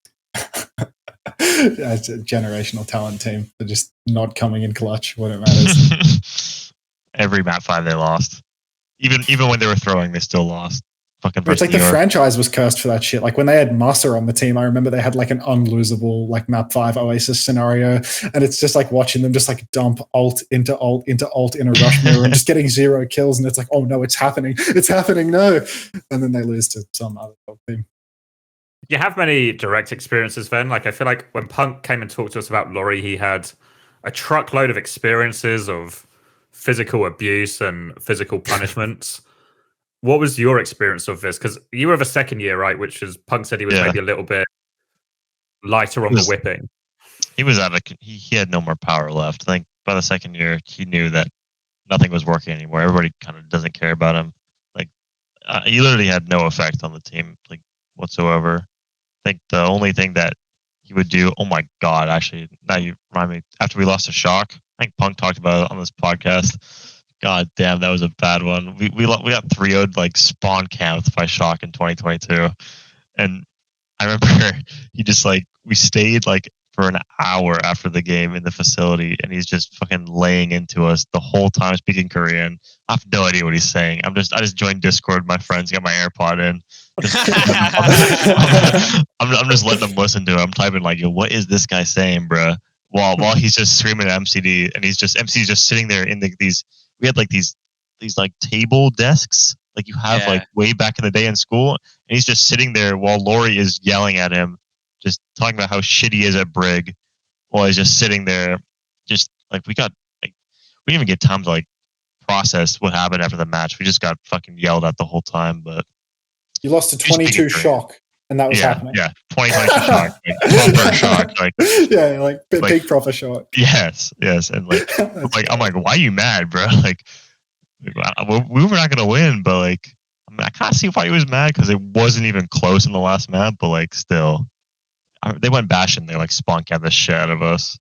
It's a generational talent team. They're just not coming in clutch when it matters. Every map 5 they lost. Even when they were throwing, they still lost. Fucking it's like the franchise was cursed for that shit. Like when they had Master on the team, I remember they had like an unlosable like map 5 Oasis scenario, and it's just like watching them just like dump ult into ult into ult in a rush mirror and just getting 0 kills, and it's like, oh no, it's happening, no, and then they lose to some other top team. You have many direct experiences then. Like I feel like when Punk came and talked to us about Laurie, he had a truckload of experiences of physical abuse and physical punishments. What was your experience of this? Because you were the second year, right? Which is Punk said he was maybe a little bit lighter on the whipping. He was he had no more power left. I think by the second year, he knew that nothing was working anymore. Everybody kind of doesn't care about him. Like he literally had no effect on the team, like whatsoever. I think the only thing that he would do. Oh my god! Actually, now you remind me. After we lost to Shock, I think Punk talked about it on this podcast. God damn, that was a bad one. We got 3-0'd like spawn camped by Shock in 2022, and I remember he just like we stayed like for an hour after the game in the facility, and he's just fucking laying into us the whole time speaking Korean. I have no idea what he's saying. I just joined Discord. My friends got my AirPod in. I'm just letting them listen to it. I'm typing like, yo, what is this guy saying, bro? While he's just screaming at MCD, and MCD's just sitting there in these. We had like these like table desks, like you have like way back in the day in school, and he's just sitting there while Laurie is yelling at him, just talking about how shit he is at Brig, while he's just sitting there, just like we didn't even get time to like process what happened after the match. We just got fucking yelled at the whole time. But you lost to 22 shock, and that was happening. Yeah, 2022 shock, proper shock, big proper shock. Yes, and I'm like, why are you mad, bro? Like, we were not gonna win, but like, I mean, I kind of see why he was mad because it wasn't even close in the last map, but like, still, they went bashing. They like spunk out the shit out of us.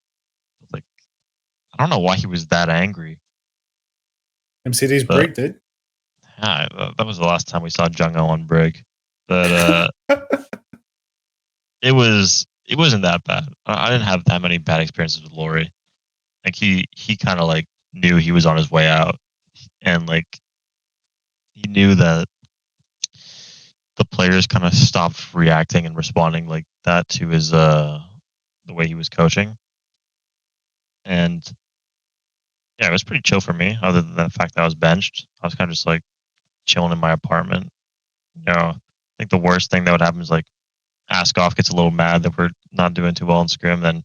Like, I don't know why he was that angry. MCD's Brig, dude. Yeah, that was the last time we saw Jungho on Brig, but it wasn't that bad. I didn't have that many bad experiences with Laurie. Like he kind of like knew he was on his way out, and like he knew that the players kind of stopped reacting and responding like that to his the way he was coaching, and yeah, it was pretty chill for me. Other than the fact that I was benched, I was kind of just like chilling in my apartment. You know, I think the worst thing that would happen is like Askoff gets a little mad that we're not doing too well in scrim. Then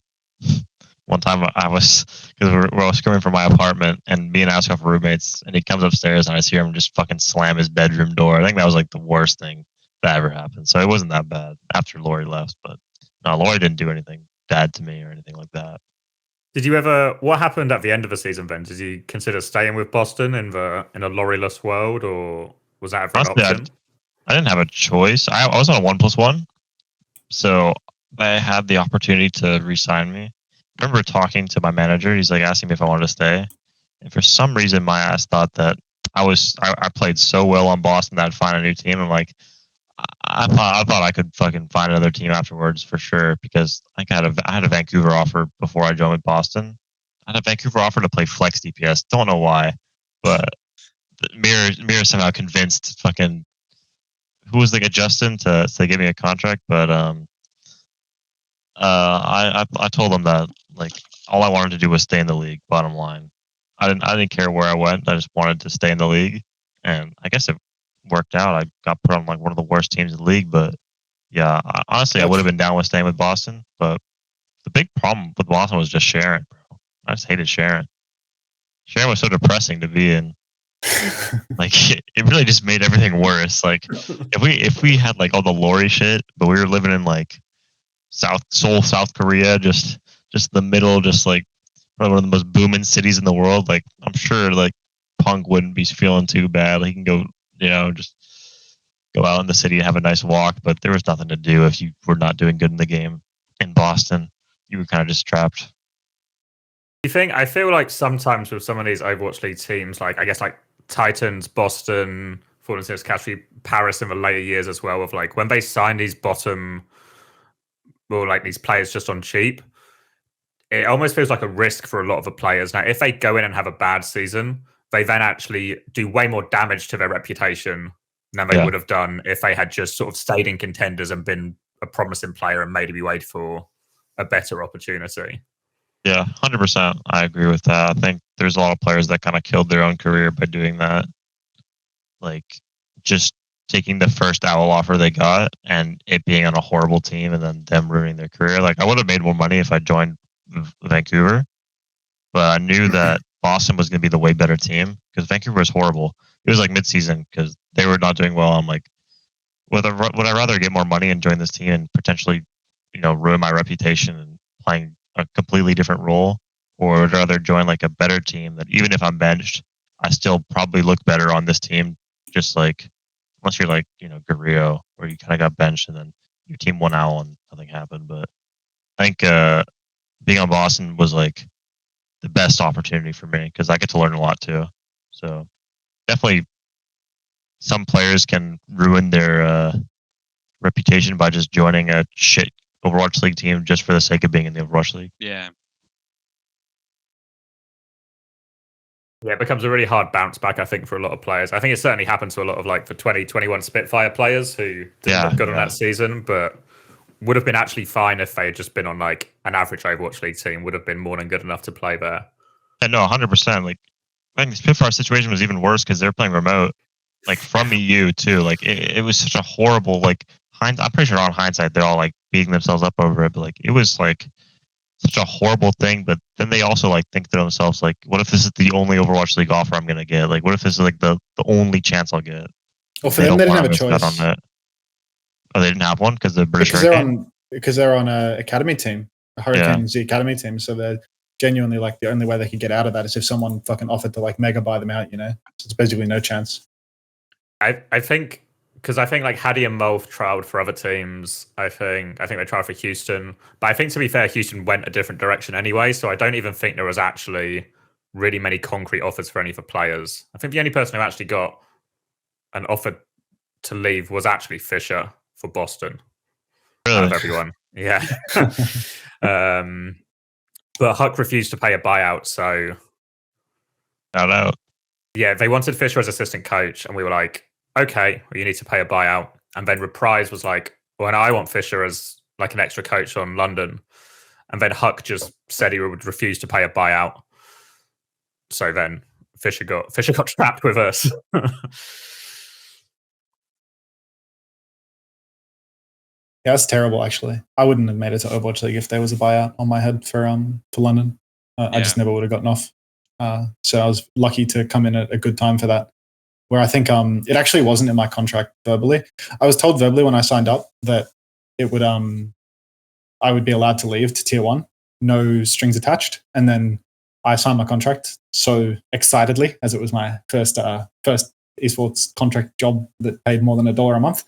one time because we're all scrimming from my apartment, and me and Askoff were roommates, and he comes upstairs and I see him just fucking slam his bedroom door. I think that was like the worst thing that ever happened. So it wasn't that bad after Laurie left, but no, Laurie didn't do anything bad to me or anything like that. Did you ever? What happened at the end of the season, Ben? Did you consider staying with Boston in a Laurie-less world, or was that ever an option? I didn't have a choice. I was on a 1+1, so I had the opportunity to re-sign me. I remember talking to my manager. He's like asking me if I wanted to stay, and for some reason, my ass thought that I played so well on Boston that I'd find a new team. I'm like, I thought I could fucking find another team afterwards for sure, because I had a Vancouver offer before I joined with Boston. I had a Vancouver offer to play flex DPS. Don't know why, but Mirror somehow convinced fucking who was like a Justin to give me a contract. But I told them that like all I wanted to do was stay in the league. Bottom line, I didn't care where I went. I just wanted to stay in the league, and I guess it worked out. I got put on like one of the worst teams in the league, but yeah, honestly, I would have been down with staying with Boston. But the big problem with Boston was just Sharon, bro. I just hated Sharon. Sharon was so depressing to be in. Like it really just made everything worse. Like if we had like all the Laurie shit, but we were living in like Seoul, South Korea, just the middle, just like probably one of the most booming cities in the world. Like I'm sure like Punk wouldn't be feeling too bad. He can go, just go out in the city and have a nice walk, but there was nothing to do if you were not doing good in the game. In Boston, you were kind of just trapped. You think? I feel like sometimes with some of these Overwatch League teams, like I guess like Titans, Boston, for instance, actually Paris in the later years as well, of like when they sign these these players just on cheap, it almost feels like a risk for a lot of the players. Now, if they go in and have a bad season, they then actually do way more damage to their reputation than they would have done if they had just sort of stayed in contenders and been a promising player and maybe wait for a better opportunity. Yeah, 100%. I agree with that. I think there's a lot of players that kind of killed their own career by doing that. Like, just taking the first Owl offer they got and it being on a horrible team and then them ruining their career. Like, I would have made more money if I joined Vancouver, but I knew that Boston was going to be the way better team because Vancouver was horrible. It was like mid-season because they were not doing well. I'm like, would I rather get more money and join this team and potentially, ruin my reputation and playing a completely different role, or would I rather join like a better team that even if I'm benched, I still probably look better on this team. Just like, unless you're like, Guerrero, where you kind of got benched and then your team won out and nothing happened. But I think being on Boston was like the best opportunity for me because I get to learn a lot too. So definitely some players can ruin their reputation by just joining a shit Overwatch League team just for the sake of being in the Overwatch League. Yeah. Yeah, it becomes a really hard bounce back, I think, for a lot of players. I think it certainly happened to a lot of like the 2021 Spitfire players who didn't look good on that season, but would have been actually fine if they had just been on like an average Overwatch League team, would have been more than good enough to play there. And no, 100%. Like, I think the Spitfire situation was even worse because they're playing remote, like from EU too. Like it was such a horrible, like, I'm pretty sure on hindsight, they're all like beating themselves up over it, but like it was like such a horrible thing, but then they also like think to themselves like, what if this is the only Overwatch League offer I'm gonna get? Like, what if this is like the only chance I'll get? Well, for them, they didn't have a choice. On that. Oh, they didn't have one because the British because they're on a academy team, a Hurricanes academy team. So they're genuinely like the only way they could get out of that is if someone fucking offered to like mega buy them out. You know, so it's basically no chance. I think. Because I think like Hadi and Molf trialed for other teams. I think they trialed for Houston. But I think to be fair, Houston went a different direction anyway. So I don't even think there was actually really many concrete offers for any of the players. I think the only person who actually got an offer to leave was actually Fisher for Boston. Out of everyone. Yeah. But Huck refused to pay a buyout. So shout out. Yeah, they wanted Fisher as assistant coach. And we were like, okay, well, you need to pay a buyout. And then Reprise was like, well, I want Fisher as like an extra coach on London. And then Huck just said he would refuse to pay a buyout. So then Fisher got trapped with us. Yeah, that's terrible. Actually, I wouldn't have made it to Overwatch League if there was a buyout on my head for London. I just never would have gotten off. So I was lucky to come in at a good time for that. Where I think it actually wasn't in my contract verbally. I was told verbally when I signed up that it would I would be allowed to leave to tier 1, no strings attached. And then I signed my contract so excitedly, as it was my first esports contract job that paid more than $1 a month.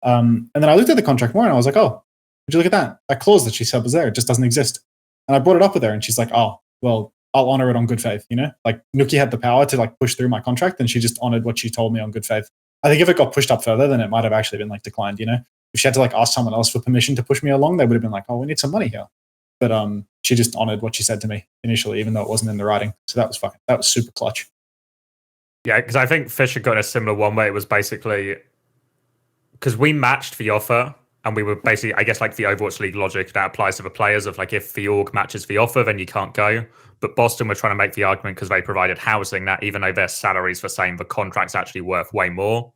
And then I looked at the contract more and I was like, oh, would you look at that? That clause that she said was there, it just doesn't exist. And I brought it up with her and she's like, oh, well, I'll honor it on good faith, you know? Like Nuki had the power to like push through my contract and she just honored what she told me on good faith. I think if it got pushed up further, then it might have actually been like declined, you know? If she had to like ask someone else for permission to push me along, they would have been like, oh, we need some money here. But she just honored what she said to me initially, even though it wasn't in the writing. So that was super clutch. Yeah, because I think Fisher got in a similar one where it was basically because we matched the offer and we were basically, I guess, like the Overwatch League logic that applies to the players of like if the org matches the offer, then you can't go. But Boston were trying to make the argument because they provided housing that even though their salaries were the same, the contract's actually worth way more,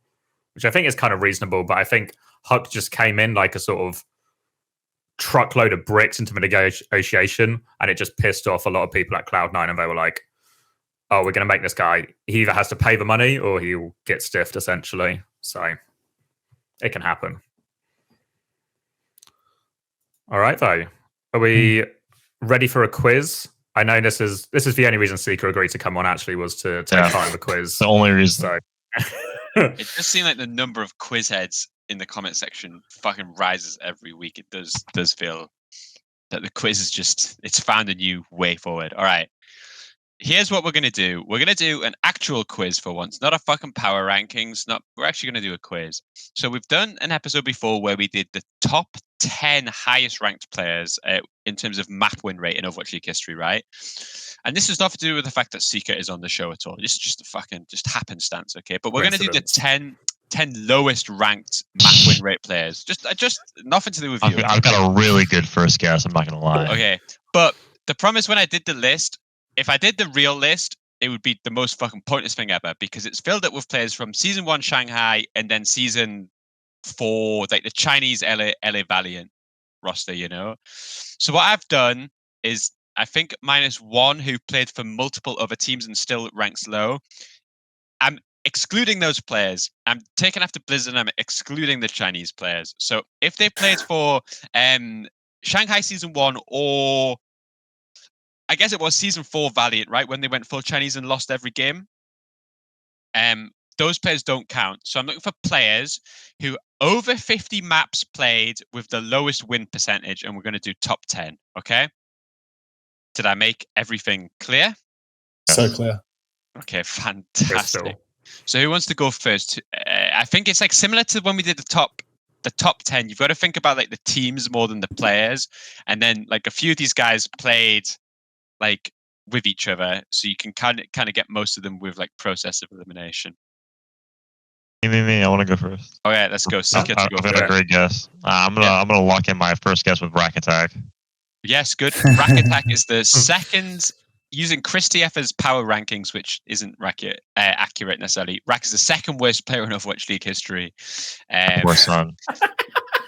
which I think is kind of reasonable. But I think Huck just came in like a sort of truckload of bricks into the negotiation and it just pissed off a lot of people at Cloud9 and they were like, oh, we're going to make this guy, he either has to pay the money or he'll get stiffed essentially. So it can happen. All right, though. Are we ready for a quiz? I know this is the only reason Seeker agreed to come on actually was to take part in the quiz. The only reason. So. It does seem like the number of quiz heads in the comment section fucking rises every week. It does feel that the quiz is just, it's found a new way forward. All right. Here's what we're going to do. We're going to do an actual quiz for once, not a fucking power rankings. We're actually going to do a quiz. So we've done an episode before where we did the top 10 highest ranked players in terms of map win rate in Overwatch League history, right? And this has nothing to do with the fact that Seeker is on the show at all. This is just a fucking happenstance, okay? But we're going to do the 10 lowest ranked map win rate players. Just nothing to do with you. I've got a really good first guess. I'm not going to lie. Okay, but the problem is when I did the list, if I did the real list, it would be the most fucking pointless thing ever because it's filled up with players from Season 1 Shanghai and then Season 4, like the Chinese LA Valiant roster, you know? So what I've done is I think -1 who played for multiple other teams and still ranks low. I'm excluding those players. I'm taking after Blizzard and I'm excluding the Chinese players. So if they played for Shanghai Season 1 or I guess it was Season 4 Valiant, right? When they went full Chinese and lost every game. Those players don't count. So I'm looking for players who over 50 maps played with the lowest win percentage, and we're going to do top 10, okay? Did I make everything clear? So clear. Okay, fantastic. So who wants to go first? I think it's like similar to when we did the top 10. You've got to think about like the teams more than the players. And then like a few of these guys played like with each other, so you can kind of get most of them with like process of elimination. Me. I want to go first. All right, let's go. Seeker to go I've got a great guess. I'm gonna lock in my first guess with Rack Attack. Yes, good. Rack Attack is the second using Chris TF's power rankings, which isn't accurate necessarily. Rack is the second worst player in Overwatch League history. Worst son.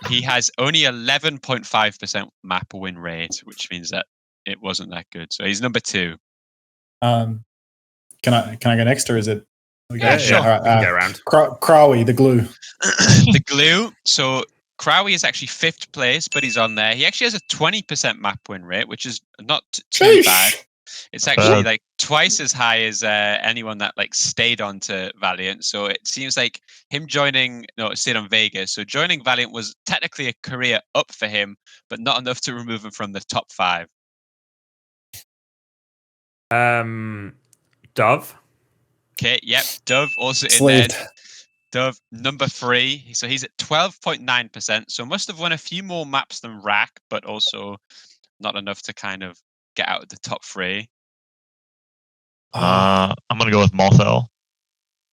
He has only 11.5% map win rate, which means that it wasn't that good. So he's number 2. Can I go next, or is it? Yeah, sure. All right, You can go around. Crowy, the glue. The glue. So Crowy is actually 5th place, but he's on there. He actually has a 20% map win rate, which is not too bad. It's actually like twice as high as anyone that like stayed on to Valiant. So it seems like him stayed on Vegas. So joining Valiant was technically a career up for him, but not enough to remove him from the top 5. Dove. Okay, yep. Dove also Slaved. in there. Dove, number 3. So he's at 12.9%. So must have won a few more maps than Rack, but also not enough to kind of get out of the top 3. I'm gonna go with Mothel.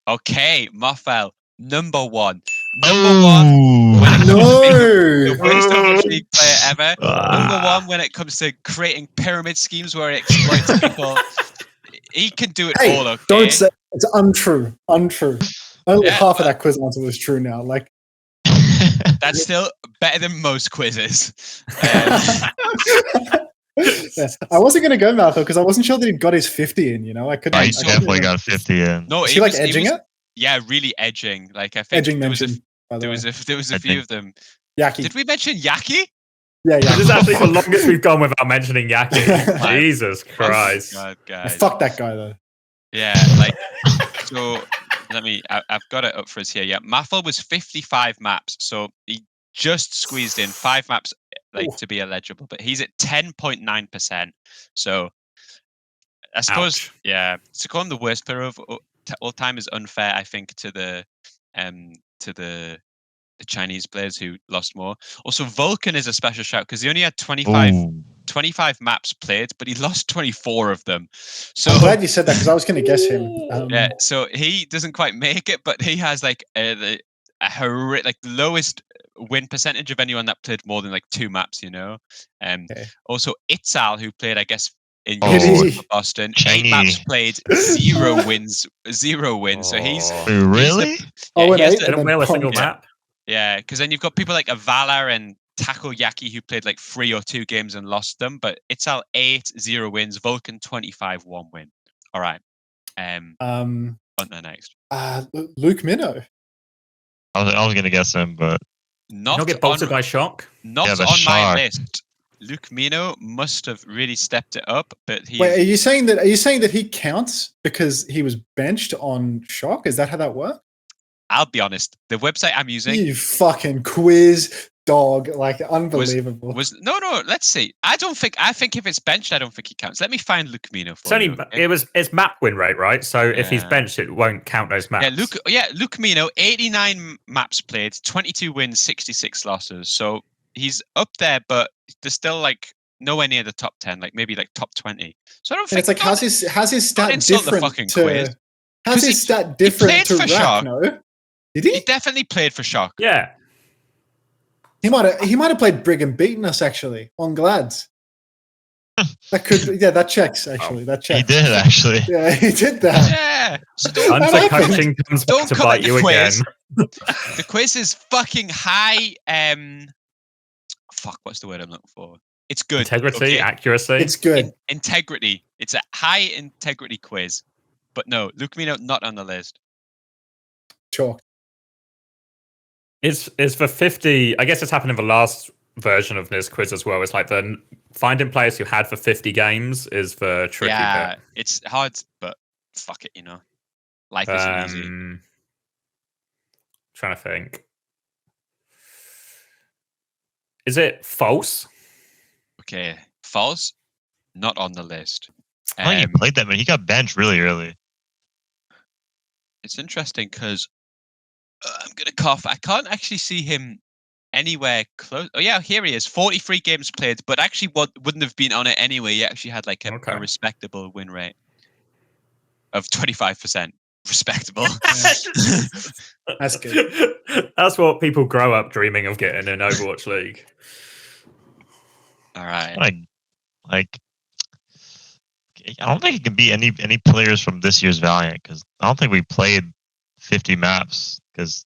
Okay, Mothel, number 1. Number 1 when it comes to being the worst Overwatch League player ever. Number 1 when it comes to creating pyramid schemes where it exploits people. He can do it all, okay? Don't say it's untrue. Only half of that quiz answer was true now. Like that's still better than most quizzes. Yes. I wasn't going to go Malthor because I wasn't sure that he got his 50 in. I couldn't. He definitely got 50 in. No, he like edging it? Yeah, really edging. Like I think edging there was a few of them. Yaki. Did we mention Yaki? Yeah. This is actually the longest we've gone without mentioning Yaki. Jesus Christ! God, guys. Fuck that guy though. Yeah, like so. I've got it up for us here. Yeah, Mathel was 55 maps, so he just squeezed in 5 maps to be eligible, but he's at 10.9%. So I suppose, to call him the worst player of all time is unfair, I think, to the Chinese players who lost more. Also, Vulcan is a special shout because he only had 25 maps played, but he lost 24 of them. So I'm glad you said that because I was going to guess him. Yeah, so he doesn't quite make it, but he has like the lowest win percentage of anyone that played more than like 2 maps. Also Itzal, who played, I guess, in for Boston, 8 maps played, 0 wins. So he's really? He didn't win a single map. Yeah, because then you've got people like Avala and Takoyaki who played like 3 or 2 games and lost them, but Itzal 8, 0 wins, Vulcan 25, 1 win. All right. On the next. Luke Minnow. I was gonna guess him, but not get bolted by Shock. Not on my list. Luke Minnow must have really stepped it up, but he. Wait, are you saying that he counts because he was benched on Shock? Is that how that works? I'll be honest. The website I'm using. You fucking quiz dog, like unbelievable. No. Let's see. I think if it's benched, I don't think he counts. Let me find Luke Minnow for you. It's map win rate, right? So if he's benched, it won't count those maps. Luke Minnow, 89 maps played, 22 wins, 66 losses. So he's up there, but there's still like nowhere near the top 10, like maybe like top 20. So I don't think it's like how's his stat different to how's his stat different to Rack? No, did he? He definitely played for Shock. Yeah. He might have played Brig and beaten us actually on Glads. That could that checks actually. That checks. He did actually. Yeah, he did that. Yeah. So coaching comes back to bite you again. The quiz is fucking high. What's the word I'm looking for? It's good. Integrity, accuracy. It's good. Integrity. It's a high integrity quiz. But no, Luke Minnow not on the list. Sure. It's for 50. I guess it's happened in the last version of this quiz as well. It's like the finding players who had for 50 games is the tricky bit. It's hard, but fuck it, life isn't easy. Trying to think. Is it false? Okay, false. Not on the list. I think he played that, but he got benched really early. It's interesting because I'm gonna cough. I can't actually see him anywhere close. Oh yeah, here he is. 43 games played, but actually wouldn't have been on it anyway. He actually had like a respectable win rate of 25%. Respectable. That's good. That's what people grow up dreaming of getting in Overwatch League. All right. I don't think it can be any players from this year's Valiant because I don't think we played 50 maps. Because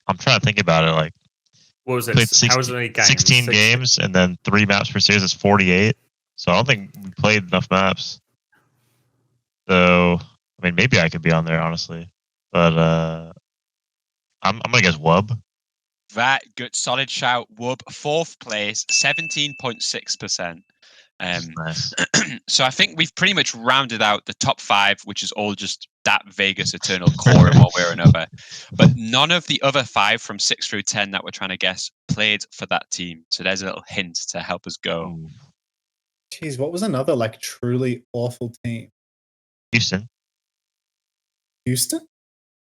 I'm trying to think about it. Like, what was it? 16 games and then 3 maps per series is 48. so I don't think we played enough maps. So I mean, maybe I could be on there honestly, but I'm gonna guess Wub. That good, solid shout. Wub, 4th place, 17.6%. Nice. So I think we've pretty much rounded out the top 5, which is all just that Vegas Eternal core in one way or another. But none of the other 5 from 6 through 10 that we're trying to guess played for that team. So there's a little hint to help us go. Jeez, what was another like truly awful team? Houston. Houston?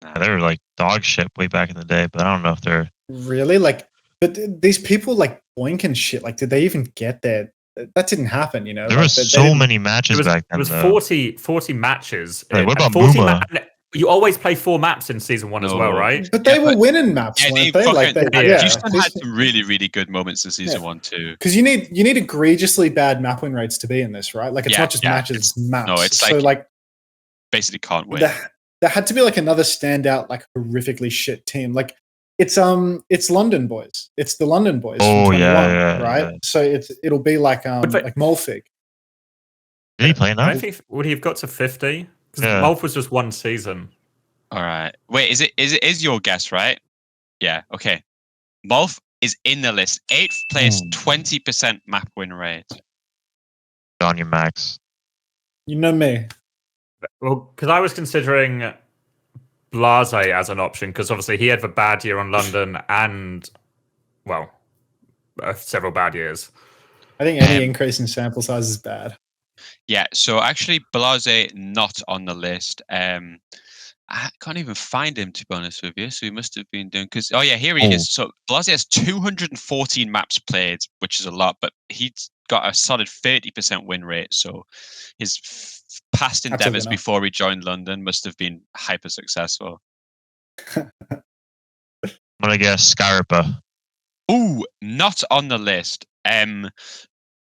Yeah, they were like dog shit way back in the day, but I don't know if they're really like. But these people like Boink and shit. Like, did they even get there? That didn't happen, you know. There like, was so many matches back then. It was 40 matches. Like, what about 40 Muma? You always play 4 maps in season 1 as well, right? But they were winning maps, weren't they? Like, Houston had some really, really good moments in season 1 too. Because you need egregiously bad map win rates to be in this, right? Like, it's not just matches, it's maps. No, it's so like basically can't win. There had to be like another standout, like horrifically shit team. Like it's London boys. It's the London boys. Oh from 21, yeah, right. Yeah. So it'll be like Molfig. Did he play now? Would he have got to 50? Because Yeah. Molf was just 1 season. All right. Wait, is your guess right? Yeah. Okay. Molf is in the list. 8th place, 20% map win rate. On your max. You know me. Well, because I was considering Blase as an option, because obviously he had the bad year on London and, well, several bad years. I think any increase in sample size is bad. Yeah, so actually Blase not on the list. I can't even find him, to be honest with you. So he must have been doing because here he is. So Blase has 214 maps played, which is a lot, but he's got a solid 30% win rate. So his past endeavors before he joined London must have been hyper successful. I'm gonna guess Skyripa. Ooh, not on the list.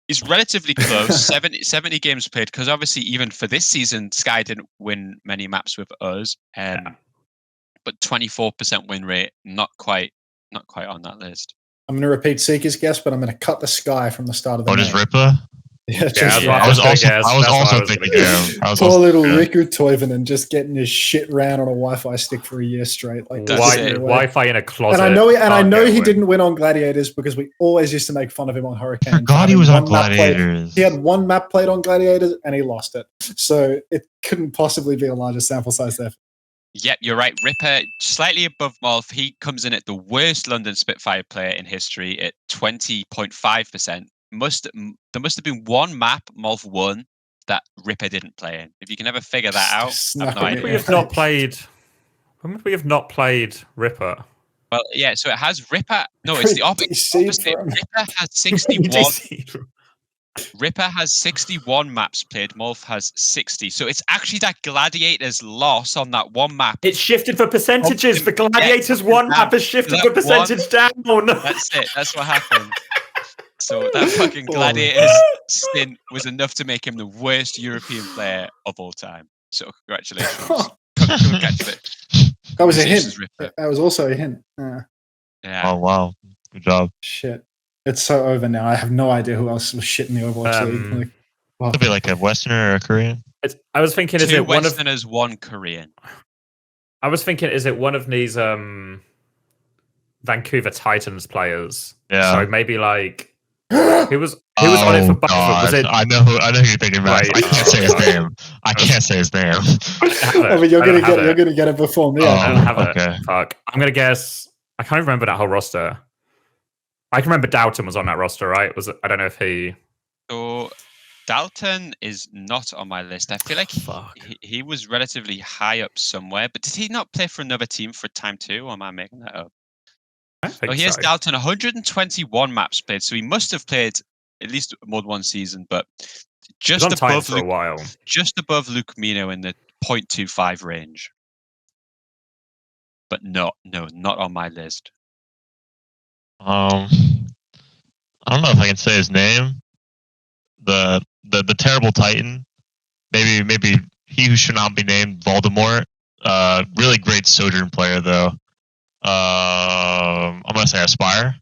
Is relatively close. 70 games played, because obviously even for this season, Sky didn't win many maps with us. But 24% win rate, not quite on that list. I'm going to repeat Seeker's guess, but I'm going to cut the Sky from the start of the just Ripper? I was also thinking poor little Riku Toivonen just getting his shit ran on a Wi-Fi stick for a year straight. Like Wi-Fi in a closet. And I know he didn't win on Gladiators because we always used to make fun of him on Hurricane. I forgot he was on Gladiators. He had 1 map played on Gladiators and he lost it. So it couldn't possibly be a larger sample size there. Yep, you're right. Ripper, slightly above Molf. He comes in at the worst London Spitfire player in history at 20.5%. There must have been 1 map Molf won that Ripper didn't play in. If you can ever figure that out, I have no idea. We have not played Ripper. Well, yeah. So it has Ripper. No, it's the opposite. Ripper has 61. Ripper has 61 maps played. Molf has 60. So it's actually that Gladiators loss on that 1 map. It shifted for percentages. The Gladiators 1 map has shifted the percentage down. That's it. That's what happened. So that fucking Gladiators stint was enough to make him the worst European player of all time. So congratulations. That was a hint. That was also a hint. Yeah. Oh, wow. Good job. Shit. It's so over now. I have no idea who else was shit in the Overwatch League. Could be like a Westerner or a Korean. I was thinking, is 2 it one of Westerners, 1 Korean? I was thinking, is it one of these Vancouver Titans players? Yeah. So maybe like who was on it for both? Was it? I know who you're thinking about. Right. I can't say his name. I can't say his name. I mean, you're gonna get it before me. I don't have it. Fuck. I'm gonna guess. I can't remember that whole roster. I can remember Doughton was on that roster, right? I don't know if he. So Dalton is not on my list. I feel like he was relatively high up somewhere, but did he not play for another team for time 2? Or am I making that up? He has Dalton 121 maps played, so he must have played at least more than 1 season, but just above for a while. Just above Luke Mino in the 0.25 range. But not on my list. I don't know if I can say his name. The terrible Titan. Maybe he who should not be named, Voldemort. Really great Sojourn player though. I'm gonna say Aspire.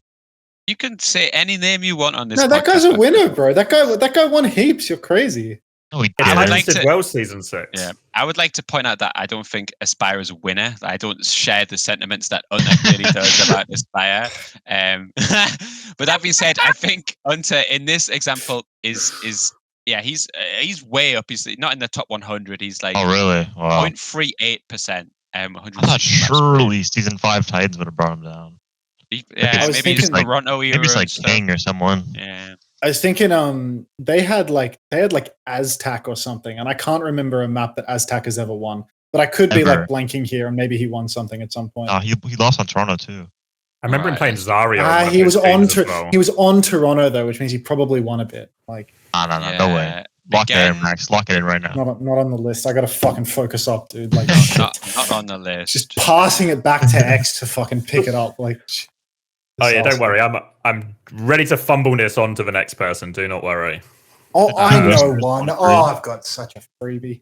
You can say any name you want on this. No, that podcast, guy's a winner, bro. That guy won heaps. You're crazy. No, he I would didn't. like did to- well season 6. Yeah, I would like to point out that I don't think Aspire is a winner. I don't share the sentiments that Unter clearly does about Aspire. But that being said, I think Unter in this example is he's way up. He's not in the top 100. He's like Oh, really? Wow. 0.38%. I thought surely season 5 Titans would have brought him down. Maybe he's like Toronto era. Maybe it's like and stuff. King or someone. Yeah. I was thinking they had like Aztac or something, and I can't remember a map that Aztac has ever won. But I could be like blanking here, and maybe he won something at some point. Oh, he lost on Toronto too. I remember him playing Zarya. He was on Toronto though, which means he probably won a bit. Like, no way. Lock it in, Max. Lock it in right now. Not on the list. I gotta fucking focus up, dude. Like, not on the list. Just passing it back to X to fucking pick it up. Like, oh yeah, don't worry. I'm ready to fumble this on to the next person. Do not worry. Oh, I know one. Oh, I've got such a freebie.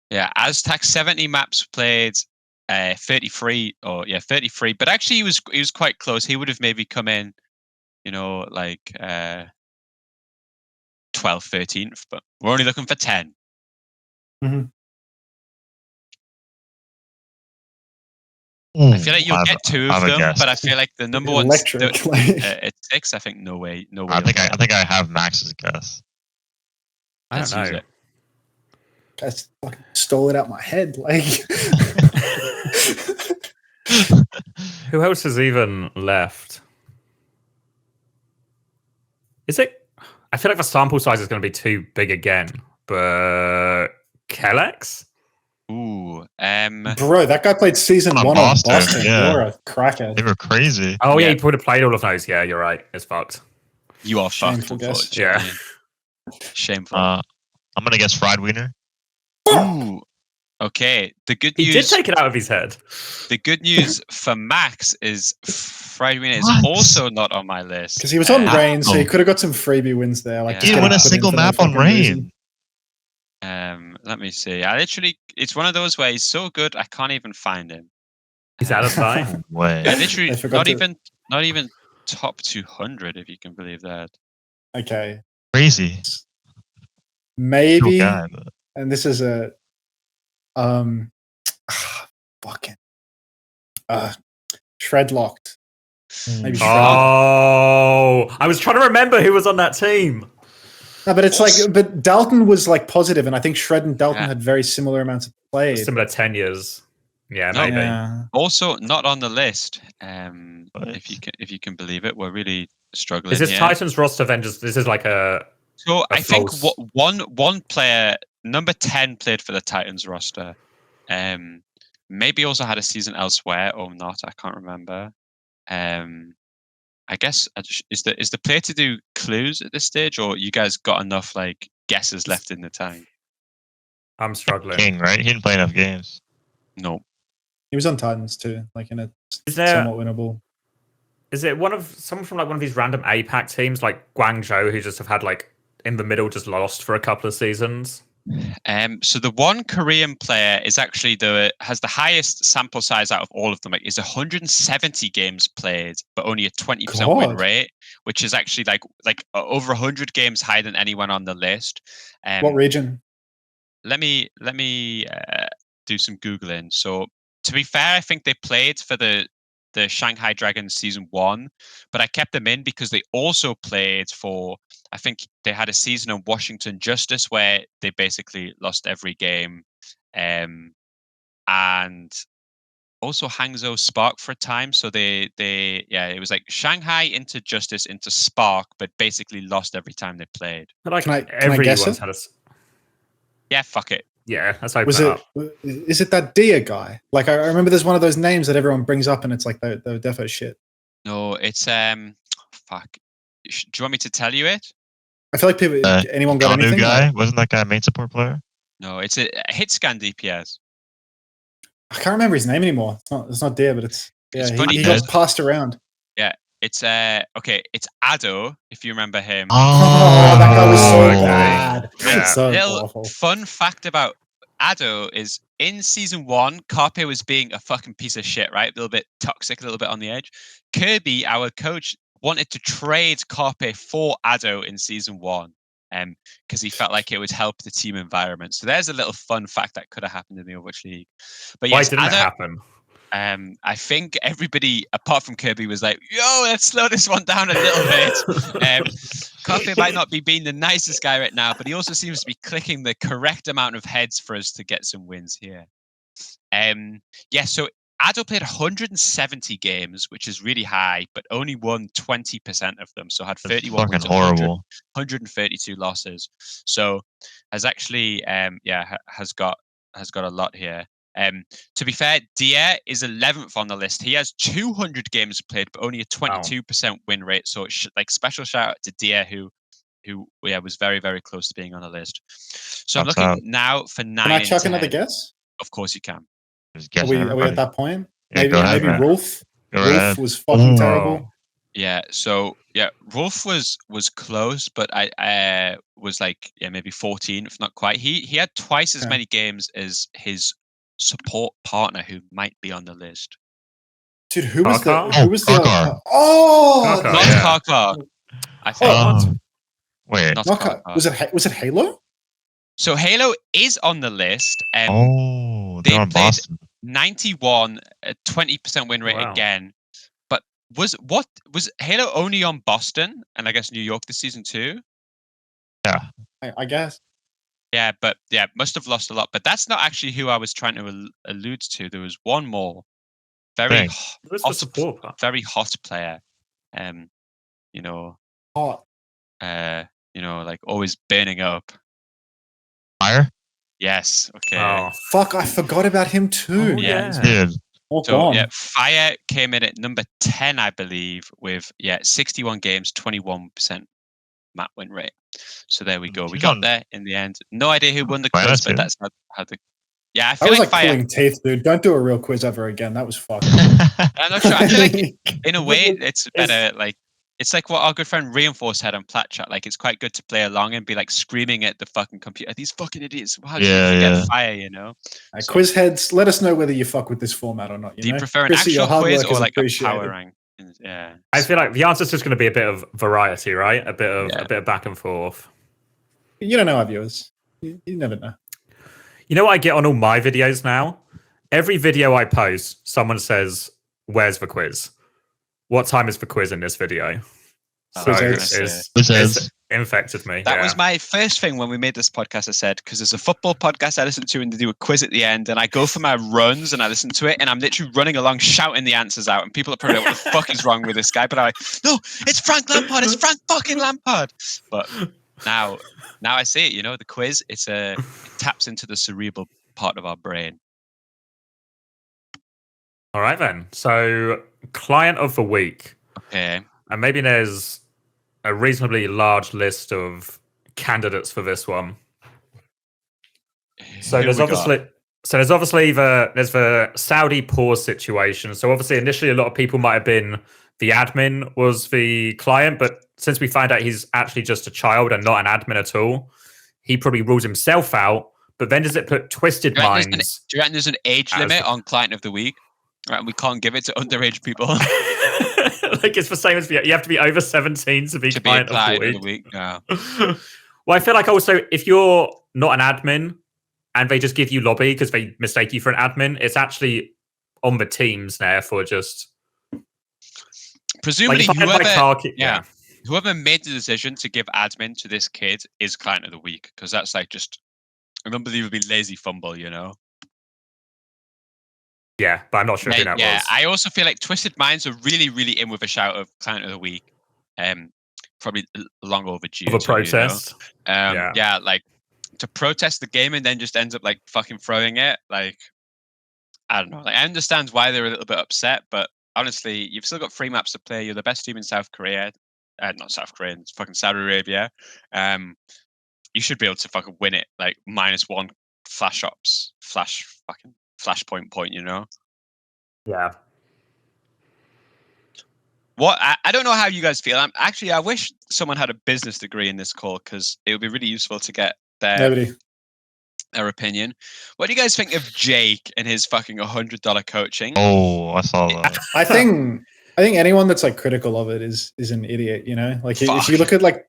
Yeah, Aztec 70 maps played, 33 33. But actually, he was quite close. He would have maybe come in, like 12th, 13th. But we're only looking for 10. Mm-hmm. I feel like you'll get 2 of them, but I feel like the number one it's 6. I think no way. I think I have Max's guess. I don't know. I fucking stole it out my head. Like, who else has even left? Is it? I feel like the sample size is going to be too big again. But Kellex? Ooh, bro, that guy played season 1 on Boston. Yeah. You're a cracker. They were crazy. Oh yeah, he would have played all of those. Yeah, you're right. It's fucked. You are fucked. Yeah. Shameful. I'm gonna guess fried wiener. Ooh. Okay. The good news. He did take it out of his head. The good news for Max is fried wiener is also not on my list because he was on Rain, so he could have got some freebie wins there. Like, he didn't win a single map on Rain. Let me see. It's one of those where he's so good I can't even find him. He's out of time. Way. Literally, not even top 200, if you can believe that. Okay. Crazy. Maybe. Cool guy, and this is a fucking Shredlocked. Maybe Shred. Oh, I was trying to remember who was on that team. No, but it's but Dalton was like positive, and I think Shred and Dalton had very similar amounts of play. Similar tenures. Yeah, maybe. Yeah. Also, not on the list. If you can believe it, we're really struggling. Is this here. Titans roster then? This is like a. So I think one player, number 10, played for the Titans roster. Maybe also had a season elsewhere or not. I can't remember. I guess is the player to do clues at this stage, or you guys got enough like guesses left in the tank? I'm struggling. King, right? He didn't play enough games. No. He was on Titans too, like in a somewhat winnable. Is it someone from like one of these random APAC teams like Guangzhou who just have had like in the middle just lost for a couple of seasons? So the one Korean player is actually has the highest sample size out of all of them. Like, is 170 games played, but only a 20% win rate, which is actually like over 100 games higher than anyone on the list. What region? Let me do some Googling. So to be fair, I think they played for the Shanghai Dragons season 1, but I kept them in because they also played for, I think they had a season on Washington Justice where they basically lost every game, and also Hangzhou Spark for a time. So it was like Shanghai into Justice into Spark, but basically lost every time they played. But like can I guess it? Yeah, fuck it. Yeah, that's open was it. Is it that Dia guy? Like, I remember there's one of those names that everyone brings up, and it's like the defo shit. No, it's fuck. Do you want me to tell you it? I feel like anyone got anything? Guy? Wasn't that guy a main support player? No, it's a hit scan DPS. I can't remember his name anymore. It's not Dia, but it's he got passed around. Yeah, it's okay. It's Ado, if you remember him. Oh, that guy was so bad. Yeah. So little awful. Fun fact about Ado is in season 1, Carpe was being a fucking piece of shit, right? A little bit toxic, a little bit on the edge. Kirby, our coach, wanted to trade Carpe for Ado in season 1 because he felt like it would help the team environment. So there's a little fun fact that could have happened in the Overwatch League. But yes, why didn't it happen? I think everybody, apart from Kirby, was like, yo, let's slow this one down a little bit. Carpe might not be being the nicest guy right now, but he also seems to be clicking the correct amount of heads for us to get some wins here. So Ado played 170 games, which is really high, but only won 20% of them. So had 31 wins, 132 losses. So has actually, has got a lot here. To be fair, Dia is 11th on the list. He has 200 games played, but only a 22% win rate. So special shout out to Dia, who was very, very close to being on the list. So I'm looking now for 9. Can I chuck 10. another guess? Of course you can. Are we at that point? Yeah, maybe Rolf. Rolf was fucking terrible. Yeah, so Rolf was close, but I was maybe 14, if not quite. He had twice as many games as his support partner, who might be on the list. Dude, who was the Karkar. Not Karkar. I think. Wait, not Karkar. Was it Halo? So Halo is on the list. they're they on played Boston. 91, a 20% win rate again. But was Halo only on Boston and I guess New York this season too? Yeah, I guess. Yeah, but must have lost a lot. But that's not actually who I was trying to allude to. There was one more very hot player. Always burning up. Fire? Yes. Okay. Oh, fuck! I forgot about him too. Yeah. Fire came in at number 10, I believe, with 61 games, 21% map win rate. So there we go. We got there in the end. No idea who won the quiz, but that's not how the. Yeah, I feel that was Fire. Pulling teeth, dude. Don't do a real quiz ever again. That was fucked. I'm not sure. I feel like in a way it's better. It's like what our good friend Reinforce had on Plat Chat. It's quite good to play along and be screaming at the fucking computer. These fucking idiots. How did you forget Fire? Quiz heads, let us know whether you fuck with this format or not. Do you prefer an actual quiz or a power rank? Yeah. I feel like the answer is just going to be a bit of variety, right? A bit of back and forth. You don't know our viewers. You never know. You know what I get on all my videos now? Every video I post, someone says, "Where's the quiz? What time is the quiz in this video?" So it's infected me. That was my first thing when we made this podcast. I said, because there's a football podcast I listen to and they do a quiz at the end, and I go for my runs and I listen to it, and I'm literally running along shouting the answers out, and people are probably like, what the fuck is wrong with this guy? But no, it's Frank Lampard. It's Frank fucking Lampard. But now I see it. The quiz. It taps into the cerebral part of our brain. All right then. So client of the week. Okay. And maybe there's a reasonably large list of candidates for this one. So there's obviously the Saudi pause situation. So obviously initially a lot of people might have been the admin was the client, but since we find out he's actually just a child and not an admin at all, he probably rules himself out. But then does it put Twisted Minds? Do you reckon there's an age limit on client of the week? Right, and we can't give it to underage people. It's the same as you have to be over 17 to be client of the week. Yeah. Well, I feel like also if you're not an admin and they just give you lobby because they mistake you for an admin, it's actually on the teams there for just presumably whoever made the decision to give admin to this kid is client of the week, because that's just an unbelievably lazy fumble, Yeah, but I'm not sure who that was. Yeah, I also feel like Twisted Minds are really, really in with a shout of client of the week. Probably long overdue. Of a protest. To protest the game and then just ends up fucking throwing it. I don't know. I understand why they're a little bit upset, but honestly, you've still got 3 maps to play. You're the best team in South Korea. Not South Korea, it's fucking Saudi Arabia. You should be able to fucking win it. -1 flashpoint point, Yeah. What I don't know how you guys feel. I wish someone had a business degree in this call, because it would be really useful to get their opinion. What do you guys think of Jake and his fucking $100 coaching? Oh, I saw that. I think I think anyone that's like critical of it is an idiot, you know? Like if you look at like,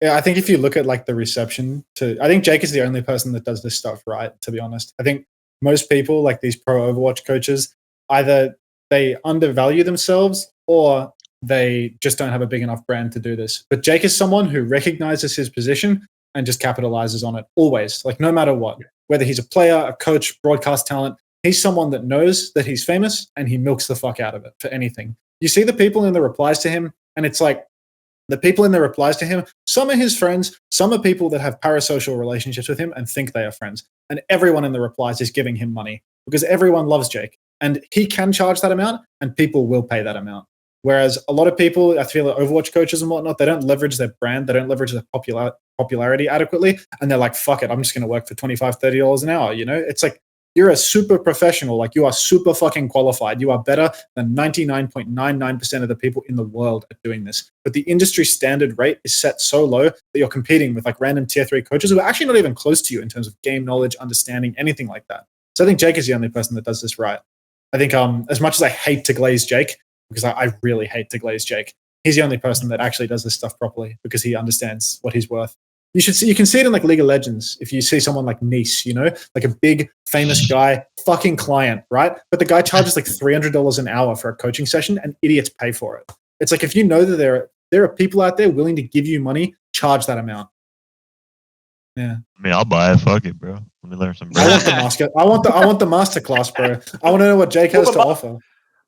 I think if you look at like the reception to, I think Jake is the only person that does this stuff right, to be honest. I think most people, like these pro Overwatch coaches, either they undervalue themselves or they just don't have a big enough brand to do this. But Jake is someone who recognizes his position and just capitalizes on it always, like no matter what, whether he's a player, a coach, broadcast talent, he's someone that knows that he's famous and he milks the fuck out of it for anything. You see the people in the replies to him, and it's like the people in the replies to him, some are his friends, some are people that have parasocial relationships with him and think they are friends. And everyone in the replies is giving him money because everyone loves Jake. And he can charge that amount and people will pay that amount. Whereas a lot of people, I feel like Overwatch coaches and whatnot, they don't leverage their brand, they don't leverage their popularity adequately. And they're like, fuck it, I'm just going to work for $25, $30 an hour. You know, it's like, you're a super professional, like you are super fucking qualified. You are better than 99.99% of the people in the world at doing this. But the industry standard rate is set so low that you're competing with like random tier 3 coaches who are actually not even close to you in terms of game knowledge, understanding, anything like that. So I think Jake is the only person that does this right. I think as much as I hate to glaze Jake, because I really hate to glaze Jake, he's the only person that actually does this stuff properly because he understands what he's worth. You can see it in like League of Legends. If you see someone like Nice, you know, like a big famous guy, fucking client, right? But the guy charges like $300 an hour for a coaching session and idiots pay for it. It's like, if you know that there are people out there willing to give you money, charge that amount. Yeah. I mean, I'll buy it. Fuck it, bro. Let me learn some. I want the master class, bro. I want to know what Jake has to offer.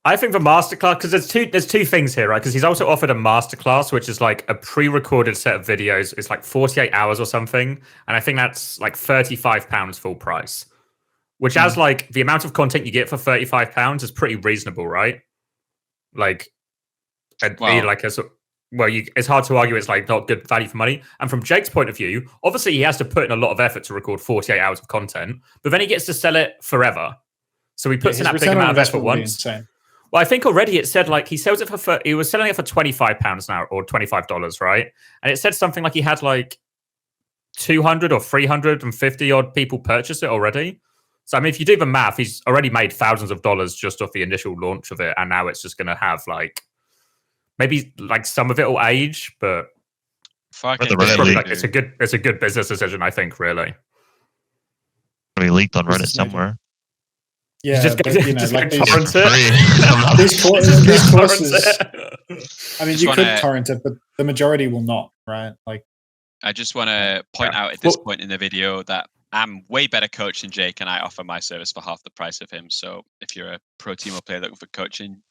I think the masterclass, because there's two things here, right? Because he's also offered a masterclass, which is like a pre-recorded set of videos. It's like 48 hours or something, and I think that's like £35 full price. Which, as like the amount of content you get for £35 is pretty reasonable, right? Like, it's hard to argue it's like not good value for money. And from Jake's point of view, obviously he has to put in a lot of effort to record 48 hours of content, but then he gets to sell it forever. So he puts in that big amount of effort once. Well, I think already it said like he sells it he was selling it for £25 now or $25, right? And it said something like he had like 200 or 350 odd people purchase it already. So I mean, if you do the math, he's already made thousands of dollars just off the initial launch of it, and now it's just going to have like maybe like some of it will age, but it's a good business decision, I think. Really, he leaked on Reddit somewhere. Yeah, just torrent it. These courses. I mean, you could torrent it, but the majority will not, right? Like, I just want to point out at this point in the video that I'm way better coach than Jake, and I offer my service for half the price of him. So if you're a pro team or player looking for coaching,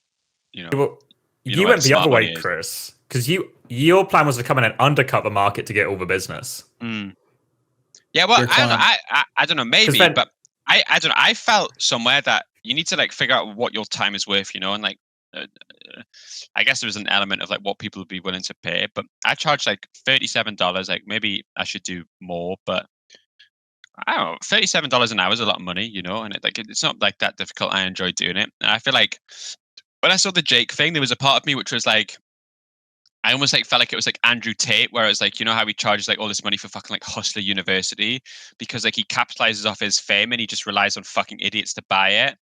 you went the other way, Chris, because your plan was to come in and undercut the market to get all the business. Yeah, well, I don't know, maybe, but I don't know. I felt somewhere that you need to like figure out what your time is worth, and like I guess there was an element of like what people would be willing to pay. But I charge like $37. Like maybe I should do more, but I don't know. $37 an hour is a lot of money, and it's not like that difficult. I enjoy doing it, and I feel like when I saw the Jake thing, there was a part of me which was like, I almost like felt like it was like Andrew Tate, where it's like, how he charges like all this money for fucking like Hustler University because like he capitalizes off his fame and he just relies on fucking idiots to buy it.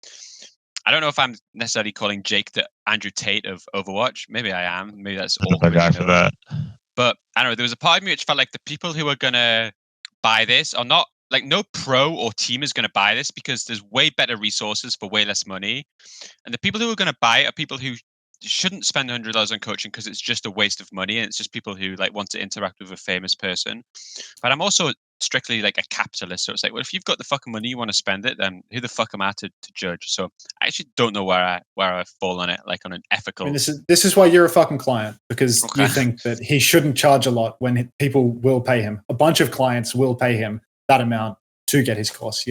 I don't know if I'm necessarily calling Jake the Andrew Tate of Overwatch. Maybe I am. Maybe that's awkward. Guy for that. But I don't know. There was a part of me which felt like the people who are gonna buy this are not like no pro or team is gonna buy this because there's way better resources for way less money, and the people who are gonna buy it are people who shouldn't spend $100 on coaching because it's just a waste of money, and it's just people who like want to interact with a famous person. But I'm also strictly like a capitalist, so it's like, well, if you've got the fucking money, you want to spend it, then who the fuck am I to judge? So I actually don't know where I fall on it, like on an ethical. I mean, this is why you're a fucking client, because you think that he shouldn't charge a lot when people will pay him. A bunch of clients will pay him that amount to get his course.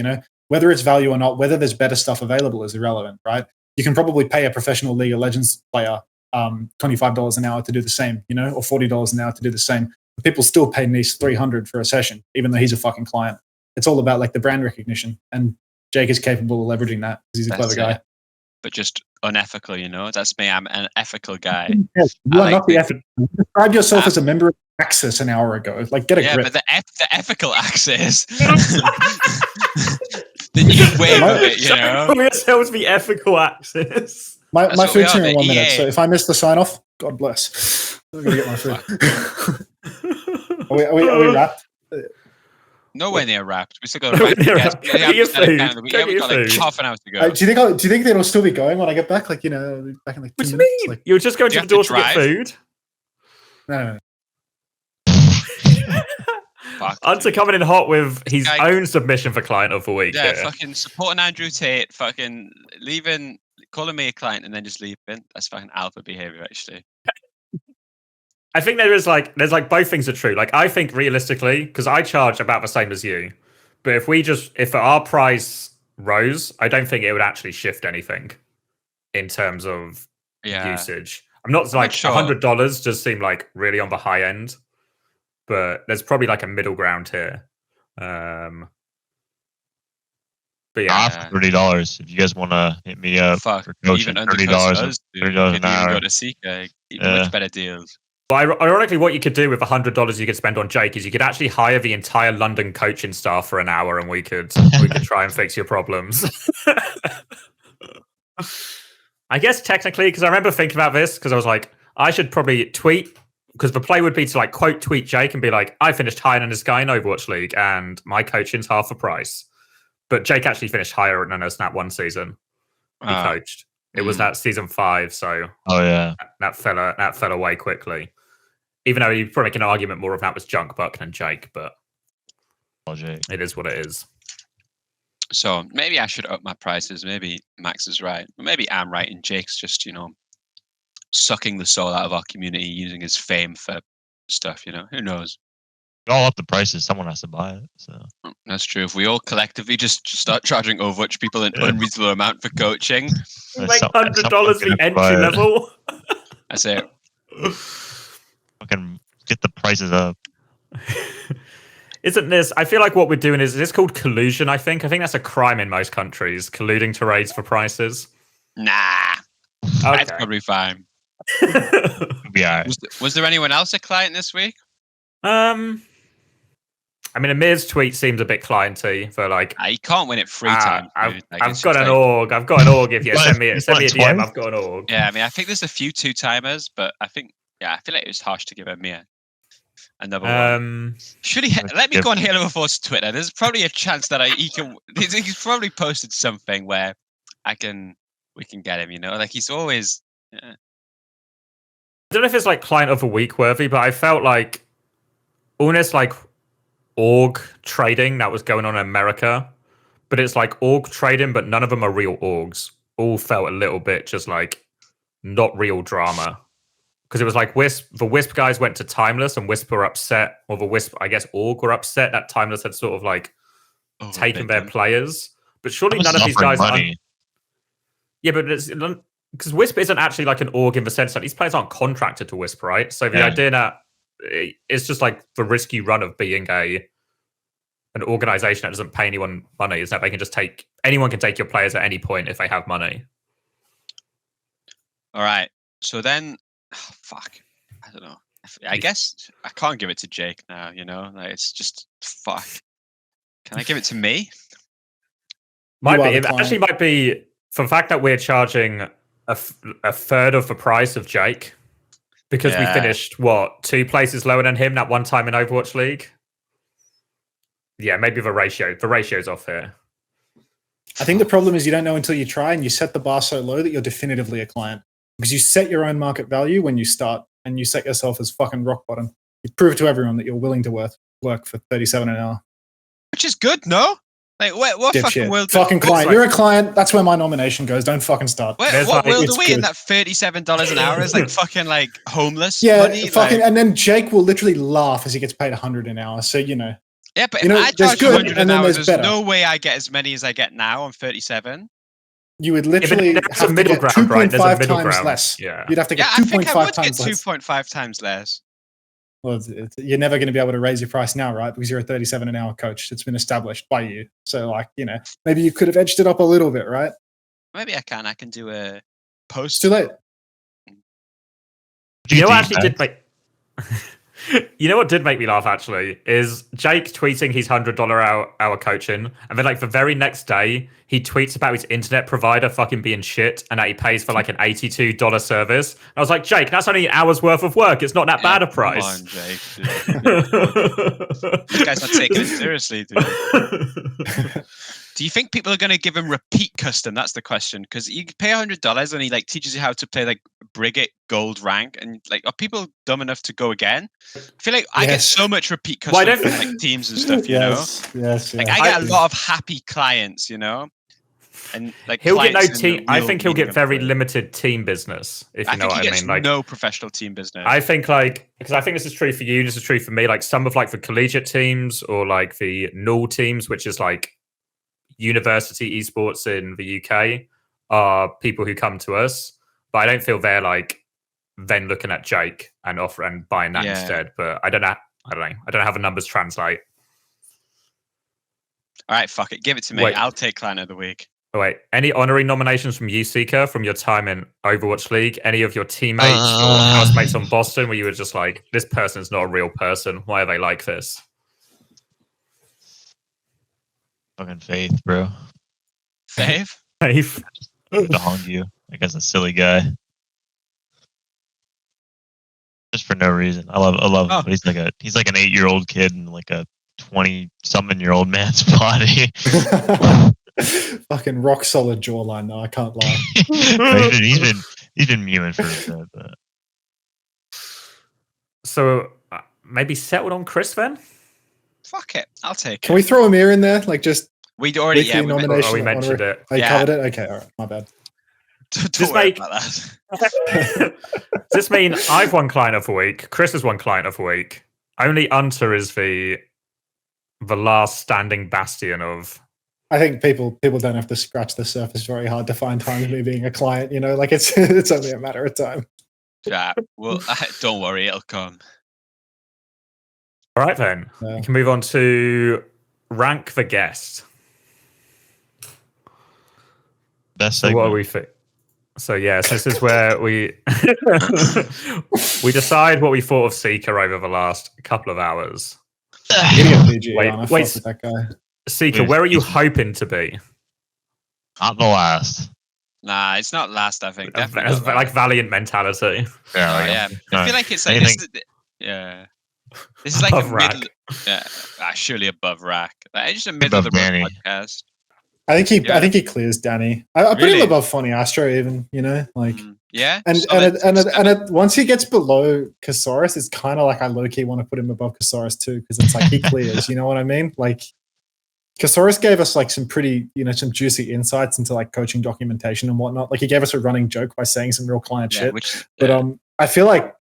Whether it's value or not, whether there's better stuff available is irrelevant, right? You can probably pay a professional League of Legends player $25 an hour to do the same, or $40 an hour to do the same. But people still pay Nice $300 for a session, even though he's a fucking client. It's all about like the brand recognition, and Jake is capable of leveraging that because he's a clever guy. But just unethical, That's me. I'm an ethical guy. You are not the ethical. You described yourself as a member of Axis an hour ago. Like, get a grip. Yeah, but the ethical Axis. The new wave of it, Yourselves the ethical Axis. My That's what food's we here are, in 1 the minute, EA. so if I miss the sign off, God bless. I'm gonna get my food. Are we wrapped? Nowhere near wrapped. We still got to wrap. Yeah, we got like half an hour to go. Do you think it'll still be going when I get back? Like, you know, back in like 2 What do you minutes? mean? Like, You're just going to the door to get drive? food? no. Fuck, Hunter dude. coming in hot with his Guy- own submission for client of the week. Yeah, here. fucking supporting Andrew Tate, fucking leaving, calling me a client and then just leaving. That's fucking alpha behavior, actually. I think there's like both things are true. Like I think realistically, because I charge about the same as you, but if our price rose, I don't think it would actually shift anything in terms of usage. I'm not like sure. $100 just seem like really on the high end, but there's probably like a middle ground here. But yeah, $30. If you guys want to hit me up for coaching, $30, $30 an hour. Go to Seeker, much better deals. But ironically, what you could do with $100 you could spend on Jake is you could actually hire the entire London coaching staff for an hour, and we could try and fix your problems. I guess technically, because I remember thinking about this, because I was like, I should probably tweet, because the play would be to like quote tweet Jake and be like, I finished higher than this guy in Overwatch League, and my coaching's half the price. But Jake actually finished higher than us in that one season. He coached. It was that season 5, so that fell away quickly. Even though you probably make an argument more of that was Junk Buck than Jake, but it is what it is. So maybe I should up my prices. Maybe Max is right. Or maybe I'm right and Jake's just, sucking the soul out of our community using his fame for stuff, Who knows? All up the prices, someone has to buy it. So that's true. If we all collectively just start charging Overwatch people an unreasonable amount for coaching, like $100 the entry level. That's it. Fucking get the prices up. Isn't this? I feel like what we're doing is this called collusion. I think that's a crime in most countries, colluding to raise for prices. Nah, that's probably fine. Yeah. Was there anyone else a client this week? I mean, Amir's tweet seems a bit clienty for like. You can't win it 3 times. I've got an org. I've got an org. If you send me a DM, I've got an org. Yeah, I mean, I think there's a few 2-timers, but I feel like it was harsh to give Amir another one. Should he let me go on Halo Force Twitter? There's probably a chance that he's probably posted something where we can get him. Like he's always. I don't know if it's like client of a week worthy, but I felt like almost like org trading that was going on in America, but it's like org trading, but none of them are real orgs. All felt a little bit just like not real drama, because it was like the Wisp guys went to Timeless and Wisp were upset, or the Wisp, I guess, org were upset that Timeless had sort of like taken their players. But surely none of these guys are. Yeah, but it's because Wisp isn't actually like an org in the sense that these players aren't contracted to Wisp, right? So the idea that it's just like the risky run of being an organization that doesn't pay anyone money is that they can just anyone can take your players at any point if they have money. All right. So then, fuck. I don't know. I guess I can't give it to Jake now, like it's just fuck. Can I give it to me? Might be. It actually might be for the fact that we're charging a third of the price of Jake. Because we finished, 2 places lower than him that one time in Overwatch League? Yeah, maybe the ratio's off here. I think the problem is you don't know until you try, and you set the bar so low that you're definitively a client. Because you set your own market value when you start, and you set yourself as fucking rock bottom. You prove to everyone that you're willing to work for 37 an hour. Which is good, no? Like, what fucking world? Fucking client. You're a client. That's where my nomination goes. Don't fucking start. What world are we in that $37 an hour is like fucking like homeless? Yeah, money? fucking. And then Jake will literally laugh as he gets paid $100 an hour. So Yeah, but if I charge $100 an hour, there's no way I get as many as I get now on 37. You would literally have to get 2.5 times less. Yeah. You'd have to get 2.5 times less. 2.5 times less. Well, you're never going to be able to raise your price now, right? Because you're a 37 an hour coach. It's been established by you. So, maybe you could have edged it up a little bit, right? Maybe I can. I can do a post. It's too late. You know, I actually did make. You know what did make me laugh actually is Jake tweeting his $100 hour coaching, and then like the very next day he tweets about his internet provider fucking being shit and that he pays for like an $82 service. And I was like, Jake, that's only an hour's worth of work. It's not that bad a price. Come on, Jake. This guy's not taking it seriously, dude. Do you think people are going to give him repeat custom? That's the question. Because you pay $100 and he like teaches you how to play like Brigade Gold rank, and like, are people dumb enough to go again? I feel like I get so much repeat custom from like teams and stuff, you know. Yes. Like I get a lot of happy clients, you know. And like he'll get no team. I think he'll get very limited team business. If you know what I mean, like no professional team business. I think like because I think this is true for you. This is true for me. Like some of like the collegiate teams or like the null teams, which is like university esports in the UK, are people who come to us. But I don't feel they're like then looking at Jake and offer and buying that instead. But I don't know. I don't know how the numbers translate. All right, fuck it. Give it to me. I'll take Client of the Week. Oh, wait, any honorary nominations from you, Seeker, from your time in Overwatch League? Any of your teammates or housemates on Boston where you were just like, this person's not a real person. Why are they like this? Fucking Faith, bro. Faith? Faith. Dong you. Like, as a silly guy. Just for no reason. I love him. He's like an 8-year-old kid in like a 20-something-year-old man's body. Fucking rock solid jawline though, I can't lie. he's been mewing for a bit, but so maybe settled on Chris then? Fuck it, I'll take it. Can we throw Amir in there? Like just we'd already nomination. We mentioned it. I covered it. Okay, all right, my bad. Does this mean I've won Client of the Week? Chris has won Client of the Week. Only Unter is the last standing bastion of. I think people don't have to scratch the surface very hard to find time of me being a client, you know, like it's only a matter of time. Yeah, well, don't worry, it'll come. All right, then. We can move on to Rank the Guest. Best So segment. what are we So yes, this is where we we decide what we thought of Seeker over the last couple of hours. Wait, that guy. Seeker, where are you hoping to be? Not the last. Nah, it's not last. I think definitely That's like Valiant mentality. Yeah. I feel like it's like this is like above a rack. middle. Yeah, surely above rack. Like, just a middle of the road podcast. I think he clears Danny. I put him above Funny Astro even, you know, like and once he gets below Kasaurus, it's kind of like I low key want to put him above Kasaurus too, because it's like he clears, you know what I mean? Like Kasaurus gave us like some pretty, you know, some juicy insights into like coaching documentation and whatnot. Like he gave us a running joke by saying some real client shit. But I feel like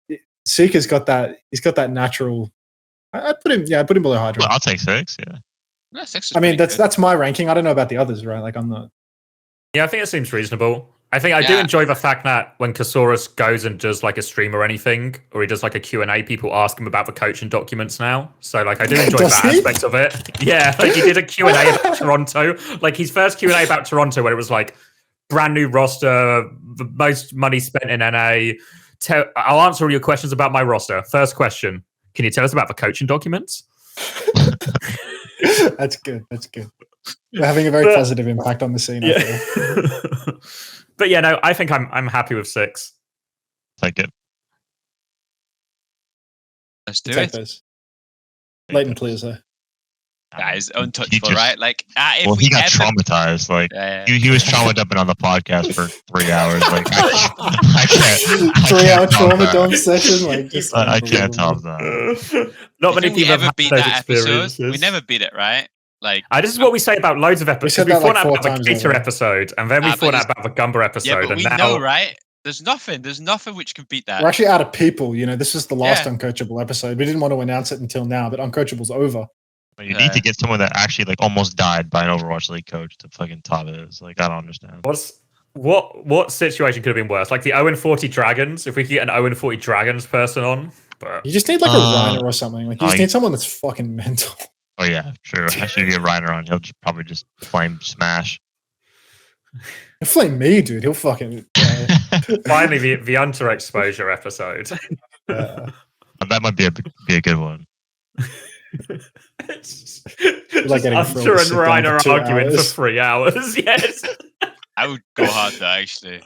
Seeker's got that. He's got that natural. I put him below Hydra. Well, I'll take 6. Yeah. Yeah, 6 I mean, that's my ranking. I don't know about the others, right? Like I'm not. Yeah, I think it seems reasonable. I think I do enjoy the fact that when Kasaurus goes and does like a stream or anything, or he does like a Q&A, people ask him about the coaching documents now. So like I do enjoy that aspect of it. Yeah, like he did a Q&A about Toronto. Like his first Q&A about Toronto where it was like brand new roster, the most money spent in NA. I'll answer all your questions about my roster. First question, can you tell us about the coaching documents? That's good. We're having a very positive impact on the scene. Yeah. But yeah, no, I think I'm happy with 6. Take it. Let's do it. Leighton clears though. That is untouchable, right? Like, if he got traumatized. Like, he was traumatized on the podcast for 3 hours. Like, I can't. 3-hour trauma dump session. Like, just I can't top that. Not many people ever have beat those that episode. experiences. We never beat it, right? Like, this is what we say about loads of episodes. We thought out about the Gator already. Episode, and then we thought out about the Gunba episode. Yeah, but and we now, know, right? There's nothing which can beat that. We're actually out of people. You know, this is the last Uncoachable episode. We didn't want to announce it until now, but Uncoachable's over. You need to get someone that actually like almost died by an Overwatch League coach to fucking top it. It's like, I don't understand. What situation could have been worse? Like the 0-40 Dragons. If we could get an 0-40 Dragons person on, but you just need like a Reiner or something. Like you just need someone that's fucking mental. Oh yeah, sure. I should get Reiner on. He'll probably just flame smash. He'll flame me, dude. He'll fucking. Finally, the Unter exposure episode. I'm That might be a good one. Like getting Hunter and Ryan are arguing for 3 hours. Yes. I would go hard though, actually.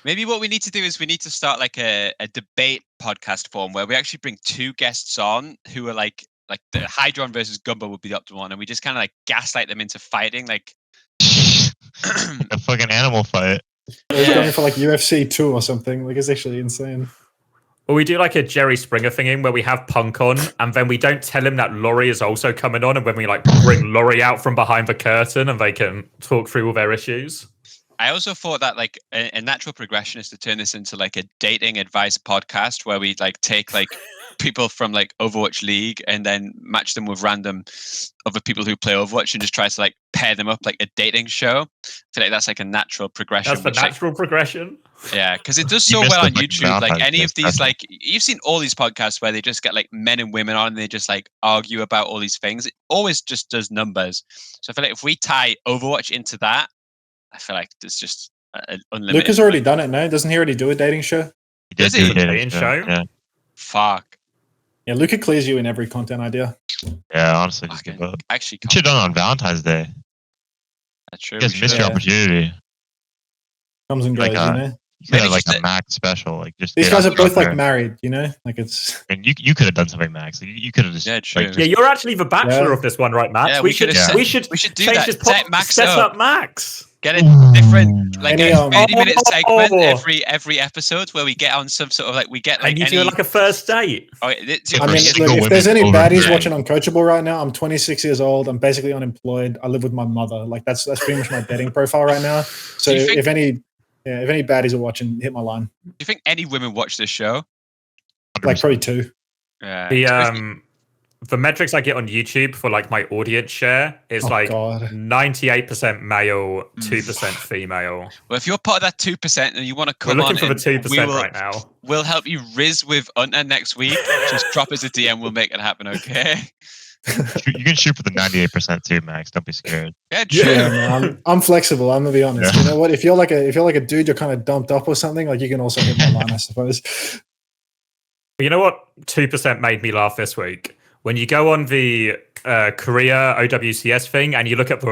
Maybe what we need to do is we need to start like a debate podcast form where we actually bring 2 guests on who are like the Hydron versus Gunba would be the optimal one, and we just kind of like gaslight them into fighting, like a fucking animal fight. We're going for like UFC 2 or something. Like, it's actually insane. Or we do like a Jerry Springer thing in where we have Punk on, and then we don't tell him that Laurie is also coming on, and when we like bring Laurie out from behind the curtain and they can talk through all their issues. I also thought that like a natural progression is to turn this into like a dating advice podcast where we like take like people from like Overwatch League and then match them with random other people who play Overwatch and just try to like pair them up like a dating show. I feel like that's like a natural progression. That's the natural progression. Yeah, because it does so well on YouTube. Like any of these, like you've seen all these podcasts where they just get like men and women on and they just like argue about all these things. It always just does numbers. So I feel like if we tie Overwatch into that, I feel like there's just unlimited. Luke has already done it, no? Doesn't he already do a dating show? Does he? A dating show? Yeah. Fuck. Yeah, Luca clears you in every content idea. Yeah, honestly, just give up. Actually, You should have done it on Valentine's Day. That's true. You guys missed your opportunity. Comes and goes, Like, you know? You could have like a Max special. Like just These guys are both like married, you know? Like it's. And you could have done something, Max. Like, you could have just. Yeah, true. Like, Yeah, you're actually the bachelor of this one, right, Max? Yeah, we should do that. set up Max. Get a different, like a 30-minute segment every episode where we get on some sort of like we get like and you do like a first date. I mean, look, if there's any baddies watching Uncoachable right now, I'm 26 years old. I'm basically unemployed. I live with my mother. Like that's pretty much my dating profile right now. So if any baddies are watching, hit my line. Do you think any women watch this show? Like probably 2. The metrics I get on YouTube for like my audience share is 98% male, 2% female. Well, if you're part of that 2% and you want to come We're on, looking for the 2% right now. We'll help you Riz with Unta next week. Just drop us a DM. We'll make it happen. Okay. You can shoot for the 98% too, Max. Don't be scared. Yeah, true. Yeah, man, I'm flexible. I'm gonna be honest. Yeah. You know what? If you're like a dude, you're kind of dumped up or something. Like you can also hit my line, I suppose. But you know what? 2% made me laugh this week. When you go on the Korea OWCS thing and you look at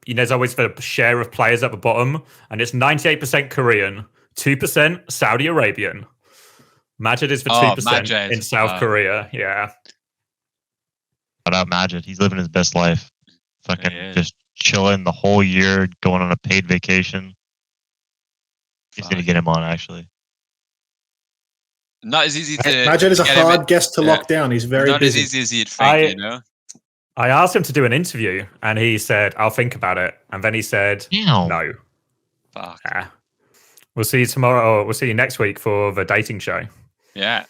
there's always the share of players at the bottom, and it's 98% Korean, 2% Saudi Arabian. Majid is for 2% in South Korea. Yeah. Shout out Majid. He's living his best life. Fucking just chilling the whole year, going on a paid vacation. He's going to get him on, actually. Not as easy to. Majid is a hard guest to lock down. He's very not busy. as easy as you'd think, you know. I asked him to do an interview, and he said, "I'll think about it." And then he said, "No." Fuck. We'll see you tomorrow, or we'll see you next week for the dating show. Yeah.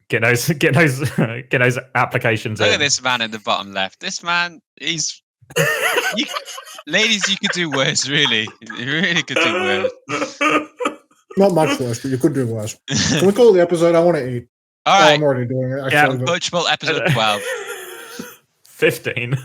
Get those applications. Look at this man in the bottom left. This man, he's. Ladies, you could do worse. Really, you really could do worse. Not much worse, but you could do worse. Can we call the episode? I want to eat. All right. I'm already doing it. Uncoachable episode 12. 15.